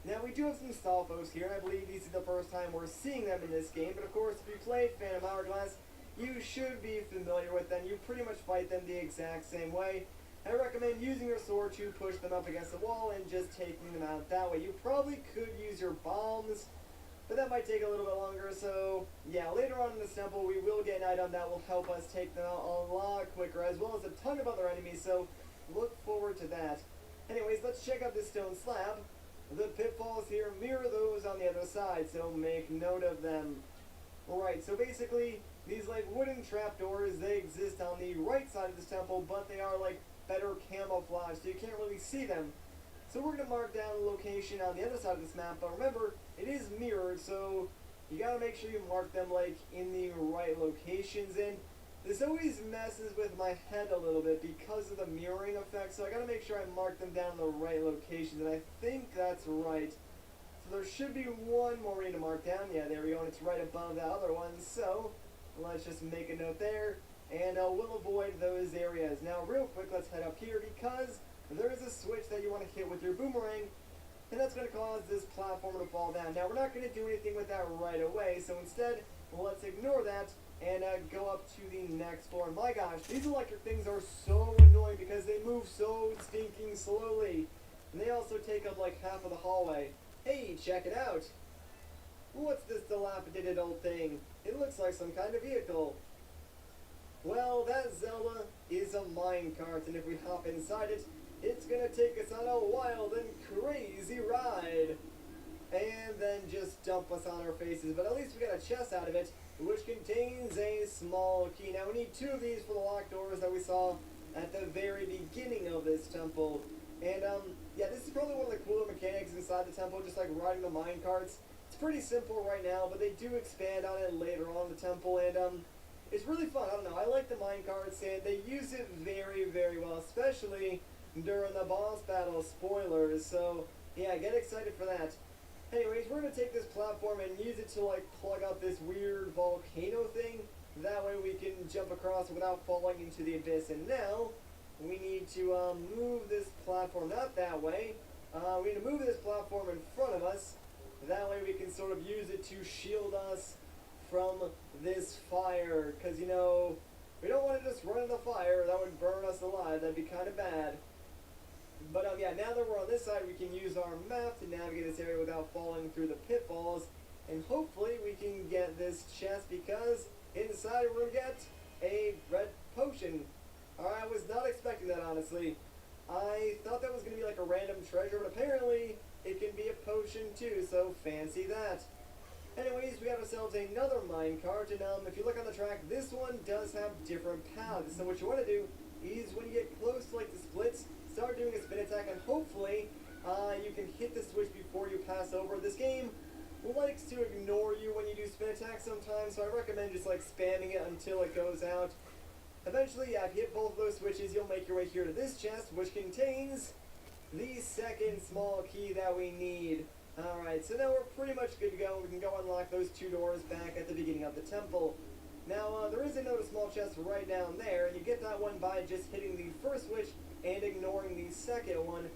Now, we do have some Stalfos here, and I believe this is the first time we're seeing them in this game, but of course, if you played Phantom Hourglass, you should be familiar with them. You pretty much fight them the exact same way. I recommend using your sword to push them up against the wall and just taking them out that way. You probably could use your bombs, but that might take a little bit longer, so yeah, later on in this temple we will get an item that will help us take them out a lot quicker, as well as a ton of other enemies, so look forward to that. Anyways, let's check out this stone slab. The pitfalls here mirror those on the other side, so make note of them. Alright, so basically, these like wooden trapdoors, they exist on the right side of this temple, but they are like better camouflage, so you can't really see them. So we're going to mark down the location on the other side of this map, but remember, it is mirrored, so you got to make sure you mark them like in the right locations, and this always messes with my head a little bit because of the mirroring effect, so I got to make sure I mark them down in the right locations, and I think that's right. So there should be one more to mark down. Yeah, there we go, and it's right above the other one, so let's just make a note there, and we'll avoid those areas. Now, real quick, let's head up here, because there is a switch that you want to hit with your boomerang, and that's going to cause this platform to fall down. Now, we're not going to do anything with that right away, so instead, let's ignore that and go up to the next floor. And my gosh, these electric things are so annoying because they move so stinking slowly, and they also take up like half of the hallway. Hey, check it out! What's this dilapidated old thing? It looks like some kind of vehicle. Well, that Zelda is a minecart, and if we hop inside it, it's gonna take us on a wild and crazy ride. And then just dump us on our faces, but at least we got a chest out of it, which contains a small key. Now we need two of these for the locked doors that we saw at the very beginning of this temple. And yeah, this is probably one of the cooler mechanics inside the temple, just like riding the minecarts. It's pretty simple right now, but they do expand on it later on in the temple, and it's really fun. I don't know, I like the minecarts, and they use it very, very well, especially during the boss battle. Spoilers, so yeah, get excited for that. Anyways, we're going to take this platform and use it to like plug out this weird volcano thing. That way we can jump across without falling into the abyss. And now, we need to move this platform, not that way. We need to move this platform in front of us. That way we can sort of use it to shield us from this fire. Because, you know, we don't want to just run into fire. That would burn us alive. That'd be kind of bad. But yeah, now that we're on this side, we can use our map to navigate this area without falling through the pitfalls. And hopefully we can get this chest, because inside we're going to get a red potion. I was not expecting that, honestly. I thought that was going to be like a random treasure, but apparently it can be a potion too, so fancy that. Anyways, we got ourselves another minecart, and if you look on the track, this one does have different paths. So what you want to do is when you get close to like the splits, start doing a spin attack, and hopefully you can hit the switch before you pass over. This game likes to ignore you when you do spin attacks sometimes, so I recommend just like spamming it until it goes out. Eventually, yeah, if you hit both of those switches, you'll make your way here to this chest, which contains the second small key that we need. Alright, so now we're pretty much good to go. We can go unlock those two doors back at the beginning of the temple. Now, there is another small chest right down there, and you get that one by just hitting the first switch and ignoring the second one.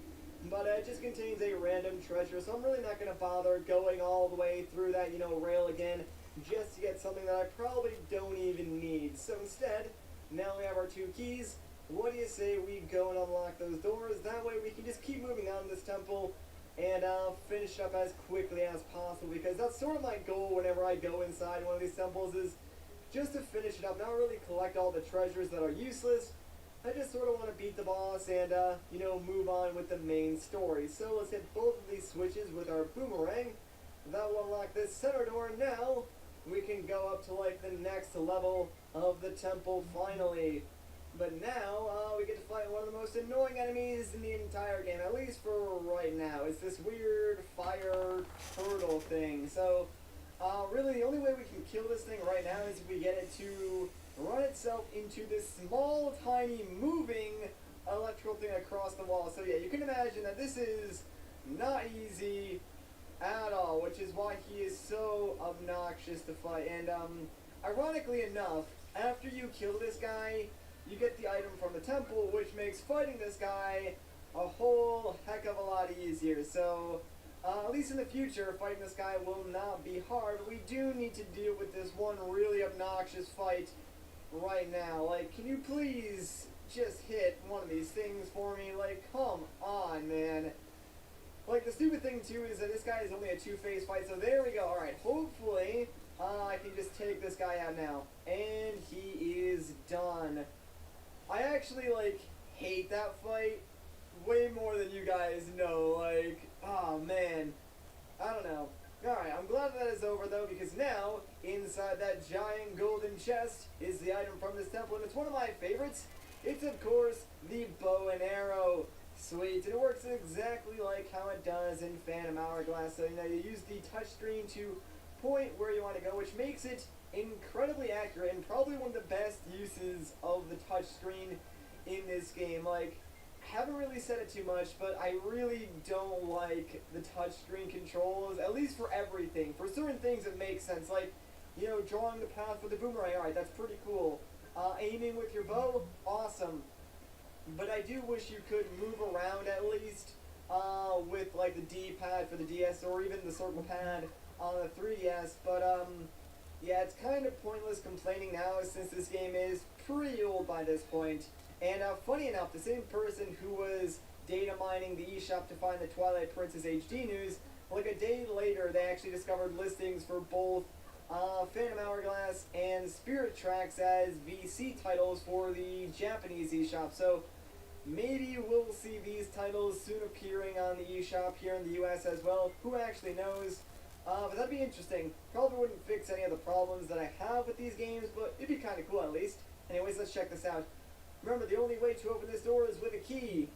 But it just contains a random treasure, so I'm really not going to bother going all the way through that, you know, rail again, just to get something that I probably don't even need. So instead, now we have our two keys. What do you say we go and unlock those doors? That way we can just keep moving on in this temple and finish up as quickly as possible, because that's sort of my goal whenever I go inside one of these temples, is just to finish it up, not really collect all the treasures that are useless. I just sort of want to beat the boss and, you know, move on with the main story. So let's hit both of these switches with our boomerang. That will unlock this center door. Now we can go up to like the next level of the temple finally. But now, we get to fight one of the most annoying enemies in the entire game, at least for right now. It's this weird fire turtle thing. So, really, the only way we can kill this thing right now is if we get it to run itself into this small, tiny, moving electrical thing across the wall. So yeah, you can imagine that this is not easy at all, which is why he is so obnoxious to fight. And, ironically enough, after you kill this guy, you get the item from the temple, which makes fighting this guy a whole heck of a lot easier. So, at least in the future, fighting this guy will not be hard. We do need to deal with this one really obnoxious fight right now. Like, can you please just hit one of these things for me? Like, come on, man. Like, the stupid thing, too, is that this guy is only a two-phase fight, so there we go. Alright, hopefully, I can just take this guy out now. And he is done. I actually, like, hate that fight way more than you guys know. Like, oh, man. I don't know. Alright, I'm glad that is over, though, because now, inside that giant golden chest is the item from this temple, and it's one of my favorites. It's, of course, the bow and arrow. Sweet, and it works exactly like how it does in Phantom Hourglass. So, you know, you use the touchscreen to point where you want to go, which makes it incredibly accurate and probably one of the best uses of the touchscreen in this game. Like, I haven't really said it too much, but I really don't like the touchscreen controls, at least for everything. For certain things it makes sense, like, you know, drawing the path with the boomerang, alright, that's pretty cool. Aiming with your bow, awesome. But I do wish you could move around at least with like the D-pad for the DS or even the circle pad on the 3DS. But yeah, it's kind of pointless complaining now since this game is pretty old by this point. And funny enough, the same person who was data mining the eShop to find the Twilight Princess HD news, like a day later they actually discovered listings for both Phantom Hourglass and Spirit Tracks as VC titles for the Japanese eShop. So maybe we'll see these titles soon appearing on the eShop here in the US as well. Who actually knows? But that'd be interesting. Probably wouldn't fix any of the problems that I have with these games, but it'd be kind of cool at least. Anyways, let's check this out. Remember, the only way to open this door is with a key.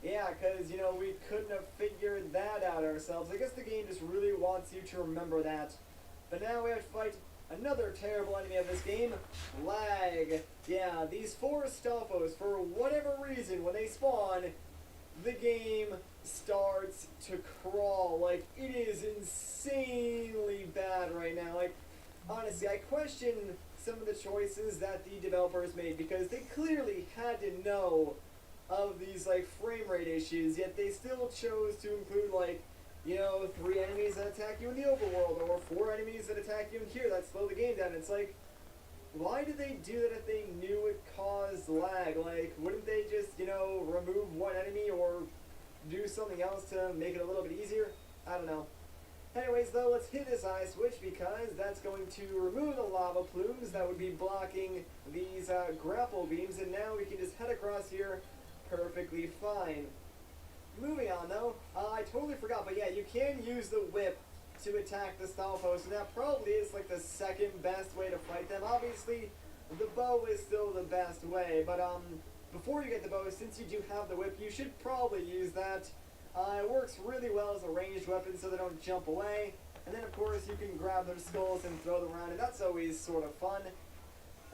Yeah, because, you know, we couldn't have figured that out ourselves. I guess the game just really wants you to remember that. But now we have to fight another terrible enemy of this game, lag. Yeah, these four Stalfos, for whatever reason, when they spawn, the game starts to crawl. Like, it is insanely bad right now. Like, honestly, I question some of the choices that the developers made because they clearly had to know of these, like, frame rate issues, yet they still chose to include, like, you know, 3 enemies that attack you in the overworld, or 4 enemies that attack you in here that slow the game down. It's like, why did they do that if they knew it caused lag? Like, wouldn't they just, you know, remove one enemy or do something else to make it a little bit easier? I don't know. Anyways, though, let's hit this eye switch because that's going to remove the lava plumes that would be blocking these grapple beams, and now we can just head across here perfectly fine. Moving on, though, I totally forgot, but yeah, you can use the whip to attack the Stalfos, and that probably is like the second best way to fight them. Obviously, the bow is still the best way, but before you get the bow, since you do have the whip, you should probably use that. It works really well as a ranged weapon so they don't jump away, and then of course you can grab their skulls and throw them around, and that's always sort of fun.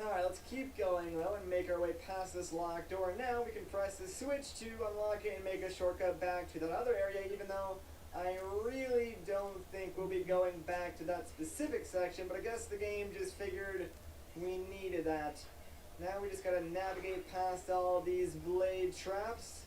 Alright, let's keep going though and make our way past this locked door. And now we can press the switch to unlock it and make a shortcut back to that other area, even though I really don't think we'll be going back to that specific section, but I guess the game just figured we needed that. Now we just gotta navigate past all these blade traps.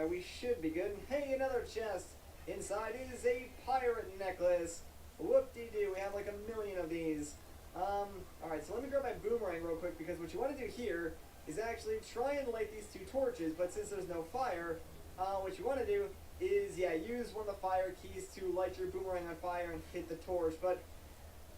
We should be good. And hey, another chest! Inside is a pirate necklace! Whoop-de-doo, we have like a million of these. Alright, so let me grab my boomerang real quick, because what you want to do here is actually try and light these 2 torches, but since there's no fire, what you want to do is, yeah, use one of the fire keys to light your boomerang on fire and hit the torch, but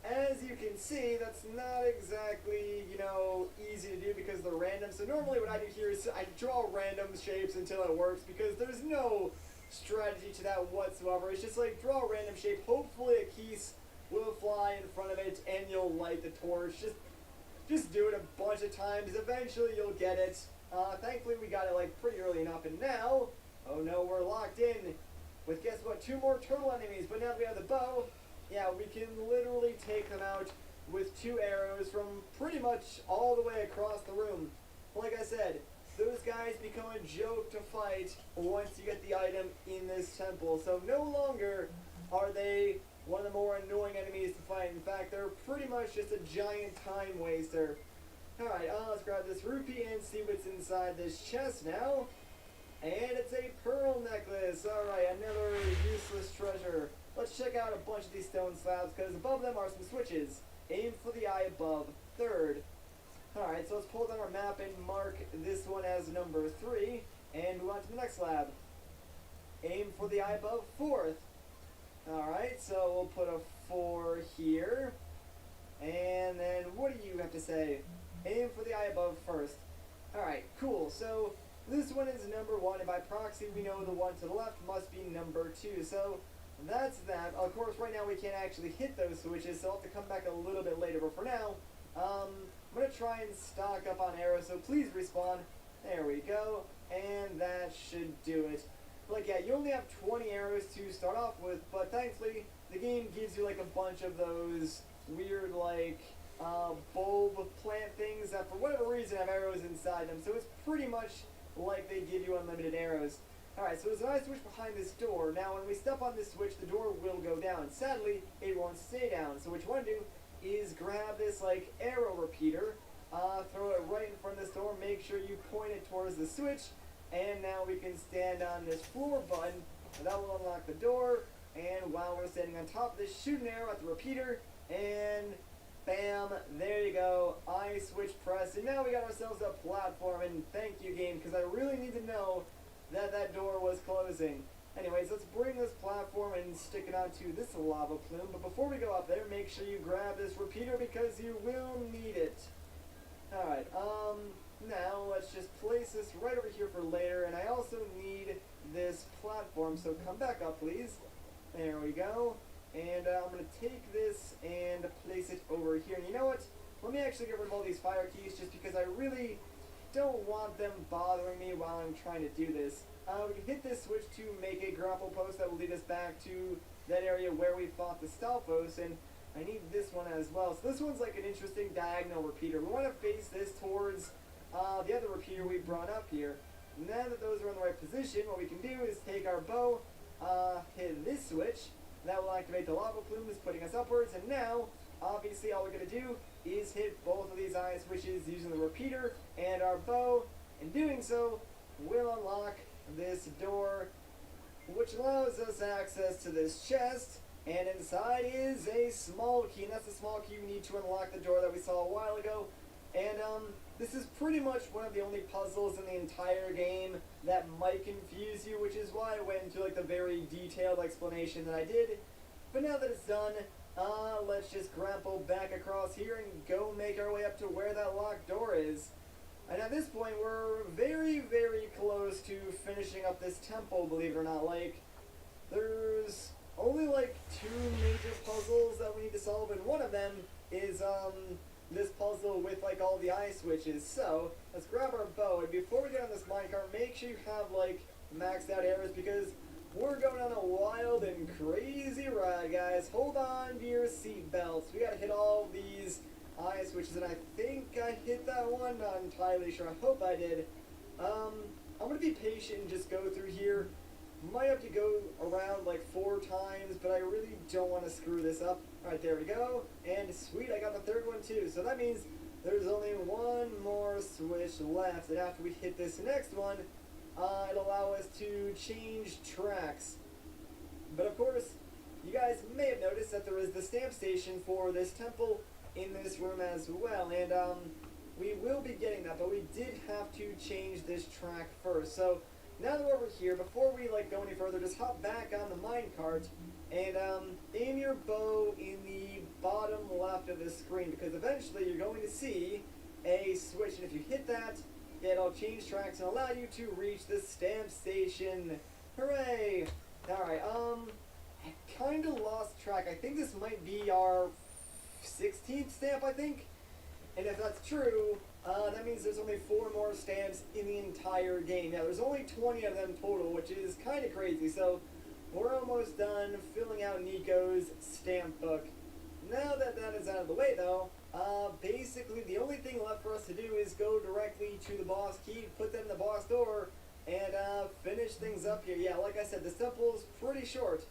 as you can see, that's not exactly, you know, easy to do because they're random. So normally what I do here is I draw random shapes until it works, because there's no strategy to that whatsoever. It's just like, draw a random shape, hopefully a piece will fly in front of it and you'll light the torch. Just do it a bunch of times. Eventually you'll get it. Thankfully we got it like pretty early enough, and now, oh no, we're locked in with, guess what, 2 more turtle enemies, but now that we have the bow, yeah, we can literally take them out with 2 arrows from pretty much all the way across the room. Like I said, those guys become a joke to fight once you get the item in this temple, so no longer are they one of the more annoying enemies to fight. In fact, they're pretty much just a giant time waster. Alright, let's grab this rupee and see what's inside this chest now. And it's a pearl necklace. Alright, another useless treasure. Let's check out a bunch of these stone slabs, because above them are some switches. Aim for the eye above, 3rd. Alright, so let's pull down our map and mark this one as number 3, and move on to the next slab. Aim for the eye above, 4th. Alright, so we'll put a 4 here. And then, what do you have to say? Aim for the eye above, 1st. Alright, cool. So, this one is number 1, and by proxy, we know the one to the left must be number 2. So, that's that. Of course, right now we can't actually hit those switches, so I'll have to come back a little bit later. But for now, I'm going to try and stock up on arrows, so please respawn. There we go. And that should do it. Like, yeah, you only have 20 arrows to start off with, but thankfully, the game gives you, like, a bunch of those weird, like, bulb plant things that, for whatever reason, have arrows inside them. So it's pretty much like they give you unlimited arrows. Alright, so there's a nice switch behind this door. Now, when we step on this switch, the door will go down. Sadly, it won't stay down. So what you want to do is grab this, like, arrow repeater, throw it right in front of this door, make sure you point it towards the switch, and now we can stand on this floor button, and that will unlock the door, and while we're standing on top of this, shoot an arrow at the repeater, and bam, there you go, I switch press, and now we got ourselves a platform, and thank you game, because I really need to know that that door was closing. Anyways, let's bring this platform and stick it onto this lava plume, but before we go up there, make sure you grab this repeater, because you will need it. Alright, now let's just place this right over here for later, and I also need this platform, so come back up please. There we go. And I'm going to take this and place it over here. And you know what? Let me actually get rid of all these fire keys just because I really don't want them bothering me while I'm trying to do this. We can hit this switch to make a grapple post that will lead us back to that area where we fought the Stalfos, and I need this one as well. So this one's like an interesting diagonal repeater. We want to face this towards the other repeater we brought up here. Now that those are in the right position, what we can do is take our bow, hit this switch. That will activate the lava plumes, putting us upwards. And now, obviously, all we're going to do is hit both of these eye switches using the repeater and our bow. In doing so, we'll unlock this door, which allows us access to this chest. And inside is a small key, and that's the small key we need to unlock the door that we saw a while ago. And this is pretty much one of the only puzzles in the entire game that might confuse you, which is why I went into like the very detailed explanation that I did. But now that it's done, let's just grapple back across here and go make our way up to where that locked door is. And at this point, we're very, very close to finishing up this temple, believe it or not. Like, there's only like 2 major puzzles that we need to solve, and one of them is this puzzle with like all the eye switches. So let's grab our bow, and before we get on this minecart, make sure you have like maxed out arrows, because we're going on a wild and crazy ride, guys. Hold on to your seat belts. We gotta hit all these eye switches, and I think I hit that one. Not entirely sure. I hope I did. I'm gonna be patient and just go through here. Might have to go around like 4 times, but I really don't want to screw this up. Alright, there we go. And sweet, I got the 3rd one too. So that means there's only one more switch left. And after we hit this next one, it'll allow us to change tracks. But of course, you guys may have noticed that there is the stamp station for this temple in this room as well. And we will be getting that, but we did have to change this track first. So now that we're over here, before we like go any further, just hop back on the minecart and aim your bow in the bottom left of the screen, because eventually you're going to see a switch, and if you hit that, it'll change tracks and allow you to reach the stamp station. Hooray! Alright, I kind of lost track. I think this might be our 16th stamp, I think. And if that's true, that means there's only 4 more stamps in the entire game. Now, there's only 20 of them total, which is kind of crazy. So, we're almost done filling out Nico's stamp book. Now that that is out of the way, though, basically the only thing left for us to do is go directly to the boss key, put them in the boss door, and finish things up here. Yeah, like I said, this temple's pretty short.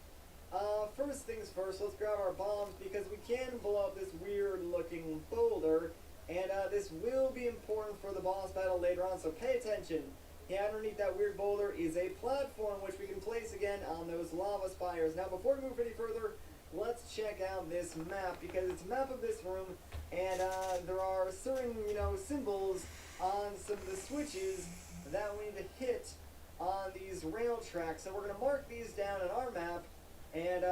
First things first, let's grab our bombs because we can blow up this weird-looking boulder, and this will be important for the boss battle later on, so pay attention. Yeah, underneath that weird boulder is a platform which we can place again on those lava spires. Now, before we move any further, let's check out this map because it's a map of this room, and there are certain, symbols on some of the switches that we need to hit on these rail tracks. So we're going to mark these down on our map and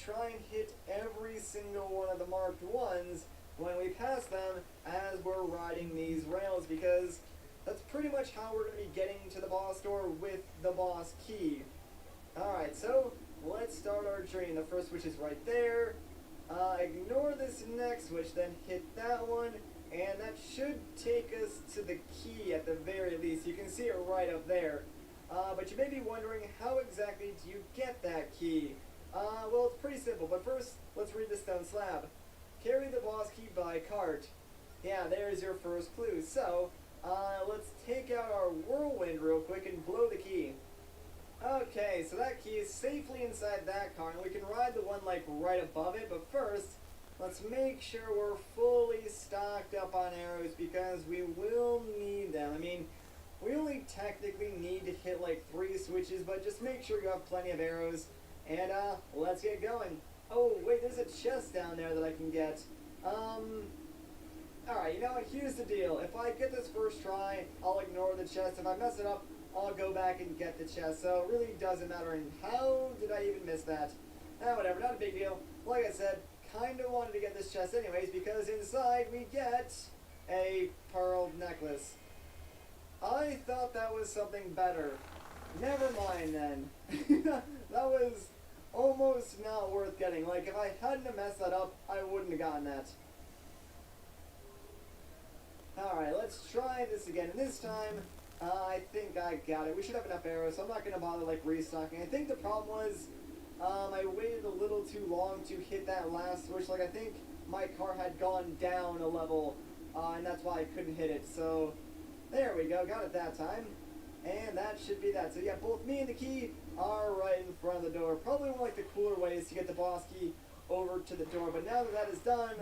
try and hit every single one of the marked ones when we pass them as we're riding these rails, because that's pretty much how we're going to be getting to the boss door with the boss key. Alright, so let's start our journey. The first switch is right there. Ignore this next switch, then hit that one, and that should take us to the key at the very least. You can see it right up there. But you may be wondering, how exactly do you get that key? Well, it's pretty simple, but first, let's read the stone slab. Carry the boss key by cart. Yeah, there's your first clue. So, let's take out our whirlwind real quick and blow the key. Okay, so that key is safely inside that car, and we can ride the one, right above it, but first, let's make sure we're fully stocked up on arrows, because we will need them. I mean, we only technically need to hit, 3 switches, but just make sure you have plenty of arrows, and, let's get going. Oh, wait, there's a chest down there that I can get. Alright, here's the deal. If I get this first try, I'll ignore the chest. If I mess it up, I'll go back and get the chest. So it really doesn't matter. And how did I even miss that? Whatever, not a big deal. Like I said, kind of wanted to get this chest anyways, because inside we get a pearl necklace. I thought that was something better. Never mind then. That was almost not worth getting. If I hadn't have messed that up, I wouldn't have gotten that. Alright, let's try this again. And this time, I think I got it. We should have enough arrows, so I'm not going to bother, restocking. I think the problem was, I waited a little too long to hit that last switch. I think my car had gone down a level, and that's why I couldn't hit it. So, there we go. Got it that time. And that should be that. So, yeah, both me and the key are right in front of the door. Probably one of the cooler ways to get the boss key over to the door. But now that that is done,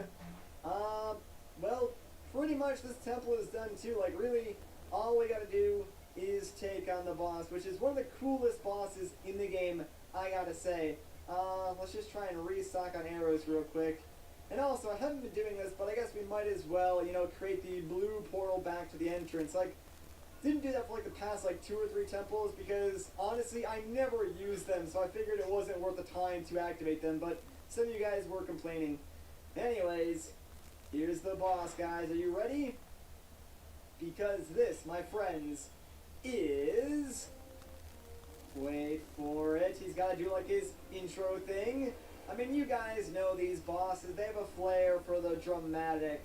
well, pretty much this temple is done too. Really, all we gotta do is take on the boss, which is one of the coolest bosses in the game, I gotta say. Let's just try and restock on arrows real quick. And also, I haven't been doing this, but I guess we might as well, create the blue portal back to the entrance. Didn't do that for the past 2 or 3 temples, because honestly, I never used them, so I figured it wasn't worth the time to activate them, but some of you guys were complaining. Anyways, here's the boss, guys. Are you ready? Because this, my friends, is... Wait for it. He's got to do his intro thing. I mean, you guys know these bosses. They have a flair for the dramatic.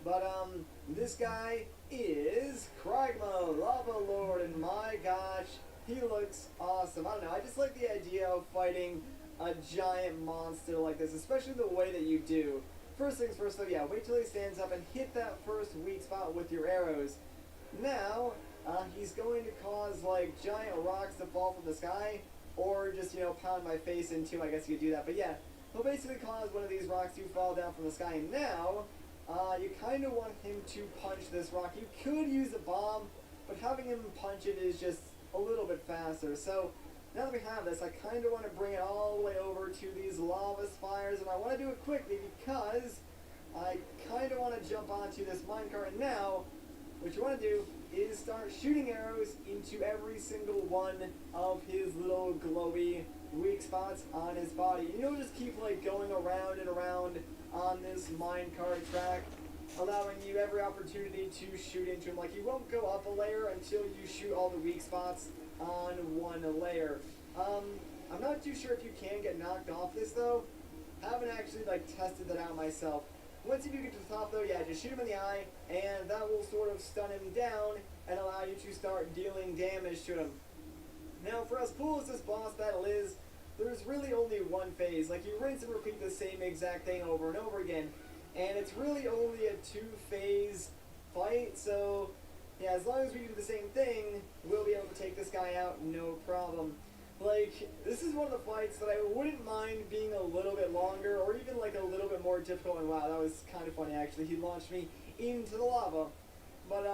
But, this guy is Kragma, Lava Lord, and my gosh, he looks awesome. I don't know, I just like the idea of fighting a giant monster like this, especially the way that you do. First things first, though, yeah, wait till he stands up and hit that first weak spot with your arrows. Now, he's going to cause, giant rocks to fall from the sky, or just, pound my face into, I guess you could do that. But yeah, he'll basically cause one of these rocks to fall down from the sky. And now, you kind of want him to punch this rock. You could use a bomb, but having him punch it is just a little bit faster. So, now that we have this, I kind of want to bring it all the way over to these lava spires, and I want to do it quickly because I kind of want to jump onto this minecart. And now, what you want to do is start shooting arrows into every single one of his little glowy weak spots on his body. And you'll just keep going around and around on this minecart track, allowing you every opportunity to shoot into him. You won't go up a layer until you shoot all the weak spots on one layer. I'm not too sure if you can get knocked off this though. Haven't actually tested that out myself. Once you do get to the top though, yeah, just shoot him in the eye, and that will sort of stun him down and allow you to start dealing damage to him. Now, for as cool as this boss battle is, there's really only one phase. Like, you rinse and repeat the same exact thing over and over again, and it's really only a 2-phase fight, so yeah, as long as we do the same thing, we'll be able to take this guy out, no problem. Like, this is one of the fights that I wouldn't mind being a little bit longer, or even like a little bit more difficult, and wow, that was kind of funny actually, he launched me into the lava. But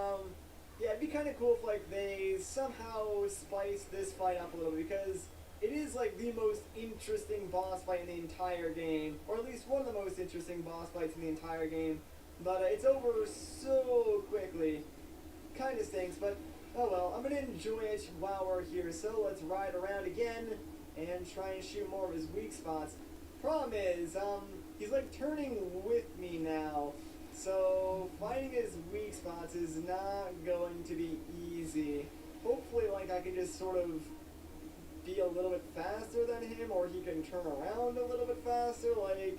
yeah, it'd be kind of cool if like they somehow spice this fight up a little bit, because it is like the most interesting boss fight in the entire game, or at least one of the most interesting boss fights in the entire game, but it's over so quickly. Kind of stinks, but oh well, I'm gonna enjoy it while we're here, so let's ride around again and try and shoot more of his weak spots. Problem is, he's like turning with me now, so finding his weak spots is not going to be easy. Hopefully, like, I can just sort of be a little bit faster than him, or he can turn around a little bit faster, like,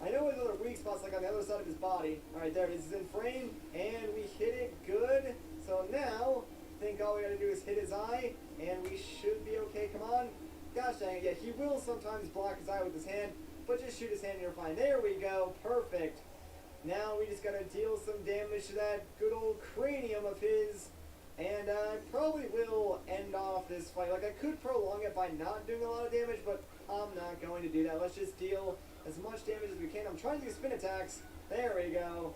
I know his other weak spots, like on the other side of his body. Alright, there it is, it's in frame, and we hit it good. So now, I think all we gotta do is hit his eye, and we should be okay. Come on. Gosh dang it, yeah, he will sometimes block his eye with his hand, but just shoot his hand and you're fine. There we go, perfect. Now we just gotta deal some damage to that good old cranium of his, and I probably will end off this fight. Like, I could prolong it by not doing a lot of damage, but I'm not going to do that. Let's just deal as much damage as we can. I'm trying to do spin attacks. There we go.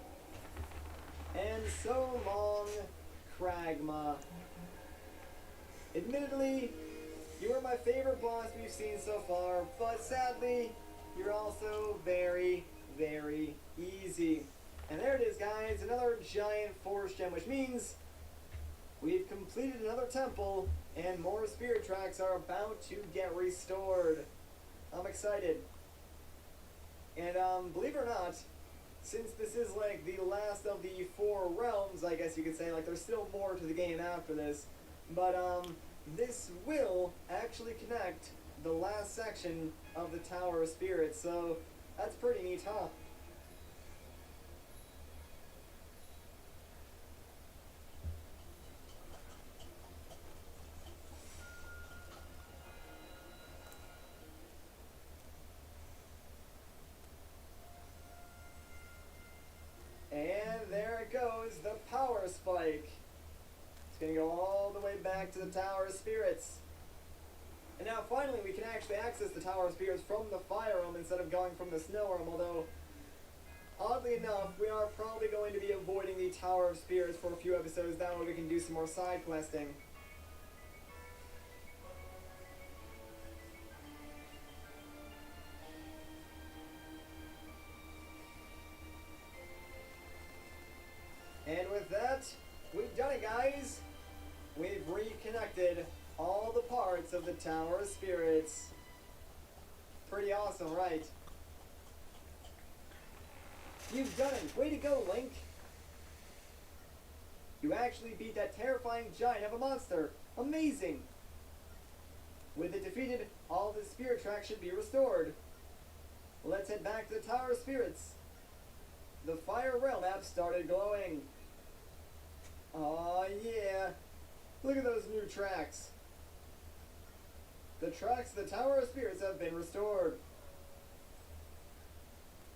And so long, Kragma. Admittedly, you are my favorite boss we've seen so far, but sadly, you're also very, very easy. And there it is, guys, another giant force gem, which means we've completed another temple, and more spirit tracks are about to get restored. I'm excited. And believe it or not, since this is like the last of the 4 realms, I guess you could say, like there's still more to the game after this, but this will actually connect the last section of the Tower of Spirits, so that's pretty neat, huh? The power spike. It's going to go all the way back to the Tower of Spirits. And now finally we can actually access the Tower of Spirits from the Fire Realm instead of going from the Snow Realm, although oddly enough we are probably going to be avoiding the Tower of Spirits for a few episodes. That way we can do some more side questing. And with that, we've done it, guys. We've reconnected all the parts of the Tower of Spirits. Pretty awesome, right? You've done it. Way to go, Link. You actually beat that terrifying giant of a monster. Amazing. With it defeated, all the spirit tracks should be restored. Let's head back to the Tower of Spirits. The Fire Realm app started glowing. Aw, yeah. Look at those new tracks. The tracks of the Tower of Spirits have been restored.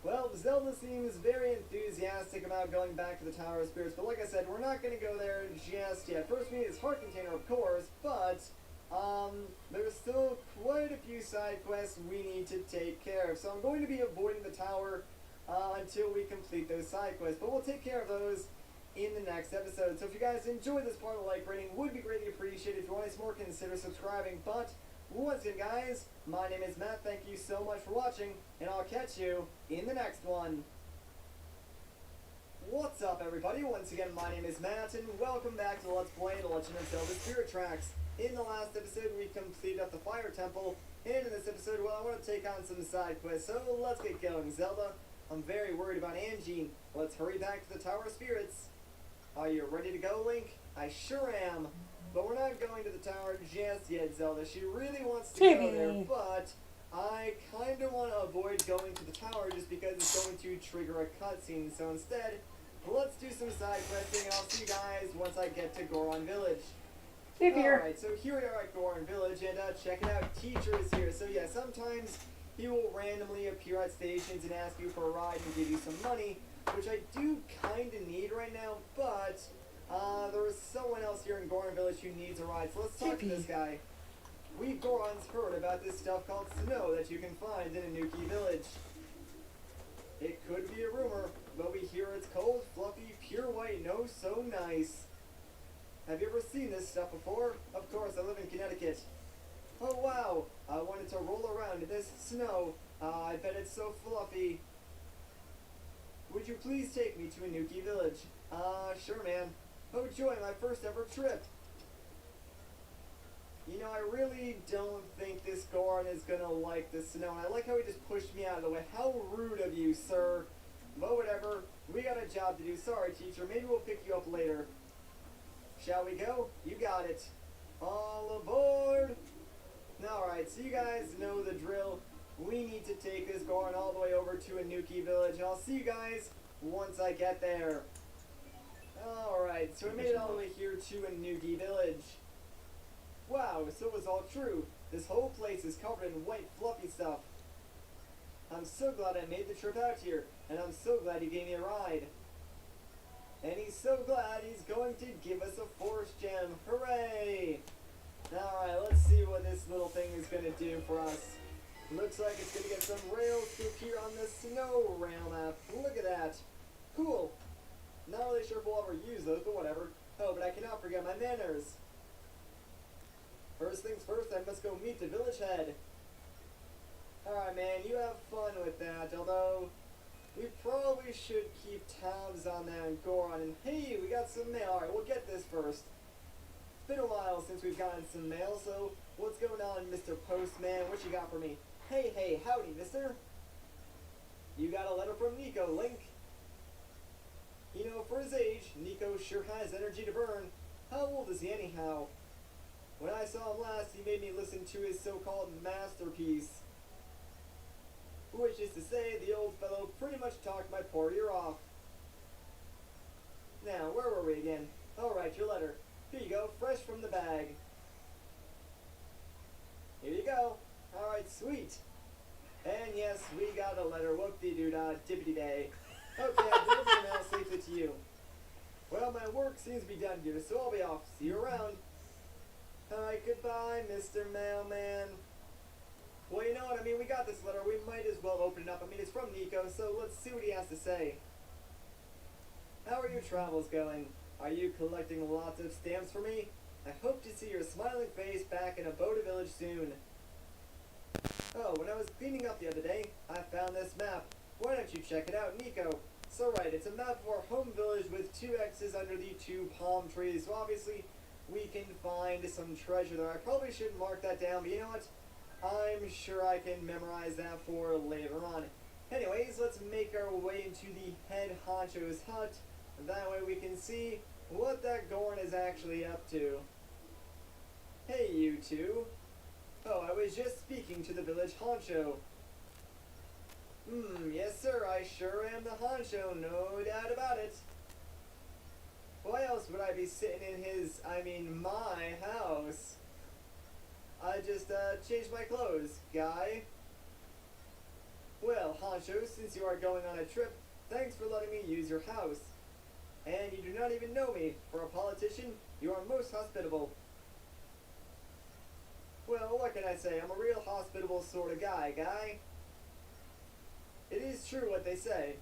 Well, Zelda seems very enthusiastic about going back to the Tower of Spirits, but like I said, we're not going to go there just yet. First we need his heart container, of course, but there's still quite a few side quests we need to take care of. So I'm going to be avoiding the tower until we complete those side quests, but we'll take care of those in the next episode. So if you guys enjoyed this part, a like rating would be greatly appreciated. If you want to see more, consider subscribing. But once again, guys, my name is Matt. Thank you so much for watching, and I'll catch you in the next one. What's up, everybody? Once again, my name is Matt, and welcome back to Let's Play The Legend of Zelda Spirit Tracks. In the last episode, we completed up the Fire Temple, and in this episode, well, I want to take on some side quests, so let's get going. Zelda, I'm very worried about Angie. Let's hurry back to the Tower of Spirits. Are you ready to go, Link? I sure am. But we're not going to the tower just yet, Zelda. She really wants to go there, but I kind of want to avoid going to the tower just because it's going to trigger a cutscene. So instead, let's do some side questing, and I'll see you guys once I get to Goron Village. Alright, so here we are at Goron Village, and check it out, Teacher is here. So yeah, sometimes he will randomly appear at stations and ask you for a ride and give you some money, which I do kind of need right now, but there is someone else here in Goron Village who needs a ride, so let's talk to this guy. We Gorons heard about this stuff called snow that you can find in Anuki Village. It could be a rumor, but we hear it's cold, fluffy, pure white, no so nice. Have you ever seen this stuff before? Of course, I live in Connecticut. Oh wow, I wanted to roll around in this snow. I bet it's so fluffy. Would you please take me to Anuki Village? Sure man. Oh joy, my first ever trip. You know, I really don't think this Goron is gonna like the snow, and I like how he just pushed me out of the way. How rude of you, sir. But whatever, we got a job to do. Sorry, teacher, maybe we'll pick you up later. Shall we go? You got it. All aboard! Alright, so you guys know the drill. We need to take this Goron all the way over to Anuki Village. I'll see you guys once I get there. Alright, so we made it all the way here to Anuki Village. Wow, so it was all true. This whole place is covered in white fluffy stuff. I'm so glad I made the trip out here, and I'm so glad you gave me a ride. And he's so glad he's going to give us a force gem. Hooray! Alright, let's see what this little thing is going to do for us. Looks like it's going to get some rails to appear on the snow rail map. Look at that. Cool. Not really sure if we'll ever use those, but whatever. Oh, but I cannot forget my manners. First things first, I must go meet the village head. Alright man, you have fun with that, although we probably should keep tabs on that Goron. And hey, we got some mail. Alright, we'll get this first. It's been a while since we've gotten some mail, so what's going on, Mr. Postman? What you got for me? Hey, howdy, mister. You got a letter from Nico, Link. You know, for his age, Nico sure has energy to burn. How old is he anyhow? When I saw him last, he made me listen to his so-called masterpiece. Which is to say, the old fellow pretty much talked my poor ear off. Now, where were we again? Alright, your letter. Here you go, fresh from the bag. Here you go. Alright, sweet. And yes, we got a letter. Whoop-de-doo-dah, dippity-day. Okay, I've delivered the mail safely to you. Well, my work seems to be done here, so I'll be off. See you around. Alright, goodbye, Mr. Mailman. Well, you know what, I mean, we got this letter. We might as well open it up. I mean, it's from Nico, so let's see what he has to say. How are your travels going? Are you collecting lots of stamps for me? I hope to see your smiling face back in Aboda Village soon. Oh, when I was cleaning up the other day, I found this map. Why don't you check it out, Nico? So right, it's a map of our home village with 2 X's under the 2 palm trees. So obviously, we can find some treasure there. I probably shouldn't mark that down, but you know what? I'm sure I can memorize that for later on. Anyways, let's make our way into the head honcho's hut. That way we can see what that Goron is actually up to. Hey, you two. Oh, I was just speaking to the village honcho. Yes sir, I sure am the honcho, no doubt about it. Why else would I be sitting in my house? I just, changed my clothes, guy. Well, honcho, since you are going on a trip, thanks for letting me use your house. And you do not even know me. For a politician, you are most hospitable. Well, what can I say? I'm a real hospitable sort of guy. It is true what they say.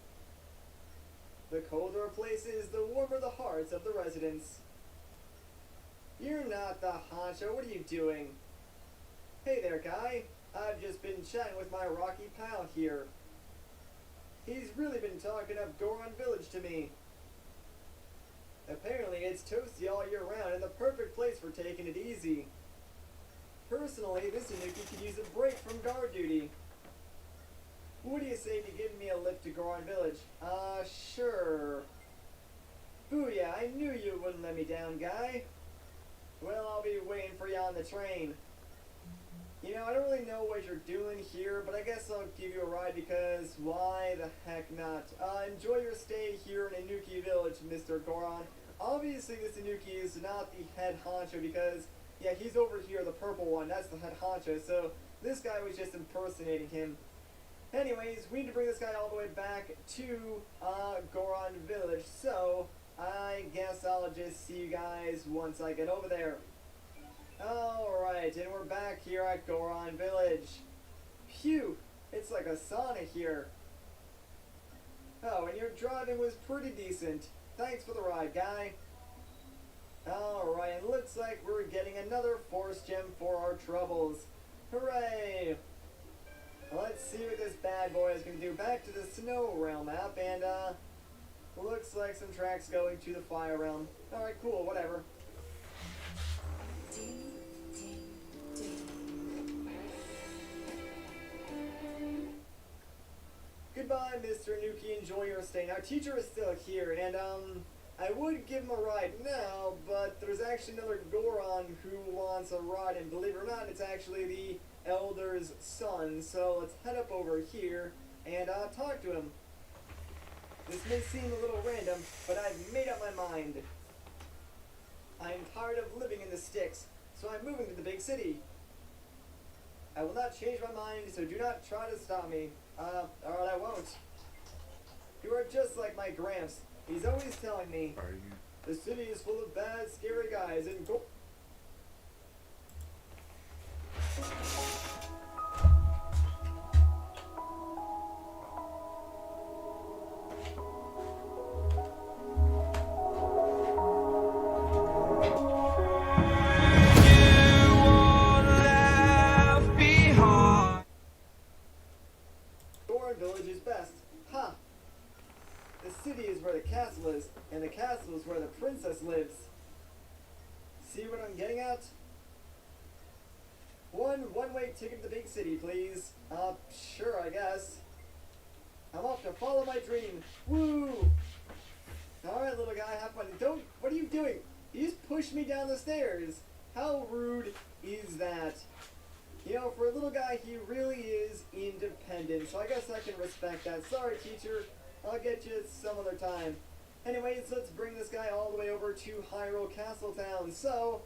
The colder a place is, the warmer the hearts of the residents. You're not the honcho. What are you doing? Hey there, guy. I've just been chatting with my rocky pal here. He's really been talking up Goron Village to me. Apparently it's toasty all year round and the perfect place for taking it easy. Personally, this Anuki could use a break from guard duty. What do you say to giving me a lift to Goron Village? Sure. Booyah, I knew you wouldn't let me down, guy. Well, I'll be waiting for you on the train. You know, I don't really know what you're doing here, but I guess I'll give you a ride because why the heck not? Enjoy your stay here in Inuki Village, Mr. Goron. Obviously, this Inuki is not the head honcho because, yeah, he's over here, the purple one. That's the head honcho, so this guy was just impersonating him. Anyways, we need to bring this guy all the way back to Goron Village, so I guess I'll just see you guys once I get over there. Alright, and we're back here at Goron Village. Phew, it's like a sauna here. Oh, and your driving was pretty decent. Thanks for the ride, guy. Alright, it looks like we're getting another force gem for our troubles. Hooray! Let's see what this bad boy is going to do. Back to the Snow Realm map, and looks like some tracks going to the Fire Realm. Alright, cool, whatever. Goodbye, Mr. Nuki. Enjoy your stay. Now, teacher is still here, and I would give him a ride now, but there's actually another Goron who wants a ride, and believe it or not, it's actually the Elder's son. So let's head up over here and talk to him. This may seem a little random, but I've made up my mind. I'm tired of living in the sticks, so I'm moving to the big city. I will not change my mind, so do not try to stop me. Alright, I won't. You are just like my Gramps. He's always telling me, Are you? the city is full of bad, scary guys and go. Goron Village is best. Ha! The city is where the castle is, and the castle is where the princess lives. See what I'm getting at? One-way ticket to the big city, please. Sure, I guess. I'm off to follow my dream. Woo! Alright, little guy, have fun. What are you doing? You just pushed me down the stairs. How rude is that? You know, for a little guy, he really is independent, so I guess I can respect that. Sorry, teacher. I'll get you some other time. Anyways, let's bring this guy all the way over to Hyrule Castletown. So,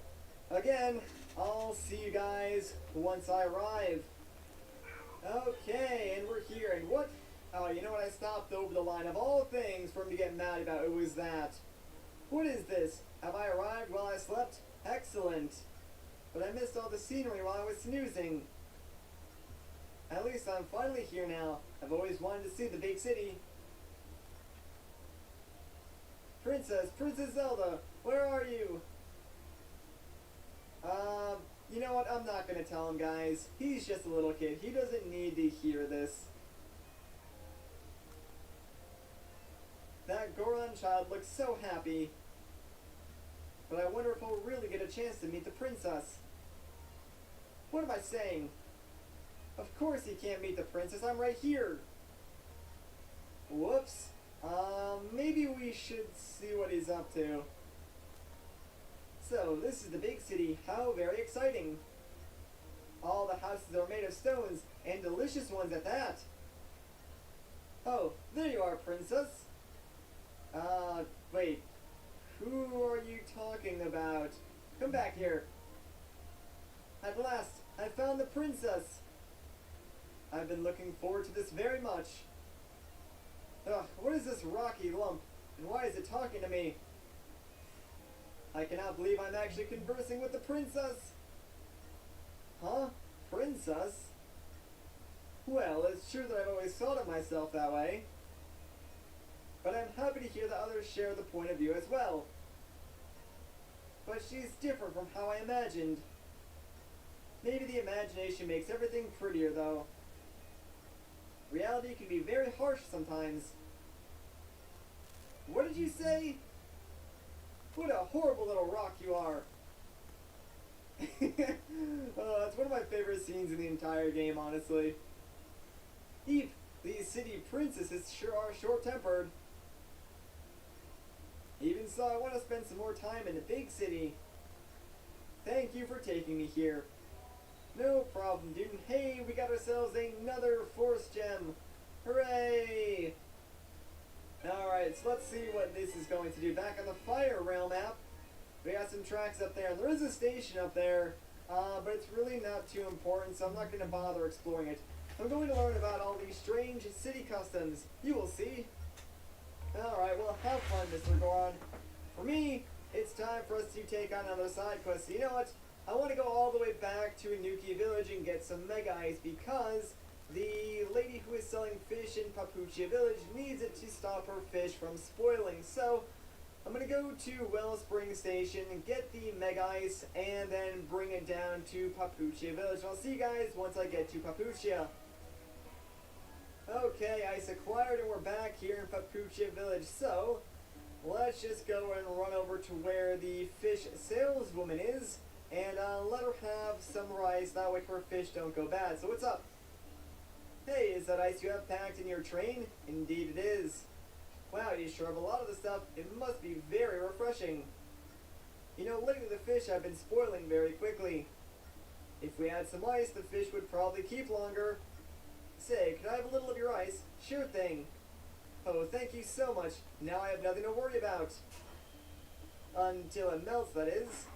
again, I'll see you guys once I arrive. Okay, and we're here. And what? Oh, you know what? I stopped over the line. Of all things for him to get mad about, it was that. What is this? Have I arrived while I slept? Excellent. But I missed all the scenery while I was snoozing. At least I'm finally here now. I've always wanted to see the big city. Princess Zelda, where are you? You know what? I'm not gonna tell him, guys. He's just a little kid. He doesn't need to hear this. That Goron child looks so happy. But I wonder if he'll really get a chance to meet the princess. What am I saying? Of course he can't meet the princess. I'm right here. Whoops. Maybe we should see what he's up to. So, this is the big city. How very exciting. All the houses are made of stones, and delicious ones at that. Oh, there you are, princess. Wait. Who are you talking about? Come back here. At last, I found the princess. I've been looking forward to this very much. Ugh, what is this rocky lump? And why is it talking to me? I cannot believe I'm actually conversing with the princess. Huh? Princess? Well, it's true that I've always thought of myself that way. But I'm happy to hear that others share the point of view as well. But she's different from how I imagined. Maybe the imagination makes everything prettier, though. Reality can be very harsh sometimes. What did you say? What a horrible little rock you are. Oh, that's one of my favorite scenes in the entire game, honestly. Eep, these city princesses sure are short-tempered. Even so, I want to spend some more time in the big city. Thank you for taking me here. No problem, dude. Hey, we got ourselves another force gem. Hooray! Alright, so let's see what this is going to do. Back on the Fire Realm map, we got some tracks up there, and there is a station up there, but it's really not too important, so I'm not going to bother exploring it. I'm going to learn about all these strange city customs. You will see. Alright, well, have fun, Mr. Goron. For me, it's time for us to take on another side quest. So you know what? I want to go all the way back to Inuki Village and get some Mega Ice because the lady who is selling fish in Papuchia Village needs it to stop her fish from spoiling. So I'm going to go to Wellspring Station and get the Mega Ice and then bring it down to Papuchia Village. I'll see you guys once I get to Papuchia. Okay, Ice acquired and we're back here in Papuchia Village. So let's just go and run over to where the fish saleswoman is and let her have some rice. That way her fish don't go bad. So what's up? Hey, is that ice you have packed in your train? Indeed it is. Wow, you sure have a lot of the stuff. It must be very refreshing. You know, lately the fish have been spoiling very quickly. If we had some ice, the fish would probably keep longer. Say, could I have a little of your ice? Sure thing. Oh, thank you so much. Now I have nothing to worry about. Until it melts, that is.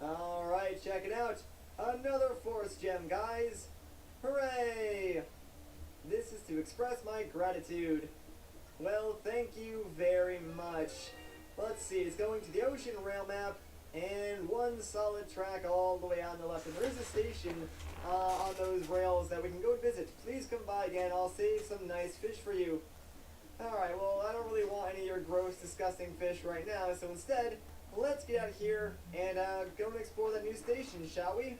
Alright, check it out. Another force gem, guys. Hooray! This is to express my gratitude. Well, thank you very much. Let's see, it's going to the Ocean Rail map, and one solid track all the way on the left. And there is a station on those rails that we can go visit. Please come by again, I'll save some nice fish for you. Alright, well, I don't really want any of your gross, disgusting fish right now, so instead, let's get out of here and go and explore that new station, shall we?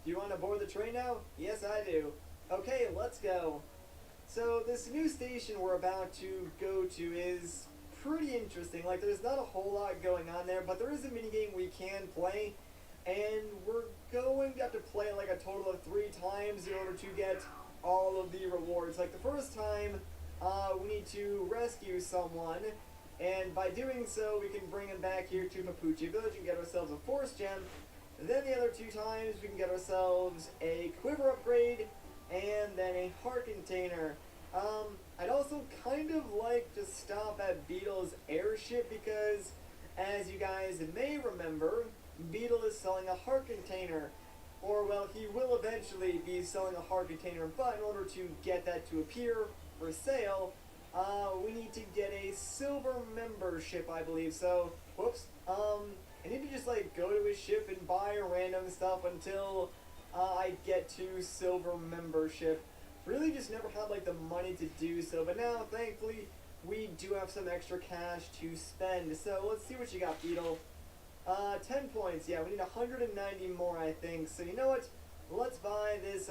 Do you want to board the train now? Yes, I do. Okay, let's go. So this new station we're about to go to is pretty interesting. Like, there's not a whole lot going on there, but there is a minigame we can play, and we're going to have to play it like a total of 3 times in order to get all of the rewards. Like, the first time, we need to rescue someone, and by doing so, we can bring him back here to Papuchia Village and get ourselves a force gem. And then the other 2 times, we can get ourselves a quiver upgrade, and then a heart container. I'd also kind of like to stop at Beetle's airship because, as you guys may remember, Beetle is selling a heart container. Or, well, he will eventually be selling a heart container, but in order to get that to appear for sale, we need to get a silver membership, I believe. So, whoops, I need to just, like, go to his ship and buy random stuff until I get to silver membership. Really just never had, like, the money to do so, but now, thankfully, we do have some extra cash to spend. So, let's see what you got, Beetle. 10 points, yeah, we need 190 more, I think. So, you know what? Let's buy this,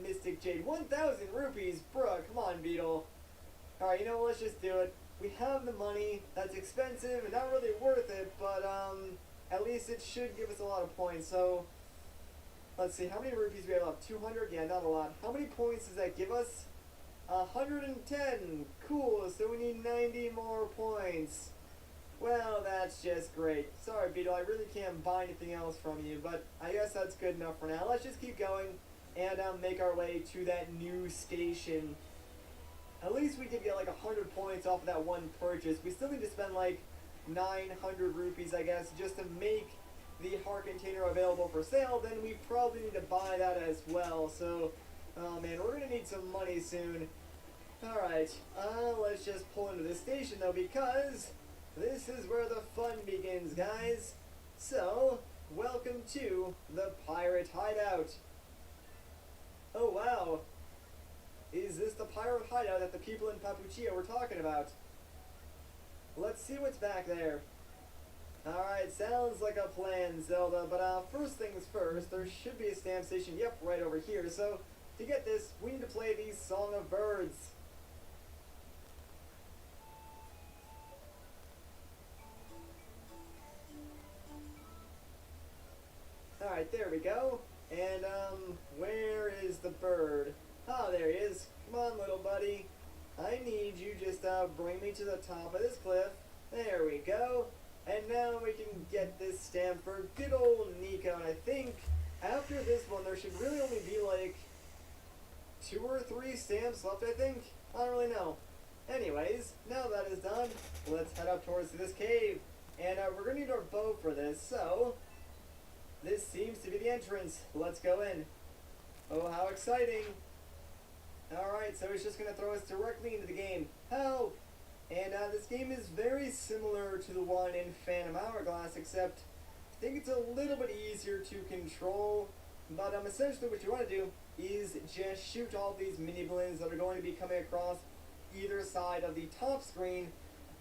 Mystic Jade. 1,000 rupees, bruh, come on, Beetle. Alright, you know what, let's just do it. We have the money, that's expensive and not really worth it, but, at least it should give us a lot of points. So, let's see, how many rupees do we have left? 200? Yeah, not a lot. How many points does that give us? 110. Cool, so we need 90 more points. Well, that's just great. Sorry, Beetle, I really can't buy anything else from you, but I guess that's good enough for now. Let's just keep going and make our way to that new station. At least we did get like 100 points off of that one purchase. We still need to spend like 900 rupees, I guess, just to make the heart container available for sale. Then we probably need to buy that as well. So, oh man, we're gonna need some money soon. Alright, let's just pull into this station though, because this is where the fun begins, guys. So, welcome to the Pirate Hideout. Oh wow, is this the Pirate Hideout that the people in Papuchia were talking about? Let's see what's back there. Alright, sounds like a plan, Zelda, but first things first, there should be a stamp station, yep, right over here. So, to get this, we need to play the Song of Birds. Alright, there we go. And, where is the bird? Oh, there he is. Come on, little buddy. I need you just bring me to the top of this cliff. There we go. And now we can get this stamp for good old Nico, and I think after this one there should really only be like 2 or 3 stamps left, I think. I don't really know. Anyways, now that is done, let's head up towards this cave. And we're going to need our bow for this, so this seems to be the entrance. Let's go in. Oh, how exciting. Alright, so it's just going to throw us directly into the game. Help! And this game is very similar to the one in Phantom Hourglass, except I think it's a little bit easier to control. But essentially what you want to do is just shoot all these mini balloons that are going to be coming across either side of the top screen.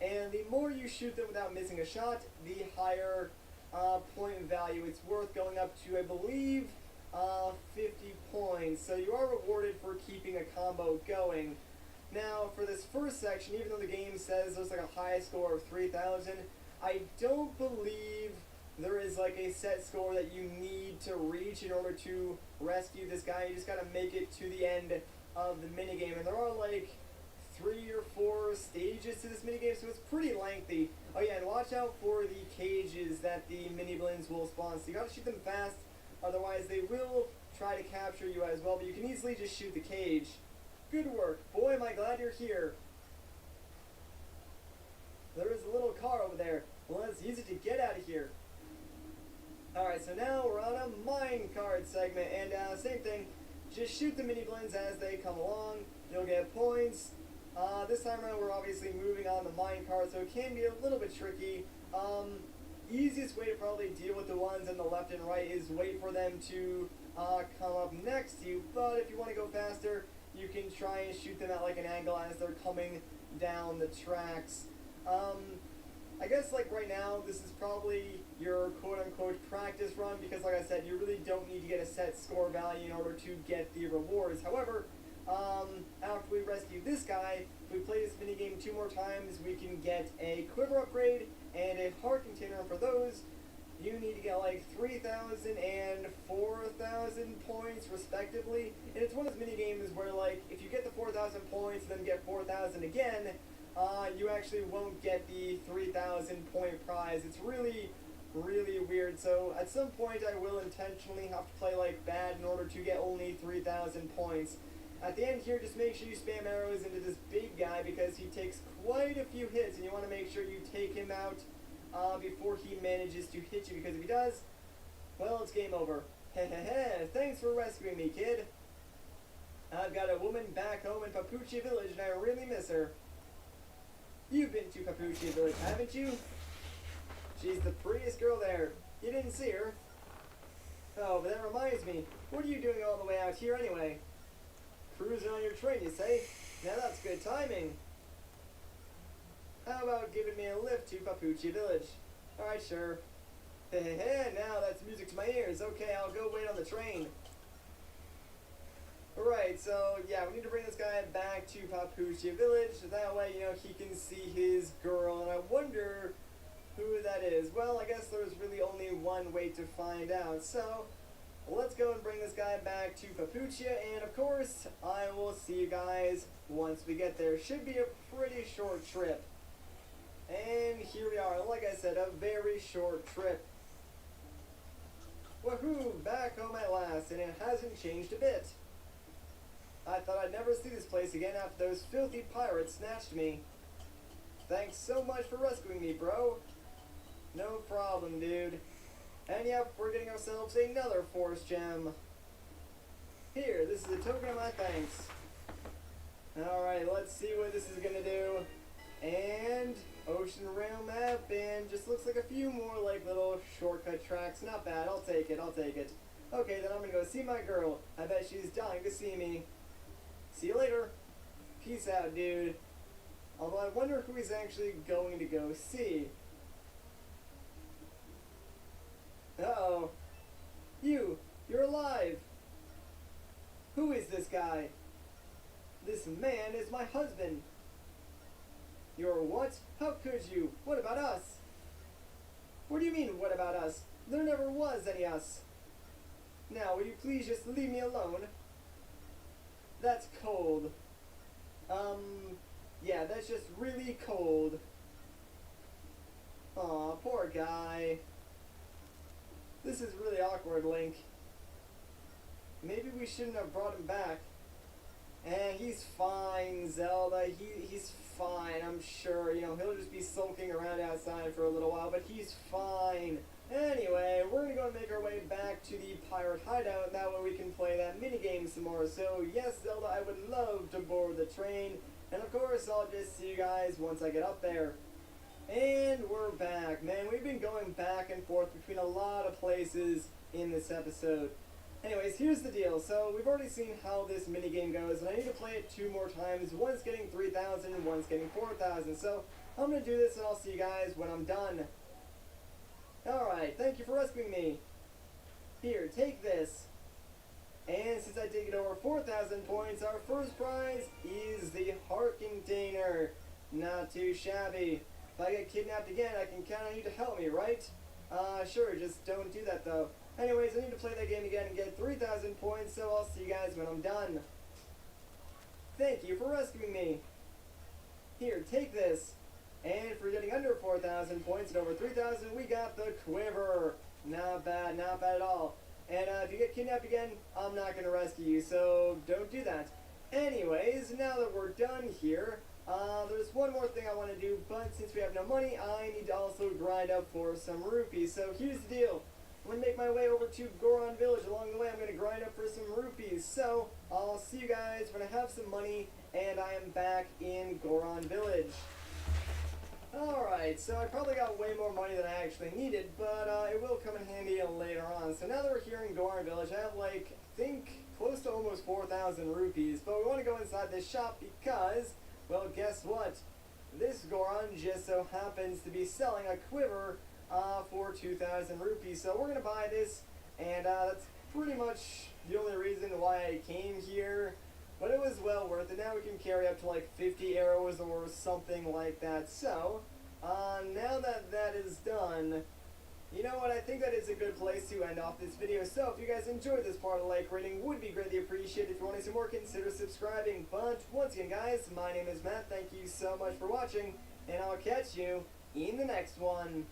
And the more you shoot them without missing a shot, the higher point value it's worth, going up to, I believe, 50 points. So you are rewarded for keeping a combo going. Now, for this first section, even though the game says there's like a high score of 3,000, I don't believe there is like a set score that you need to reach in order to rescue this guy. You just gotta make it to the end of the minigame. And there are like 3 or 4 stages to this minigame, so it's pretty lengthy. Oh yeah, and watch out for the cages that the mini balloons will spawn. So you gotta shoot them fast, otherwise they will try to capture you as well, but you can easily just shoot the cage. Good work. Boy, am I glad you're here. There is a little car over there. Well, let's use it to get out of here. Alright, so now we're on a minecart segment, and same thing. Just shoot the mini balloons as they come along. You'll get points. This time around we're obviously moving on the minecart, so it can be a little bit tricky. Easiest way to probably deal with the ones on the left and right is wait for them to come up next to you, but if you want to go faster, you can try and shoot them at like an angle as they're coming down the tracks. I guess like right now, this is probably your quote-unquote practice run, because like I said, you really don't need to get a set score value in order to get the rewards. However, after we rescue this guy, if we play this minigame 2 more times, we can get a quiver upgrade and a heart container. For those, you need to get like 3,000 and 4,000 points respectively. And it's one of those minigames where like, if you get the 4,000 points and then get 4,000 again, you actually won't get the 3,000 point prize. It's really weird. So at some point I will intentionally have to play like bad in order to get only 3,000 points. At the end here, just make sure you spam arrows into this big guy, because he takes quite a few hits, and you want to make sure you take him out before he manages to hit you, because if he does, well, it's game over. Hehehe, thanks for rescuing me, kid. I've got a woman back home in Papuchia Village, and I really miss her. You've been to Papuchia Village, haven't you? She's the prettiest girl there. You didn't see her? Oh, but that reminds me, what are you doing all the way out here anyway? Cruising on your train, you say? Now that's good timing. How about giving me a lift to Papuchia Village? Alright, sure. Hehehe, now that's music to my ears. Okay, I'll go wait on the train. Alright, so yeah, we need to bring this guy back to Papuchia Village. That way, you know, he can see his girl. And I wonder who that is. Well, I guess there's really only one way to find out. So let's go and bring this guy back to Papuchia, and of course, I will see you guys once we get there. Should be a pretty short trip. And here we are, like I said, a very short trip. Woohoo, back home at last, and it hasn't changed a bit. I thought I'd never see this place again after those filthy pirates snatched me. Thanks so much for rescuing me, bro. No problem, dude. And yep, we're getting ourselves another force gem. Here, this is a token of my thanks. Alright, let's see what this is gonna do. And Ocean Rail map, and just looks like a few more like little shortcut tracks. Not bad, I'll take it, I'll take it. Okay, then I'm gonna go see my girl. I bet she's dying to see me. See you later. Peace out, dude. Although I wonder who he's actually going to go see. Uh-oh. You're alive. Who is this guy? This man is my husband. You're what? How could you? What about us? What do you mean, what about us? There never was any us. Now, will you please just leave me alone? That's cold. Yeah, that's just really cold. Aw, poor guy. This is really awkward, Link. Maybe we shouldn't have brought him back. He's fine, Zelda. He's fine, I'm sure. You know, he'll just be sulking around outside for a little while, but he's fine. Anyway, we're gonna go and make our way back to the pirate hideout, and that way we can play that minigame some more. So, yes, Zelda, I would love to board the train. And of course, I'll just see you guys once I get up there. And we're back. Man, we've been going back and forth between a lot of places in this episode. Anyways, here's the deal. So, we've already seen how this minigame goes, and I need to play it 2 more times. One's getting 3,000 and one's getting 4,000. So, I'm going to do this, and I'll see you guys when I'm done. Alright, thank you for rescuing me. Here, take this. And since I did get over 4,000 points, our first prize is the heart container. Not too shabby. If I get kidnapped again, I can count on you to help me, right? Sure, just don't do that though. Anyways, I need to play that game again and get 3,000 points, so I'll see you guys when I'm done. Thank you for rescuing me. Here, take this. And for getting under 4,000 points and over 3,000, we got the quiver. Not bad at all. And if you get kidnapped again, I'm not going to rescue you, so don't do that. Anyways, now that we're done here, there's one more thing I want to do, but since we have no money, I need to also grind up for some rupees. So here's the deal. I'm going to make my way over to Goron Village. Along the way, I'm going to grind up for some rupees. So I'll see you guys when I have some money and I am back in Goron Village. Alright, so I probably got way more money than I actually needed, but it will come in handy later on. So now that we're here in Goron Village, I have like, I think, close to almost 4,000 rupees. But we want to go inside this shop because, well, guess what? This Goron just so happens to be selling a quiver for 2,000 rupees. So we're going to buy this, and that's pretty much the only reason why I came here. But it was well worth it. Now we can carry up to like 50 arrows or something like that. So, now that that is done, you know what, I think that is a good place to end off this video. So if you guys enjoyed this part, a like rating would be greatly appreciated. If you want to see more, consider subscribing. But once again, guys, my name is Matt. Thank you so much for watching, and I'll catch you in the next one.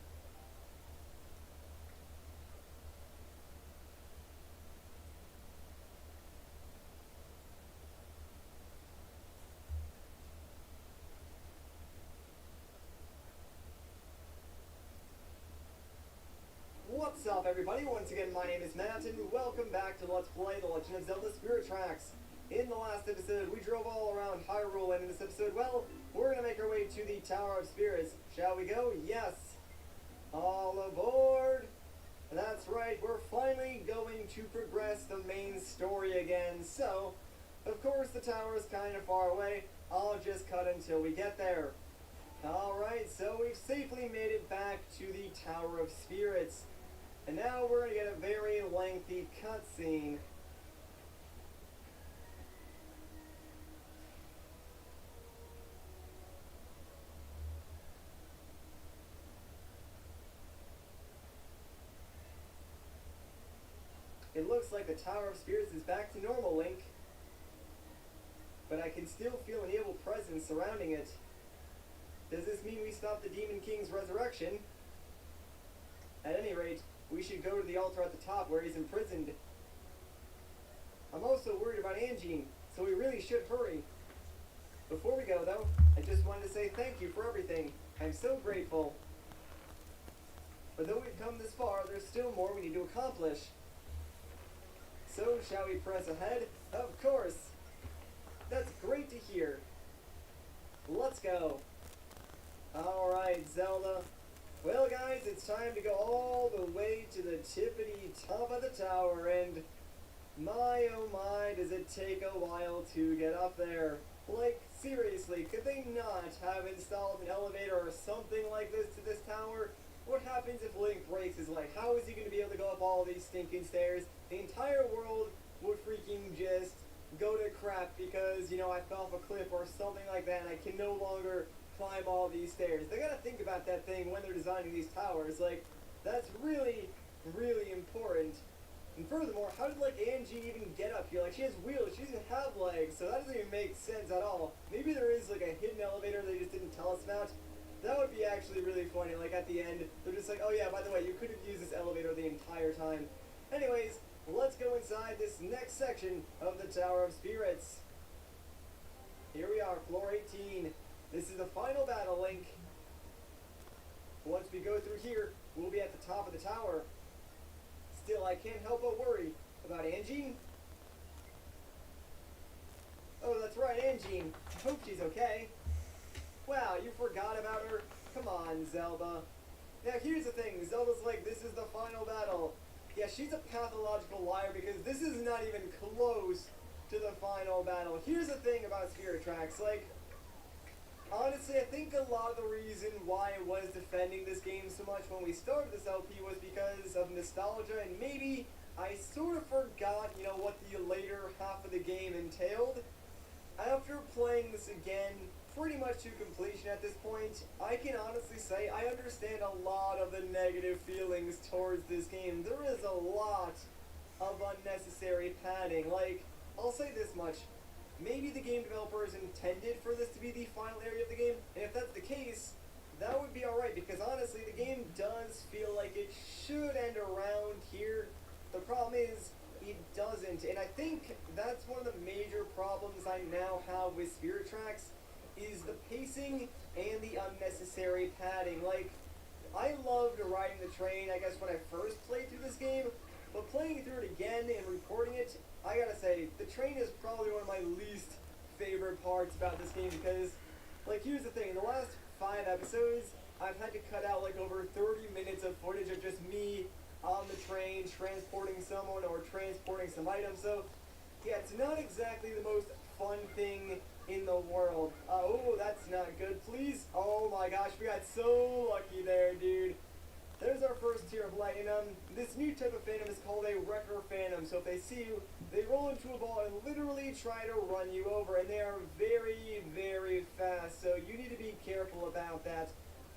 What's up, everybody? Once again, my name is Matt, and welcome back to Let's Play The Legend of Zelda Spirit Tracks. In the last episode, we drove all around Hyrule, and in this episode, well, we're going to make our way to the Tower of Spirits. Shall we go? Yes! All aboard! That's right, we're finally going to progress the main story again. So, of course, the tower is kind of far away. I'll just cut until we get there. Alright, so we've safely made it back to the Tower of Spirits. And now we're going to get a very lengthy cutscene. It looks like the Tower of Spirits is back to normal, Link. But I can still feel an evil presence surrounding it. Does this mean we stop the Demon King's resurrection? At any rate, we should go to the altar at the top where he's imprisoned. I'm also worried about Anjean, so we really should hurry. Before we go, though, I just wanted to say thank you for everything. I'm so grateful. But though we've come this far, there's still more we need to accomplish. So, shall we press ahead? Of course! That's great to hear. Let's go. Alright, Zelda. Well, guys, it's time to go all the way to the tippity top of the tower, and my oh my, does it take a while to get up there. Like, seriously, could they not have installed an elevator or something like this to this tower? What happens if Link breaks his leg? How is he going to be able to go up all these stinking stairs? The entire world would freaking just go to crap because, you know, I fell off a cliff or something like that, and I can no longer climb all these stairs. They gotta think about that thing when they're designing these towers. Like, that's really, really important. And furthermore, how did, like, Anjean even get up here? Like, she has wheels, she doesn't have legs, so that doesn't even make sense at all. Maybe there is, like, a hidden elevator they just didn't tell us about. That would be actually really funny. Like, at the end, they're just like, oh yeah, by the way, you could have used this elevator the entire entire time. Anyways, let's go inside this next section of the Tower of Spirits. Here we are, floor 18. This is the final battle, Link. Once we go through here, we'll be at the top of the tower. Still, I can't help but worry about Angie. Oh, that's right, Angie. I hope she's okay. Wow, you forgot about her? Come on, Zelda. Now, here's the thing. Zelda's like, this is the final battle. Yeah, she's a pathological liar because this is not even close to the final battle. Here's the thing about Spirit Tracks. Like, honestly, I think a lot of the reason why I was defending this game so much when we started this LP was because of nostalgia, and maybe I sort of forgot, you know, what the later half of the game entailed. After playing this again, pretty much to completion at this point, I can honestly say I understand a lot of the negative feelings towards this game. There is a lot of unnecessary padding. Like, I'll say this much. Maybe the game developers intended for this to be the final area of the game, and if that's the case, that would be alright, because honestly, the game does feel like it should end around here. The problem is, it doesn't, and I think that's one of the major problems I now have with Spirit Tracks, is the pacing and the unnecessary padding. Like, I loved riding the train, I guess, when I first played through this game, but playing through it again and recording it, I gotta say, the train is probably one of my least favorite parts about this game because, like, here's the thing, in the last 5 episodes, I've had to cut out, like, over 30 minutes of footage of just me on the train transporting someone or transporting some items, so, yeah, it's not exactly the most fun thing in the world. Oh, that's not good, please. Oh my gosh, we got so lucky there, dude. There's our first tier of light, and this new type of phantom is called a wrecker phantom. So if they see you, they roll into a ball and literally try to run you over, and they are very, very fast. So you need to be careful about that.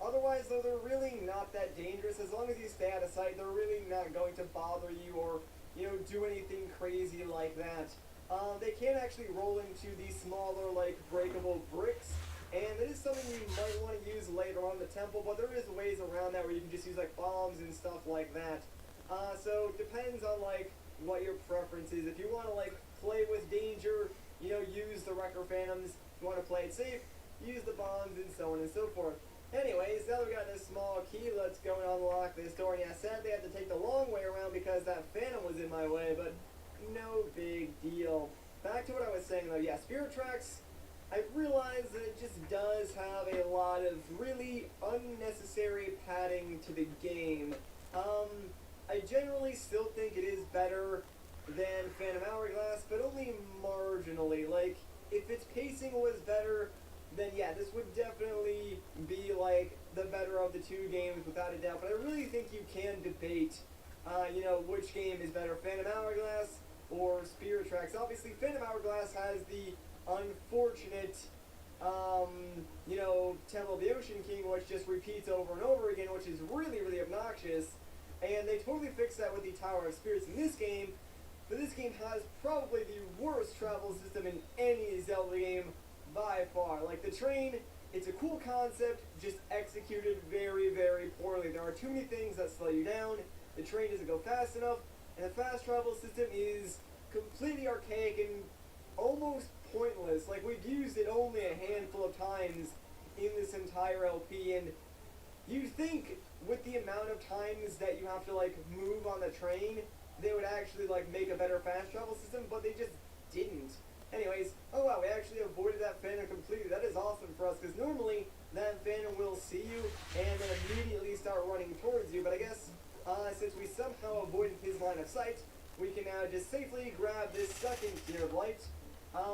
Otherwise, though, they're really not that dangerous. As long as you stay out of sight, they're really not going to bother you or, you know, do anything crazy like that. They can actually roll into these smaller, like, breakable bricks. And it is something you might want to use later on in the temple, but there is ways around that where you can just use, like, bombs and stuff like that. So it depends on, like, what your preference is. If you want to, like, play with danger, you know, use the Wrecker Phantoms. If you want to play it safe, use the bombs and so on and so forth. Anyways, now we got this small key. Let's go and unlock this door. And yeah, sadly I had to take the long way around because that Phantom was in my way, but no big deal. Back to what I was saying, though. Yeah, Spirit Tracks, I realize that it just does have a lot of really unnecessary padding to the game. I generally still think it is better than Phantom Hourglass, but only marginally. Like, if its pacing was better, then yeah, this would definitely be like the better of the two games without a doubt. But I really think you can debate, you know, which game is better, Phantom Hourglass or Spirit Tracks. Obviously, Phantom Hourglass has the unfortunate, you know, Temple of the Ocean King, which just repeats over and over again, which is really, really obnoxious. And they totally fixed that with the Tower of Spirits in this game. But this game has probably the worst travel system in any Zelda game by far. Like, the train, it's a cool concept, just executed very, very poorly. There are too many things that slow you down, the train doesn't go fast enough, and the fast travel system is completely archaic and almost pointless. Like, we've used it only a handful of times in this entire LP, and you'd think with the amount of times that you have to, like, move on the train, they would actually, like, make a better fast travel system, but they just didn't. Anyways, oh wow, we actually avoided that Phantom completely. That is awesome for us, because normally that Phantom will see you and then immediately start running towards you, but I guess since we somehow avoided his line of sight, we can now just safely grab this second tier of light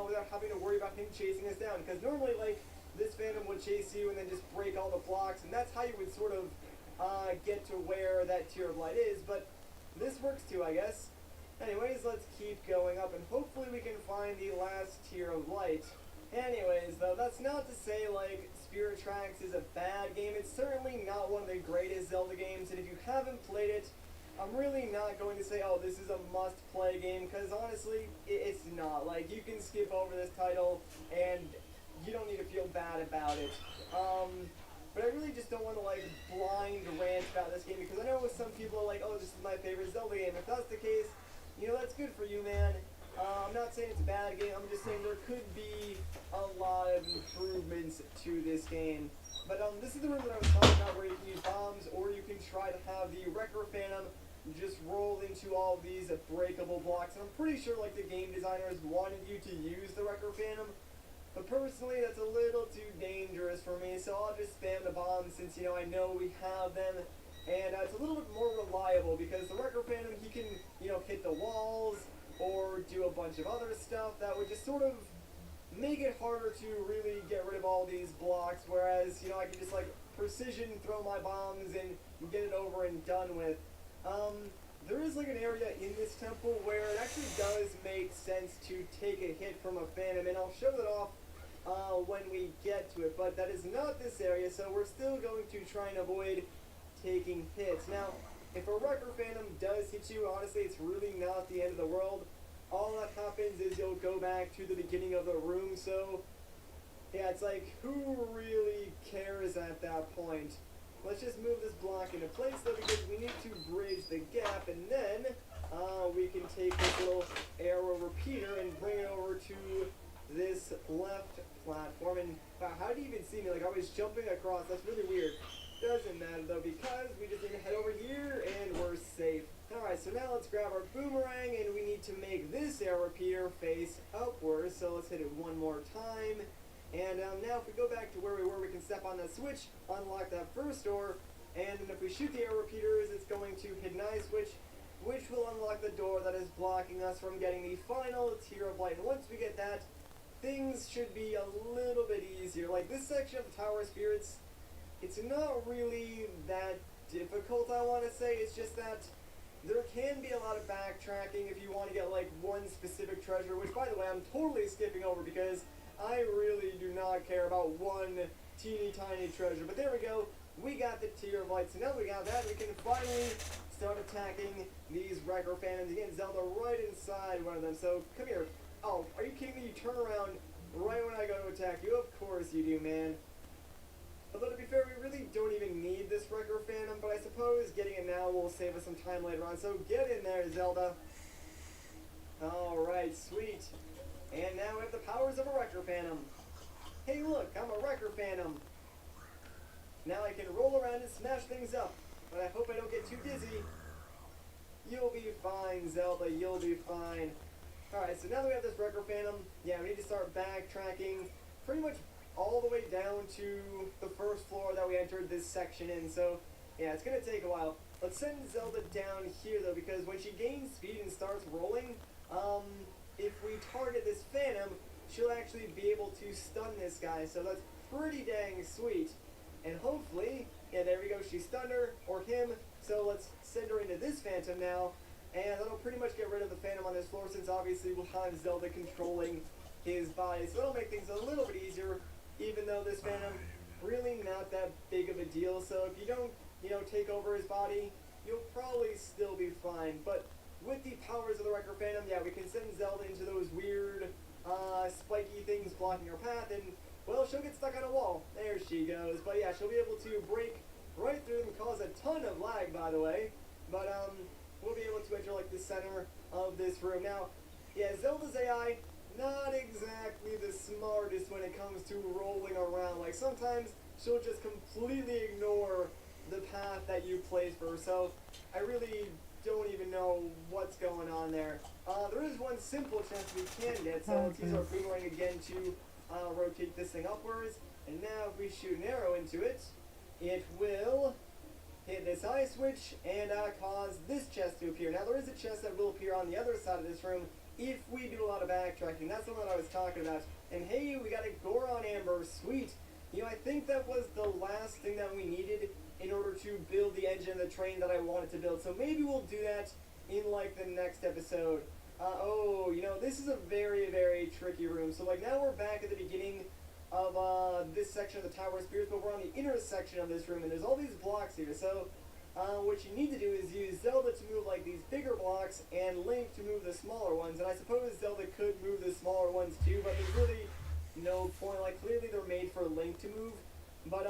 without having to worry about him chasing us down, because normally, like, this Phantom would chase you and then just break all the blocks, and that's how you would sort of get to where that tier of light is, but this works too, I guess. Anyways, let's keep going up, and hopefully we can find the last tier of light. Anyways, though, that's not to say, like, Spirit Tracks is a bad game. It's certainly not one of the greatest Zelda games, and if you haven't played it, I'm really not going to say, oh, this is a must-play game, because honestly, it's not. Like, you can skip over this title, and you don't need to feel bad about it. But I really just don't want to, like, blind rant about this game, because I know some people are like, oh, this is my favorite Zelda game. If that's the case, that's good for you, man. I'm not saying it's a bad game. I'm just saying there could be a lot of improvements to this game. But this is the room that I was talking about where you can use bombs, or you can try to have the Wrecker Phantom just roll into all of these breakable blocks. And I'm pretty sure like the game designers wanted you to use the Wrecker Phantom. But personally, that's a little too dangerous for me, so I'll just spam the bombs since, I know we have them. And it's a little bit more reliable because the Wrecker Phantom, he can, hit the walls or do a bunch of other stuff that would just sort of make it harder to really get rid of all these blocks, whereas, I can just, like, precision throw my bombs and get it over and done with. There is, like, an area in this temple where it actually does make sense to take a hit from a phantom, and I'll show that off when we get to it, but that is not this area, so we're still going to try and avoid taking hits. Now, if a Wrecker Phantom does hit you, honestly, it's really not the end of the world. All that happens is you'll go back to the beginning of the room, so yeah, it's like, who really cares at that point? Let's just move this block into place though, because we need to bridge the gap, and then we can take this little arrow repeater and bring it over to this left platform. And wow, how do you even see me? Like, I was jumping across. That's really weird. Doesn't matter though, because we just need to head over here and we're safe. Alright, so now let's grab our boomerang, and we need to make this arrow repeater face upwards. So let's hit it one more time. And now if we go back to where we were, we can step on that switch, unlock that first door, and then if we shoot the arrow repeaters, it's going to hit an eye switch, which will unlock the door that is blocking us from getting the final tier of light. And once we get that, things should be a little bit easier. Like, this section of the Tower of Spirits, it's not really that difficult, I want to say. It's just that there can be a lot of backtracking if you want to get, like, one specific treasure, which, by the way, I'm totally skipping over because I really do not care about one teeny tiny treasure. But there we go. We got the tier of light. So now we got that, we can finally start attacking these Wrecker Phantoms. Again, Zelda right inside one of them. So come here. Oh, are you kidding me? You turn around right when I go to attack you. Of course you do, man. Although, to be fair, we really don't even need this Wrecker Phantom, but I suppose getting it now will save us some time later on. So get in there, Zelda. Alright, sweet. And now we have the powers of a Wrecker Phantom. Hey, look, I'm a Wrecker Phantom. Now I can roll around and smash things up, but I hope I don't get too dizzy. You'll be fine, Zelda, you'll be fine. Alright, so now that we have this Wrecker Phantom, yeah, we need to start backtracking pretty much all the way down to the first floor that we entered this section in. So, yeah, it's going to take a while. Let's send Zelda down here, though, because when she gains speed and starts rolling, if we target this Phantom, she'll actually be able to stun this guy. So that's pretty dang sweet. And hopefully, yeah, there we go, she stunned her, or him. So let's send her into this Phantom now, and that'll pretty much get rid of the Phantom on this floor, since obviously we'll have Zelda controlling his body. So that'll make things a little bit easier, even though this Phantom really not that big of a deal. So if you don't, take over his body, you'll probably still be fine. But with the powers of the Wrecker Phantom, yeah, we can send Zelda into those weird, spiky things blocking her path, and, well, she'll get stuck on a wall. There she goes. But yeah, she'll be able to break right through them and cause a ton of lag, by the way. But, we'll be able to enter, like, the center of this room. Now, yeah, Zelda's AI, not exactly the smartest when it comes to rolling around. Like, sometimes she'll just completely ignore the path that you place for her. So I really don't even know what's going on there. There is one simple chance we can get, so let's use our boomerang again to rotate this thing upwards. And now if we shoot an arrow into it, it will hit this eye switch and cause this chest to appear. Now there is a chest that will appear on the other side of this room if we do a lot of backtracking. That's the one I was talking about. And hey, we got a Goron Amber, sweet. I think that was the last thing that we needed in order to build the engine of the train that I wanted to build. So maybe we'll do that in, like, the next episode. This is a very, very tricky room. So, like, now we're back at the beginning of this section of the Tower of Spirits, but we're on the inner section of this room, and there's all these blocks here. So what you need to do is use Zelda to move, like, these bigger blocks, and Link to move the smaller ones. And I suppose Zelda could move the smaller ones too, but there's really no point. Like, clearly they're made for Link to move. But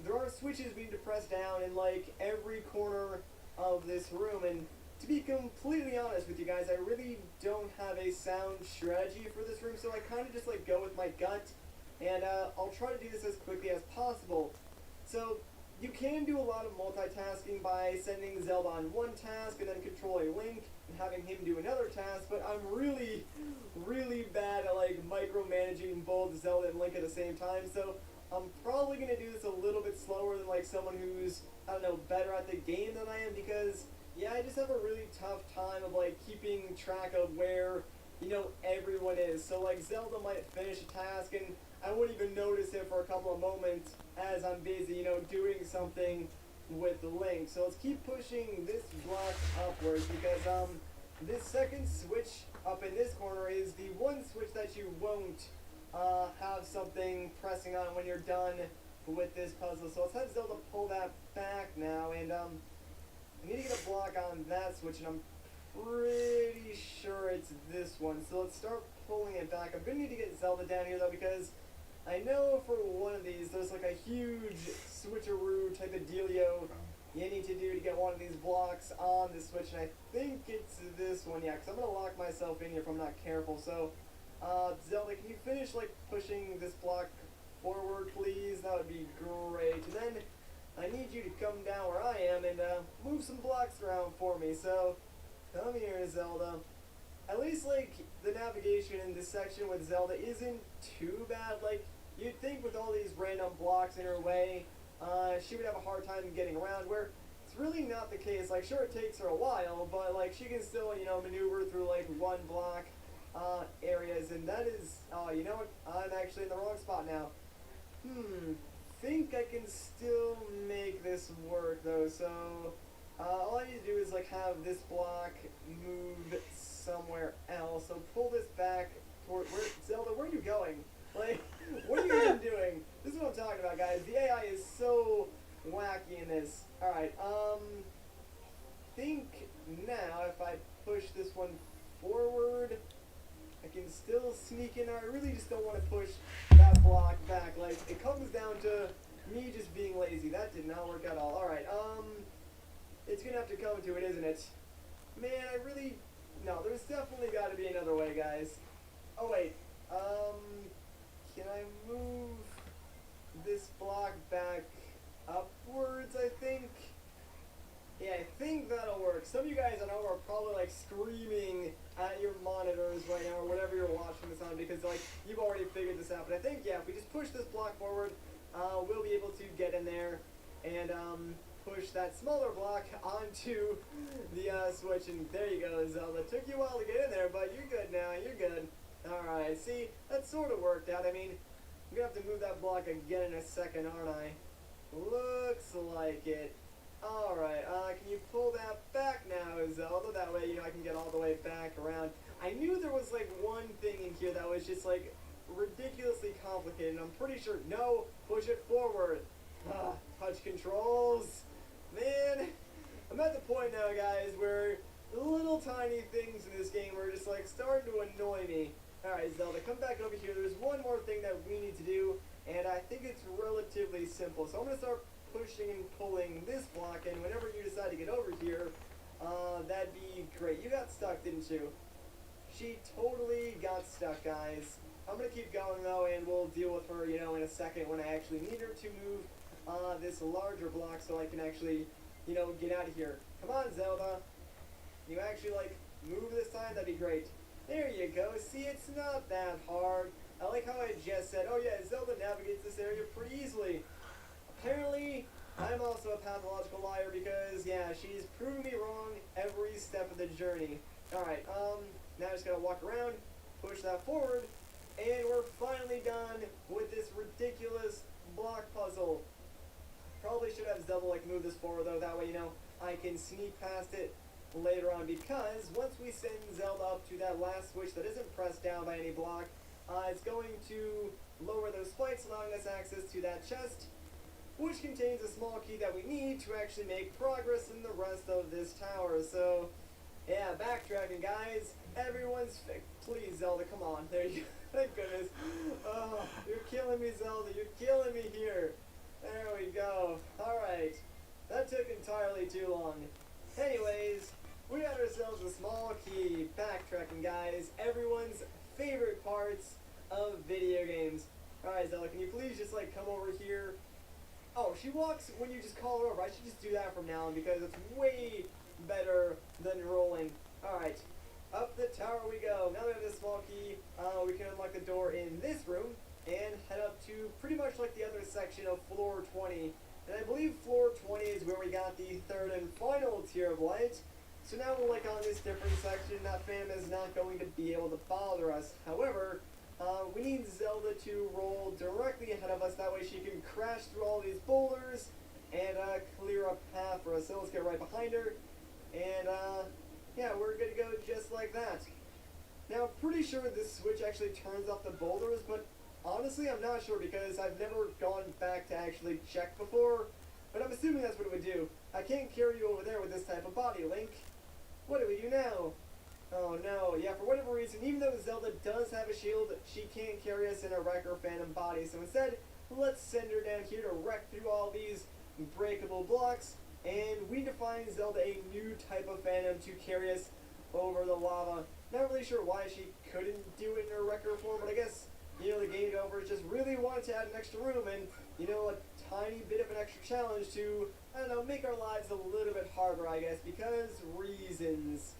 there are switches we need to press down in, like, every corner of this room. And to be completely honest with you guys, I really don't have a sound strategy for this room, so I kind of just like go with my gut, and I'll try to do this as quickly as possible. So you can do a lot of multitasking by sending Zelda on one task and then controlling Link and having him do another task, but I'm really, really bad at like micromanaging both Zelda and Link at the same time, so I'm probably going to do this a little bit slower than like someone who's, I don't know, better at the game than I am, because yeah, I just have a really tough time of like keeping track of where, you know, everyone is. So like Zelda might finish a task and I wouldn't even notice it for a couple of moments as I'm busy, you know, doing something with the Link. So let's keep pushing this block upwards, because this second switch up in this corner is the one switch that you won't have something pressing on when you're done with this puzzle. So let's have Zelda pull that back now, and I need to get a block on that switch, and I'm pretty sure it's this one. So let's start pulling it back. I'm gonna need to get Zelda down here though, because I know for one of these there's like a huge switcheroo type of dealio you need to do to get one of these blocks on the switch, and I think it's this one, yeah, because I'm gonna lock myself in here if I'm not careful. So Zelda, can you finish like pushing this block forward, please? That would be great. And then I need you to come down where I am and move some blocks around for me. So come here, Zelda. At least like the navigation in this section with Zelda isn't too bad. Like you'd think with all these random blocks in her way, she would have a hard time getting around, where it's really not the case. Like sure, it takes her a while, but like she can still, you know, maneuver through like one block areas. And that is, you know what, I'm actually in the wrong spot now. Think I can still make this work though. So all I need to do is like have this block move somewhere else. So pull this back toward Zelda, where are you going? Like, what are you even doing? This is what I'm talking about, guys. The AI is so wacky in this. Alright, think now if I push this one forward, I can still sneak in. I really just don't want to push that block back. Like, it comes down to me just being lazy. That did not work at all. Alright, it's gonna have to come to it, isn't it? Man, I really... No, there's definitely got to be another way, guys. Oh, wait. Can I move this block back upwards, I think? Yeah, I think that'll work. Some of you guys I know are probably like screaming at your monitors right now or whatever you're watching this on, because like you've already figured this out. But I think, yeah, if we just push this block forward, we'll be able to get in there and push that smaller block onto the switch. And there you go, Zelda. Took you a while to get in there, but you're good now. You're good. Alright, see, that sort of worked out. I mean, I'm gonna have to move that block again in a second, aren't I? Looks like it. Alright, can you pull that back now, Zelda? That way, you know, I can get all the way back around. I knew there was, like, one thing in here that was just, like, ridiculously complicated. I'm pretty sure, no, push it forward. Touch controls. Man, I'm at the point now, guys, where little tiny things in this game are just, like, starting to annoy me. Alright, Zelda, come back over here. There's one more thing that we need to do, and I think it's relatively simple. So I'm going to start pushing and pulling this block, and whenever you decide to get over here, that'd be great. You got stuck, didn't you? She totally got stuck, guys. I'm going to keep going, though, and we'll deal with her, you know, in a second when I actually need her to move this larger block so I can actually, you know, get out of here. Come on, Zelda. You actually, like, move this time? That'd be great. There you go. See, it's not that hard. I like how I just said, oh yeah, Zelda navigates this area pretty easily. Apparently, I'm also a pathological liar because, yeah, she's proven me wrong every step of the journey. Alright, now I just gotta walk around, push that forward, and we're finally done with this ridiculous block puzzle. Probably should have Zelda, like, move this forward, though. That way, you know, I can sneak past it later on, because once we send Zelda up to that last switch that isn't pressed down by any block, it's going to lower those spikes, allowing us access to that chest, which contains a small key that we need to actually make progress in the rest of this tower. So, yeah, backtracking, guys. Everyone's please, Zelda, come on. There you go. Thank goodness. Oh, you're killing me, Zelda. You're killing me here. There we go. Alright. That took entirely too long. Anyways, we got ourselves a small key. Backtracking, guys. Everyone's favorite parts of video games. Alright, Zelda, can you please just, like, come over here? Oh, she walks when you just call her over. I should just do that from now on because it's way better than rolling. Alright, up the tower we go. Now that we have this small key, we can unlock the door in this room and head up to pretty much like the other section of floor 20. And I believe floor 20 is where we got the third and final tier of light. So now we're like on this different section. That Phantom is not going to be able to bother us. However, we need Zelda to roll directly ahead of us. That way she can crash through all these boulders and clear a path for us. So let's get right behind her. And yeah, we're good to go just like that. Now, I'm pretty sure this switch actually turns off the boulders, but honestly, I'm not sure because I've never gone back to actually check before. But I'm assuming that's what it would do. I can't carry you over there with this type of body, Link. What do we do now? Oh no, yeah, for whatever reason, even though Zelda does have a shield, she can't carry us in a Wrecker Phantom body. So instead, let's send her down here to wreck through all these breakable blocks. And we need to find Zelda a new type of Phantom to carry us over the lava. Not really sure why she couldn't do it in her Wrecker form, but I guess, you know, the game developers just really wanted to add an extra room and, you know, a tiny bit of an extra challenge to, I don't know, make our lives a little bit harder, I guess, because reasons.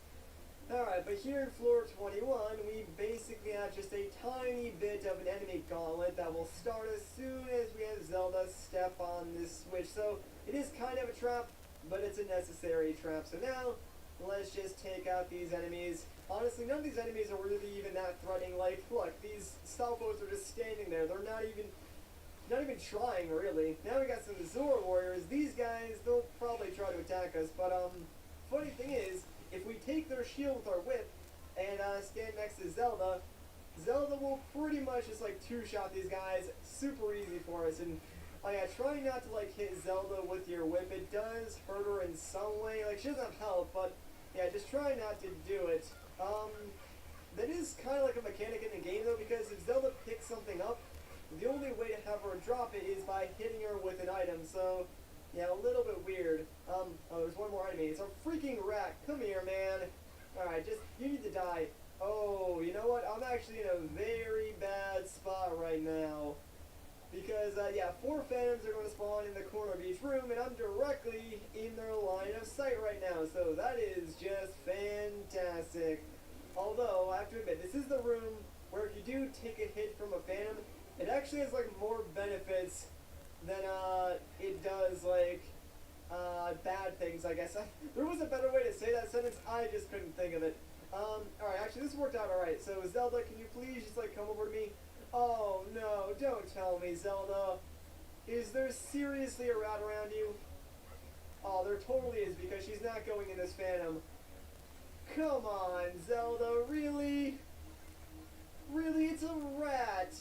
Alright, but here in floor 21, we basically have just a tiny bit of an enemy gauntlet that will start as soon as we have Zelda step on this switch. So, it is kind of a trap, but it's a necessary trap. So now, let's just take out these enemies. Honestly, none of these enemies are really even that threatening. Like, look, these Stalfos are just standing there. They're not even trying, really. Now we got some Zora warriors. These guys, they'll probably try to attack us. But, funny thing is, if we take their shield with our whip and stand next to Zelda, Zelda will pretty much just like two-shot these guys super easy for us. And oh yeah, try not to like hit Zelda with your whip. It does hurt her in some way. Like she doesn't have health, but yeah, just try not to do it. That is kind of like a mechanic in the game though, because if Zelda picks something up, the only way to have her drop it is by hitting her with an item. So yeah, a little bit weird. Oh, there's one more enemy. It's a freaking rat. Come here, man. Alright, you need to die. Oh, you know what? I'm actually in a very bad spot right now. Because, yeah, 4 Phantoms are going to spawn in the corner of each room, and I'm directly in their line of sight right now. So that is just fantastic. Although, I have to admit, this is the room where if you do take a hit from a Phantom, it actually has, like, more benefits than it does like bad things, I guess. There was a better way to say that sentence, I just couldn't think of it. Alright, actually this worked out alright. So Zelda, can you please just like come over to me? Oh no, don't tell me, Zelda. Is there seriously a rat around you? Oh, there totally is, because she's not going in this Phantom. Come on, Zelda, really? Really, it's a rat.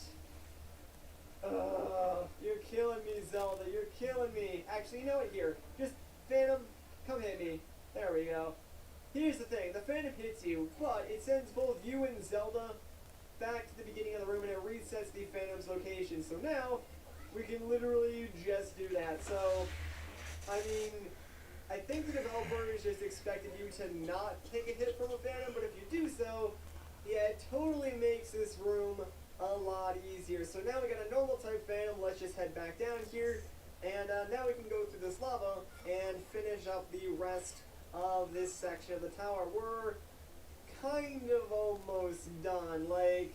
You're killing me, Zelda. You're killing me. Actually, you know what? Here, just Phantom, come hit me. There we go. Here's the thing: the Phantom hits you, but it sends both you and Zelda back to the beginning of the room, and it resets the Phantom's location. So now we can literally just do that. So, I mean, I think the developers just expected you to not take a hit from a Phantom, but if you do so, yeah, it totally makes this room a lot easier. So now we got a normal type Phantom. Let's just head back down here, and now we can go through this lava and finish up the rest of this section of the tower. We're kind of almost done. Like,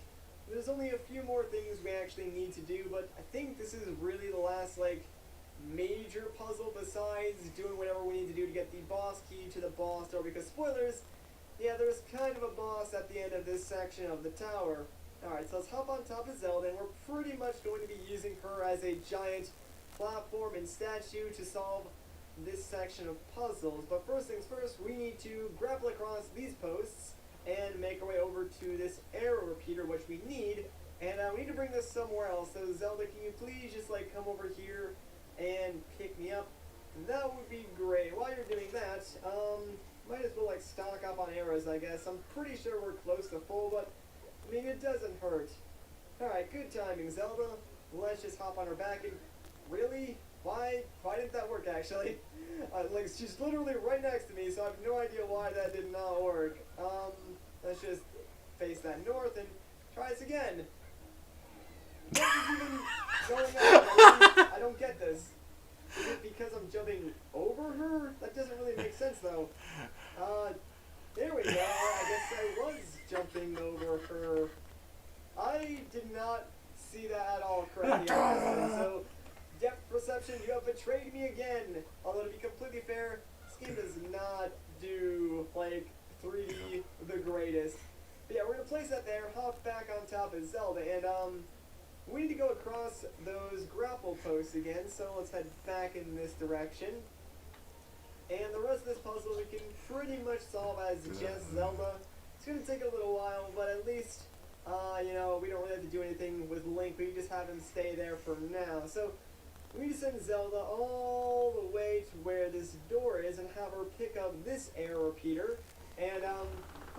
there's only a few more things we actually need to do, but I think this is really the last like major puzzle besides doing whatever we need to do to get the boss key to the boss door, because spoilers, yeah, there's kind of a boss at the end of this section of the tower. Alright, so let's hop on top of Zelda, and we're pretty much going to be using her as a giant platform and statue to solve this section of puzzles. But first things first, we need to grapple across these posts and make our way over to this arrow repeater, which we need. And we need to bring this somewhere else. So Zelda, can you please just like come over here and pick me up? That would be great. While you're doing that, might as well like stock up on arrows, I guess. I'm pretty sure we're close to full, but I mean, it doesn't hurt. Alright, good timing, Zelda. Let's just hop on her back and... Really? Why didn't that work, actually? Like, she's literally right next to me, so I have no idea why that did not work. Let's just face that north and try this again. What is even going on? I don't get this. Is it because I'm jumping over her? That doesn't really make sense, though. There we go. I guess I was jumping over her. I did not see that at all correctly. So, depth perception, you have betrayed me again. Although, to be completely fair, this game does not do, like, 3D the greatest. But yeah, we're going to place that there, hop back on top of Zelda, and, we need to go across those grapple posts again, so let's head back in this direction. And the rest of this puzzle we can pretty much solve as just Zelda. It's going to take a little while, but at least, you know, we don't really have to do anything with Link. We can just have him stay there for now. So, we need to send Zelda all the way to where this door is and have her pick up this air repeater. And,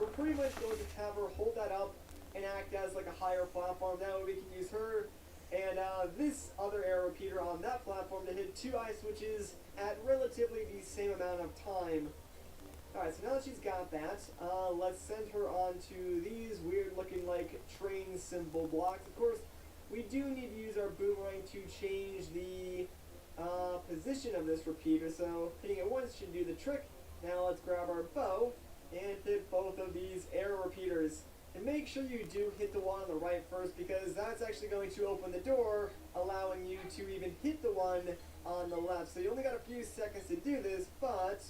we're pretty much going to have her hold that up and act as like a higher platform. That way we can use her and this other air repeater on that platform to hit 2 ice switches at relatively the same amount of time. Alright, so now that she's got that, let's send her onto these weird looking like train symbol blocks. Of course, we do need to use our boomerang to change the position of this repeater, so hitting it once should do the trick. Now let's grab our bow and hit both of these air repeaters. And make sure you do hit the one on the right first, because that's actually going to open the door, allowing you to even hit the one on the left. So you only got a few seconds to do this, but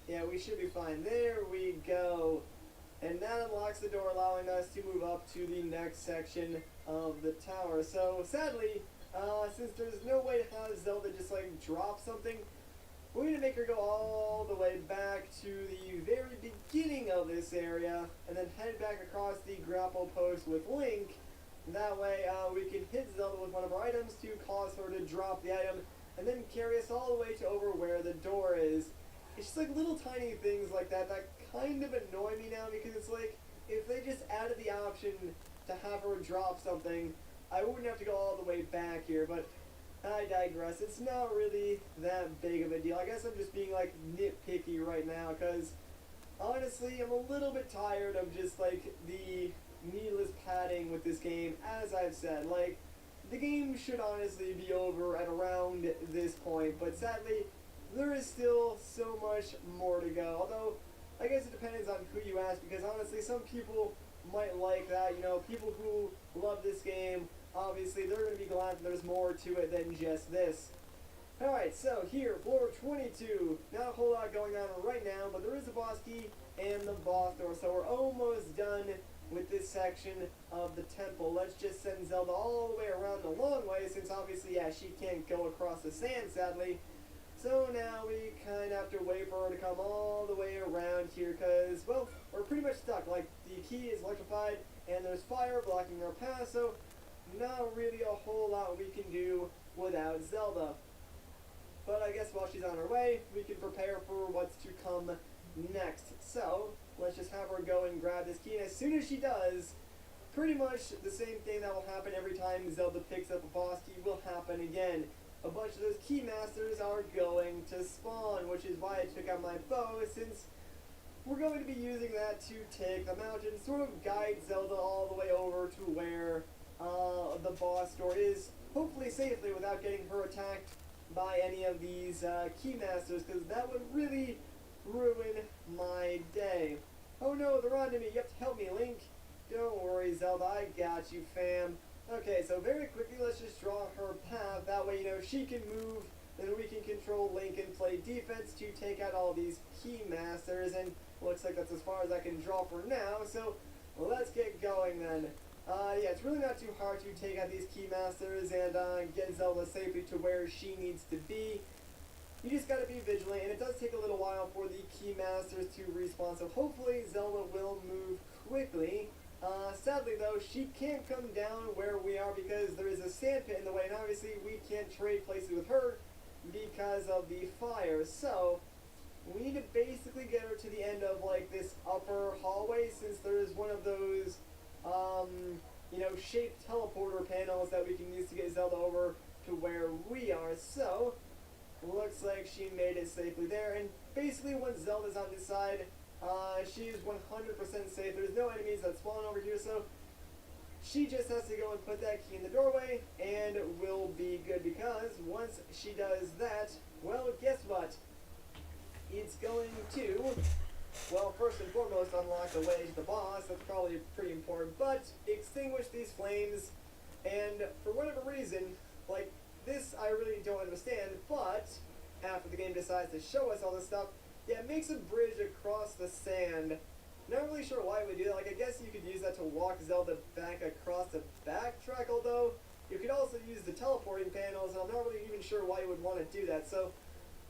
yeah, we should be fine. There we go. And that unlocks the door, allowing us to move up to the next section of the tower. So sadly, since there's no way to have Zelda just like drop something, we're going to make her go all the way back to the very beginning of this area and then head back across the grapple post with Link. That way we can hit Zelda with one of our items to cause her to drop the item and then carry us all the way to over where the door is. It's just like little tiny things like that that kind of annoy me now, because it's like if they just added the option to have her drop something, I wouldn't have to go all the way back here, but I digress. It's not really that big of a deal. I guess I'm just being like nitpicky right now, because honestly I'm a little bit tired of just like the needless padding with this game. As I've said, like, the game should honestly be over at around this point, but sadly there is still so much more to go. Although I guess it depends on who you ask, because honestly some people might like that. You know, people who love this game, obviously they're going to be glad that there's more to it than just this. Alright, so here, floor 22. Not a whole lot going on right now, but there is a boss key and the boss door, so we're almost done with this section of the temple. Let's just send Zelda all the way around the long way, since obviously, yeah, she can't go across the sand, sadly. So now we kind of have to wait for her to come all the way around here, because, well, we're pretty much stuck. Like, the key is electrified, and there's fire blocking our path, so not really a whole lot we can do without Zelda. But I guess while she's on her way, we can prepare for what's to come next. So, let's just have her go and grab this key, and as soon as she does, pretty much the same thing that will happen every time Zelda picks up a boss key will happen again. A bunch of those key masters are going to spawn, which is why I took out my bow, since we're going to be using that to take them out and sort of guide Zelda all the way over to where the boss door is, hopefully safely without getting her attacked by any of these key masters, because that would really ruin my day. Oh no, they're on to me. You have to help me, Link. Don't worry, Zelda, I got you, fam. Okay, so very quickly, let's just draw her path. That way, you know, she can move, then we can control Link and play defense to take out all these key masters, and looks like that's as far as I can draw for now, so let's get going then. Yeah, it's really not too hard to take out these key masters and get Zelda safely to where she needs to be. You just gotta be vigilant, and it does take a little while for the key masters to respawn, so hopefully Zelda will move quickly. Sadly though, she can't come down where we are because there is a sand pit in the way, and obviously we can't trade places with her because of the fire. So we need to basically get her to the end of like this upper hallway, since there is one of those you know, shaped teleporter panels that we can use to get Zelda over to where we are. So Looks like she made it safely there, and basically when Zelda's on this side, she is 100% safe. There's no enemies that spawn over here, so she just has to go and put that key in the doorway, and we'll be good, because once she does that, well, guess what? It's going to, well, first and foremost, unlock the way to the boss. That's probably pretty important, but extinguish these flames, and for whatever reason, like, this I really don't understand, but after the game decides to show us all this stuff, yeah, it makes a bridge across the sand. Not really sure why we do that. Like, I guess you could use that to walk Zelda back across the backtrack, although you could also use the teleporting panels, and I'm not really even sure why you would want to do that. So,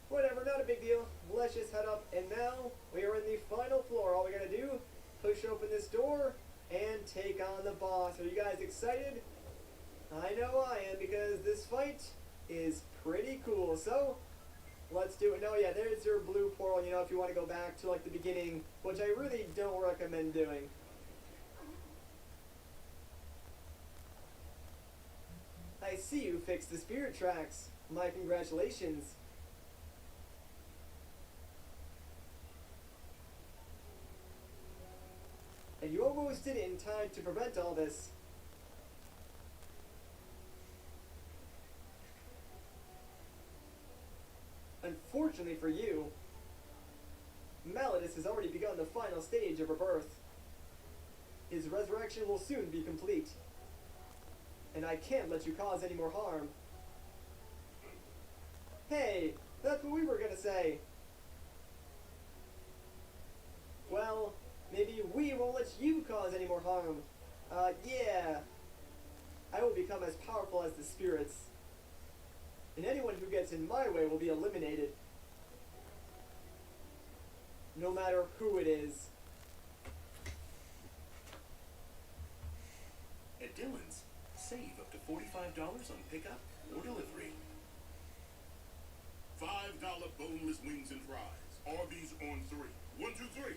whatever, not a big deal. Let's just head up, and now we are in the final floor. All we gotta do, push open this door, and take on the boss. Are you guys excited? I know I am, because this fight is pretty cool. So, let's do it. No, yeah, there's your blue portal, you know, if you want to go back to, like, the beginning, which I really don't recommend doing. I see you fixed the spirit tracks. My congratulations. And you almost did it in time to prevent all this. Unfortunately for you, Malladus has already begun the final stage of rebirth. His resurrection will soon be complete, and I can't let you cause any more harm. Hey, that's what we were gonna say. Well, maybe we won't let you cause any more harm. Yeah. I will become as powerful as the spirits, and anyone who gets in my way will be eliminated. No matter who it is. At Dillon's, save up to $45 on pickup or delivery. $5 boneless wings and fries. Arby's on 3. 1, 2, 3.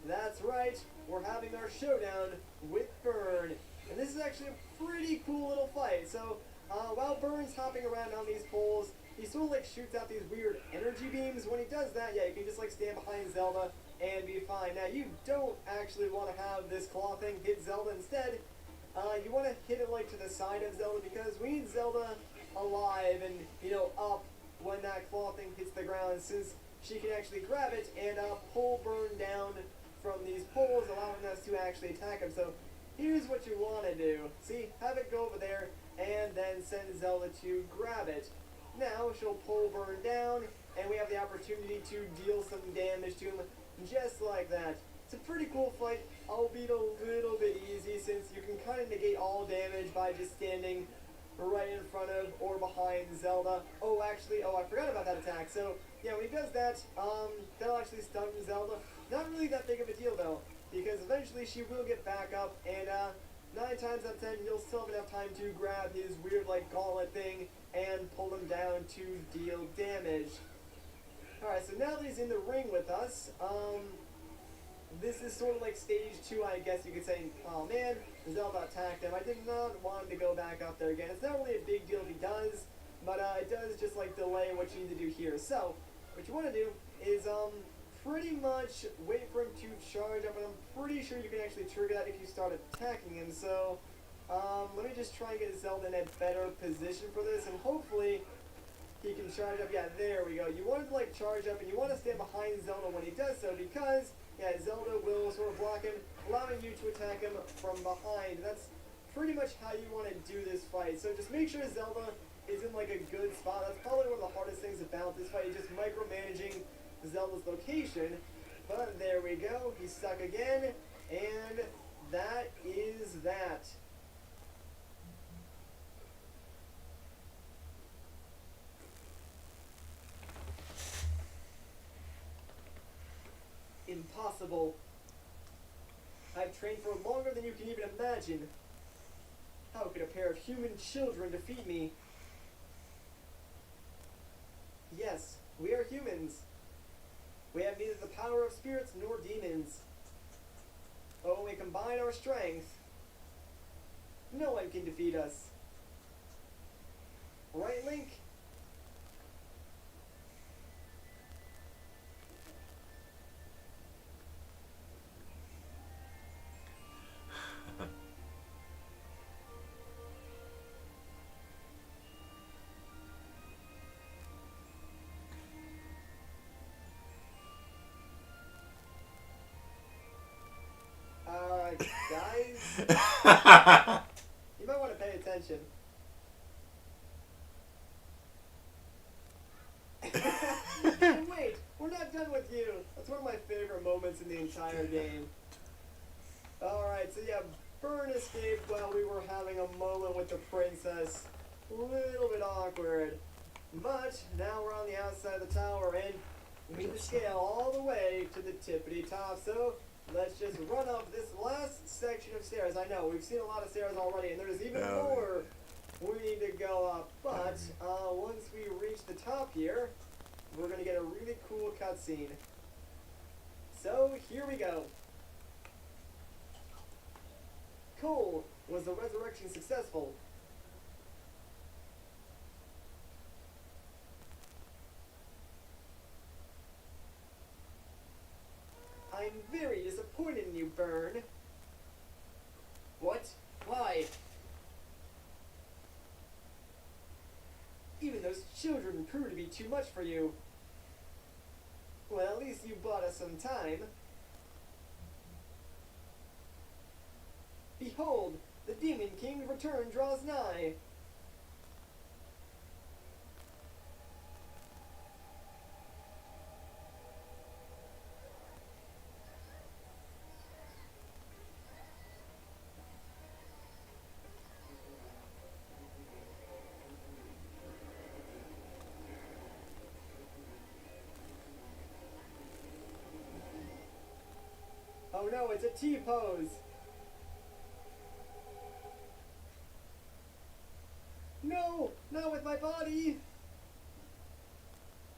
That's right, we're having our showdown with Burn. And this is actually a pretty cool little fight. So, while Burn's hopping around on these poles, he sort of like shoots out these weird energy beams. When he does that, yeah, you can just like stand behind Zelda and be fine. Now, you don't actually want to have this claw thing hit Zelda instead. You want to hit it like to the side of Zelda, because we need Zelda alive and, you know, up when that claw thing hits the ground, since she can actually grab it and pull Burn down from these poles, allowing us to actually attack him. So here's what you want to do. See, have it go over there, and then send Zelda to grab it. Now she'll pull Burn down, and we have the opportunity to deal some damage to him, just like that. It's a pretty cool fight, albeit a little bit easy, since you can kind of negate all damage by just standing right in front of or behind Zelda. Oh, actually, I forgot about that attack. So, yeah, when he does that, that'll actually stun Zelda. Not really that big of a deal, though, because eventually she will get back up, and 9 times out of 10, you'll still have enough time to grab his weird, like, gauntlet thing and pull him down to deal damage. Alright, so now that he's in the ring with us, this is sort of like stage 2, I guess you could say. Oh man, Zelda attacked him. I did not want him to go back up there again. It's not really a big deal if he does, but it does just like delay what you need to do here. So, what you want to do is pretty much wait for him to charge up, and I'm pretty sure you can actually trigger that if you start attacking him. So, let me just try and get Zelda in a better position for this, and hopefully he can charge up. Yeah, there we go. You want to like charge up, and you want to stand behind Zelda when he does so, because yeah, Zelda will sort of block him, allowing you to attack him from behind. That's pretty much how you want to do this fight. So just make sure Zelda is in like a good spot. That's probably one of the hardest things about this fight, just micromanaging Zelda's location. But there we go. He's stuck again, and that is that. Impossible. I've trained for longer than you can even imagine. How could a pair of human children defeat me? Yes, we are humans. We have neither the power of spirits nor demons. But when we combine our strength, no one can defeat us. Right, Link? Guys, you might want to pay attention. And wait, we're not done with you. That's one of my favorite moments in the entire game. Alright, so yeah, Burn escaped while we were having a moment with the princess. A little bit awkward. But now we're on the outside of the tower and we need to scale all the way to the tippity top. So let's just run up this last section of stairs. I know, we've seen a lot of stairs already and there's even more we need to go up. But once we reach the top here, we're going to get a really cool cutscene. So here we go. Cool. Was the resurrection successful? I'm very disappointed in you, Burn. What? Why? Even those children proved to be too much for you. Well, at least you bought us some time. Behold, the Demon King's return draws nigh. Oh no, it's a T-pose! No! Not with my body!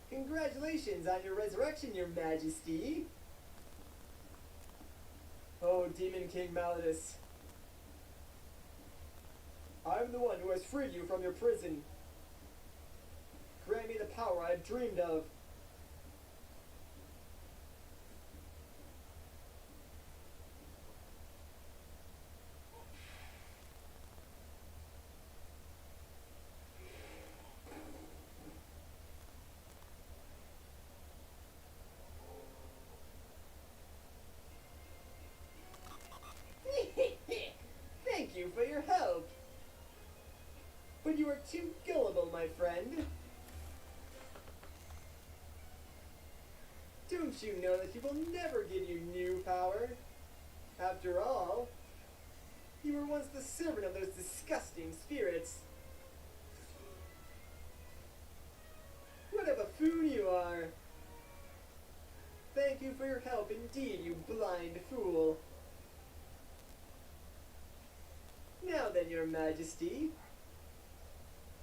Congratulations on your resurrection, your majesty! Oh, Demon King Malladus. I'm the one who has freed you from your prison. Grant me the power I've dreamed of. Thank you for your help. But you are too gullible, my friend. Don't you know that he will never give you new power? After all, you were once the servant of those disgusting spirits. What a buffoon you are! Thank you for your help indeed, you blind fool. Now then, your majesty,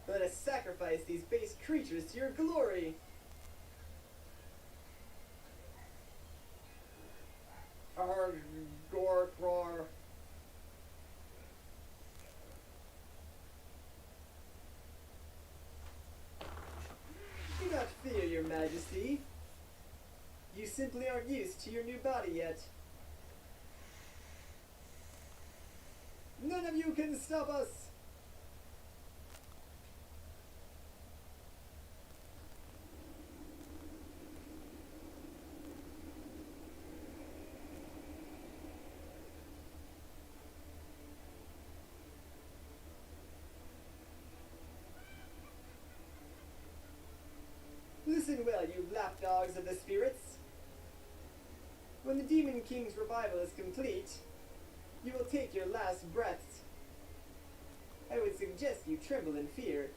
let us sacrifice these base creatures to your glory. Gorkrar. Do not fear, your majesty. You simply aren't used to your new body yet. None of you can stop us! Listen well, you lapdogs of the spirits. When the Demon King's revival is complete, you will take your last breaths. I would suggest you tremble in fear.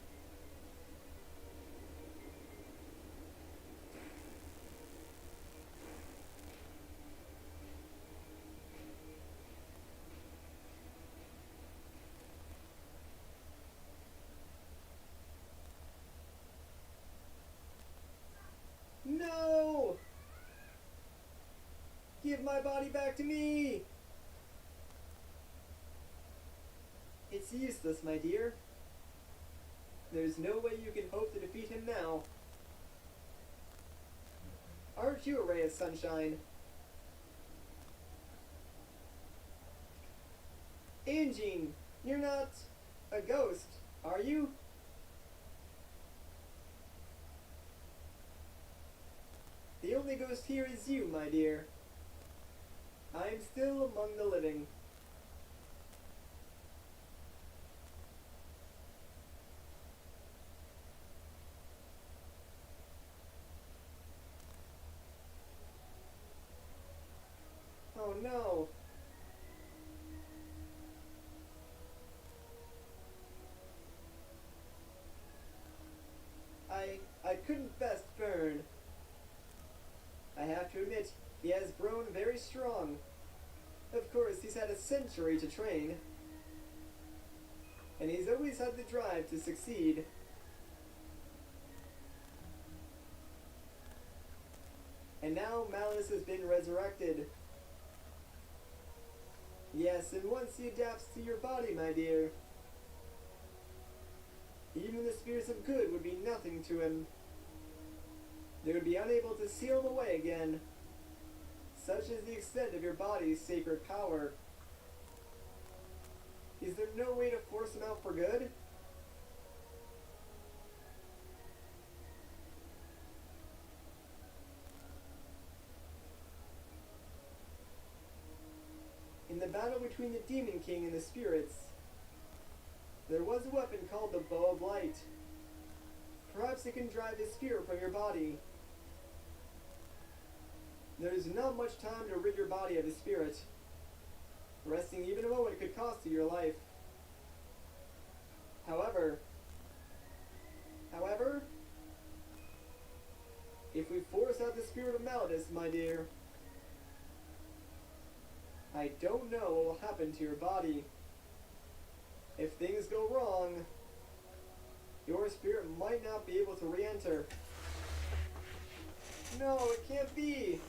No! Give my body back to me! It's useless, my dear. There's no way you can hope to defeat him now. Aren't you a ray of sunshine? Anjean, you're not a ghost, are you? The only ghost here is you, my dear. I am still among the living. Oh no. I couldn't best burn. I have to admit, he has grown very strong. Of course, he's had a century to train. And he's always had the drive to succeed. And now Malus has been resurrected. Yes, and once he adapts to your body, my dear, even the spirits of good would be nothing to him. They would be unable to seal him away again. Such is the extent of your body's sacred power. Is there no way to force him out for good? In the battle between the Demon King and the spirits, there was a weapon called the Bow of Light. Perhaps it can drive his spirit from your body. There is not much time to rid your body of his spirit. Resting even a moment could cost you your life. However, if we force out the spirit of Malus, my dear, I don't know what will happen to your body. If things go wrong, your spirit might not be able to re-enter. No, it can't be!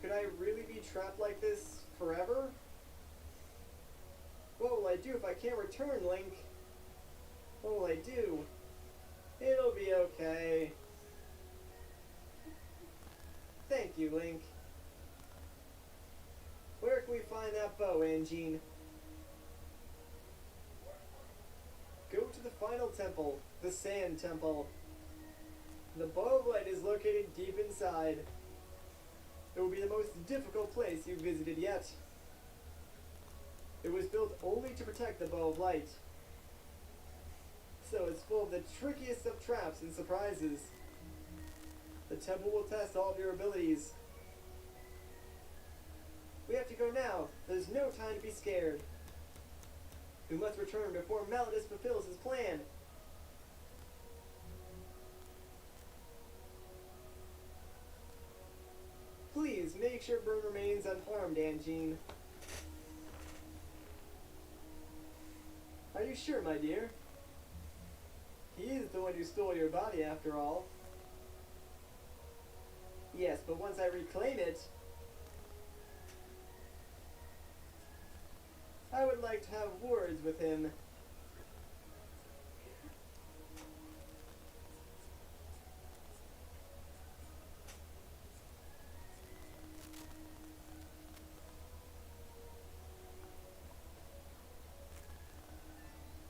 Could I really be trapped like this forever? What will I do if I can't return, Link? What will I do? It'll be okay. Thank you, Link. Where can we find that bow, Anjean? Go to the final temple, the Sand Temple. The Bow of Light is located deep inside. It will be the most difficult place you've visited yet. It was built only to protect the Bow of Light. So it's full of the trickiest of traps and surprises. The temple will test all of your abilities. We have to go now. There's no time to be scared. We must return before Malus fulfills his plan. Please make sure Burn remains unharmed, Anjean. Are you sure, my dear? He is the one who stole your body, after all. Yes, but once I reclaim it, I would like to have words with him.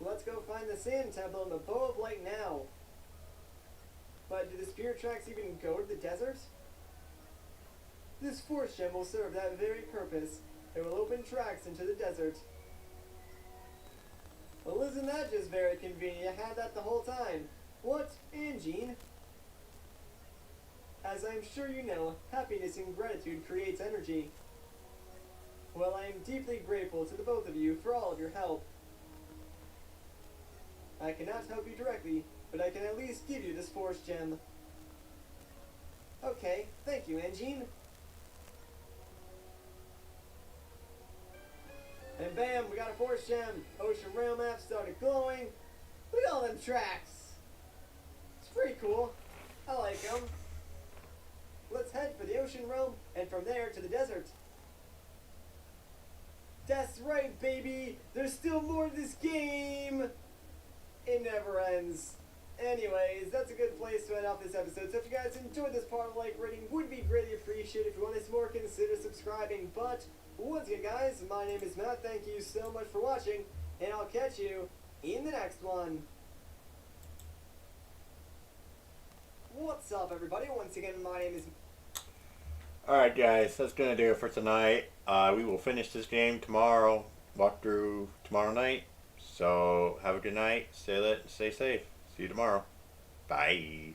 Let's go find the Sand Temple and the Bow of Light now. But do the spirit tracks even go to the desert? This force gem will serve that very purpose. It will open tracks into the desert. Well, isn't that just very convenient? I had that the whole time. What, Anjean? As I'm sure you know, happiness and gratitude creates energy. Well, I am deeply grateful to the both of you for all of your help. I cannot help you directly, but I can at least give you this force gem. Okay, thank you, Anjean. And bam, we got a force gem. Ocean rail map started glowing. Look at all them tracks. It's pretty cool. I like them. Let's head for the ocean realm and from there to the desert. That's right, baby. There's still more to this game. It never ends. Anyways, that's a good place to end off this episode. So if you guys enjoyed this part, like rating would be greatly appreciated. If you want to see more, consider subscribing. But once again, guys, my name is Matt. Thank you so much for watching, and I'll catch you in the next one. What's up, everybody? Once again, my name is... Alright guys, that's going to do it for tonight. We will finish this game tomorrow. Walk through tomorrow night. So, have a good night. Stay lit and stay safe. See you tomorrow. Bye.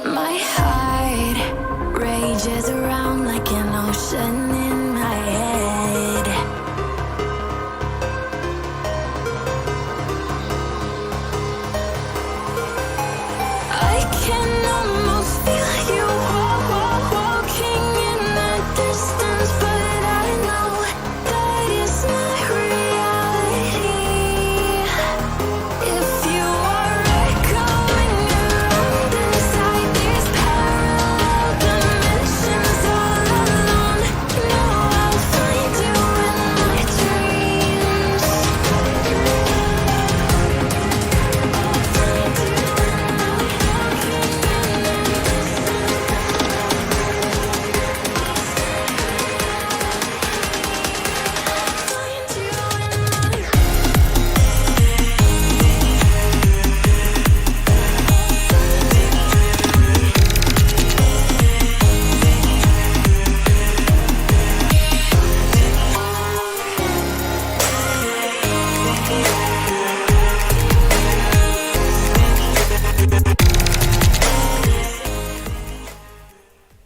My heart rages around like an ocean in my head. I can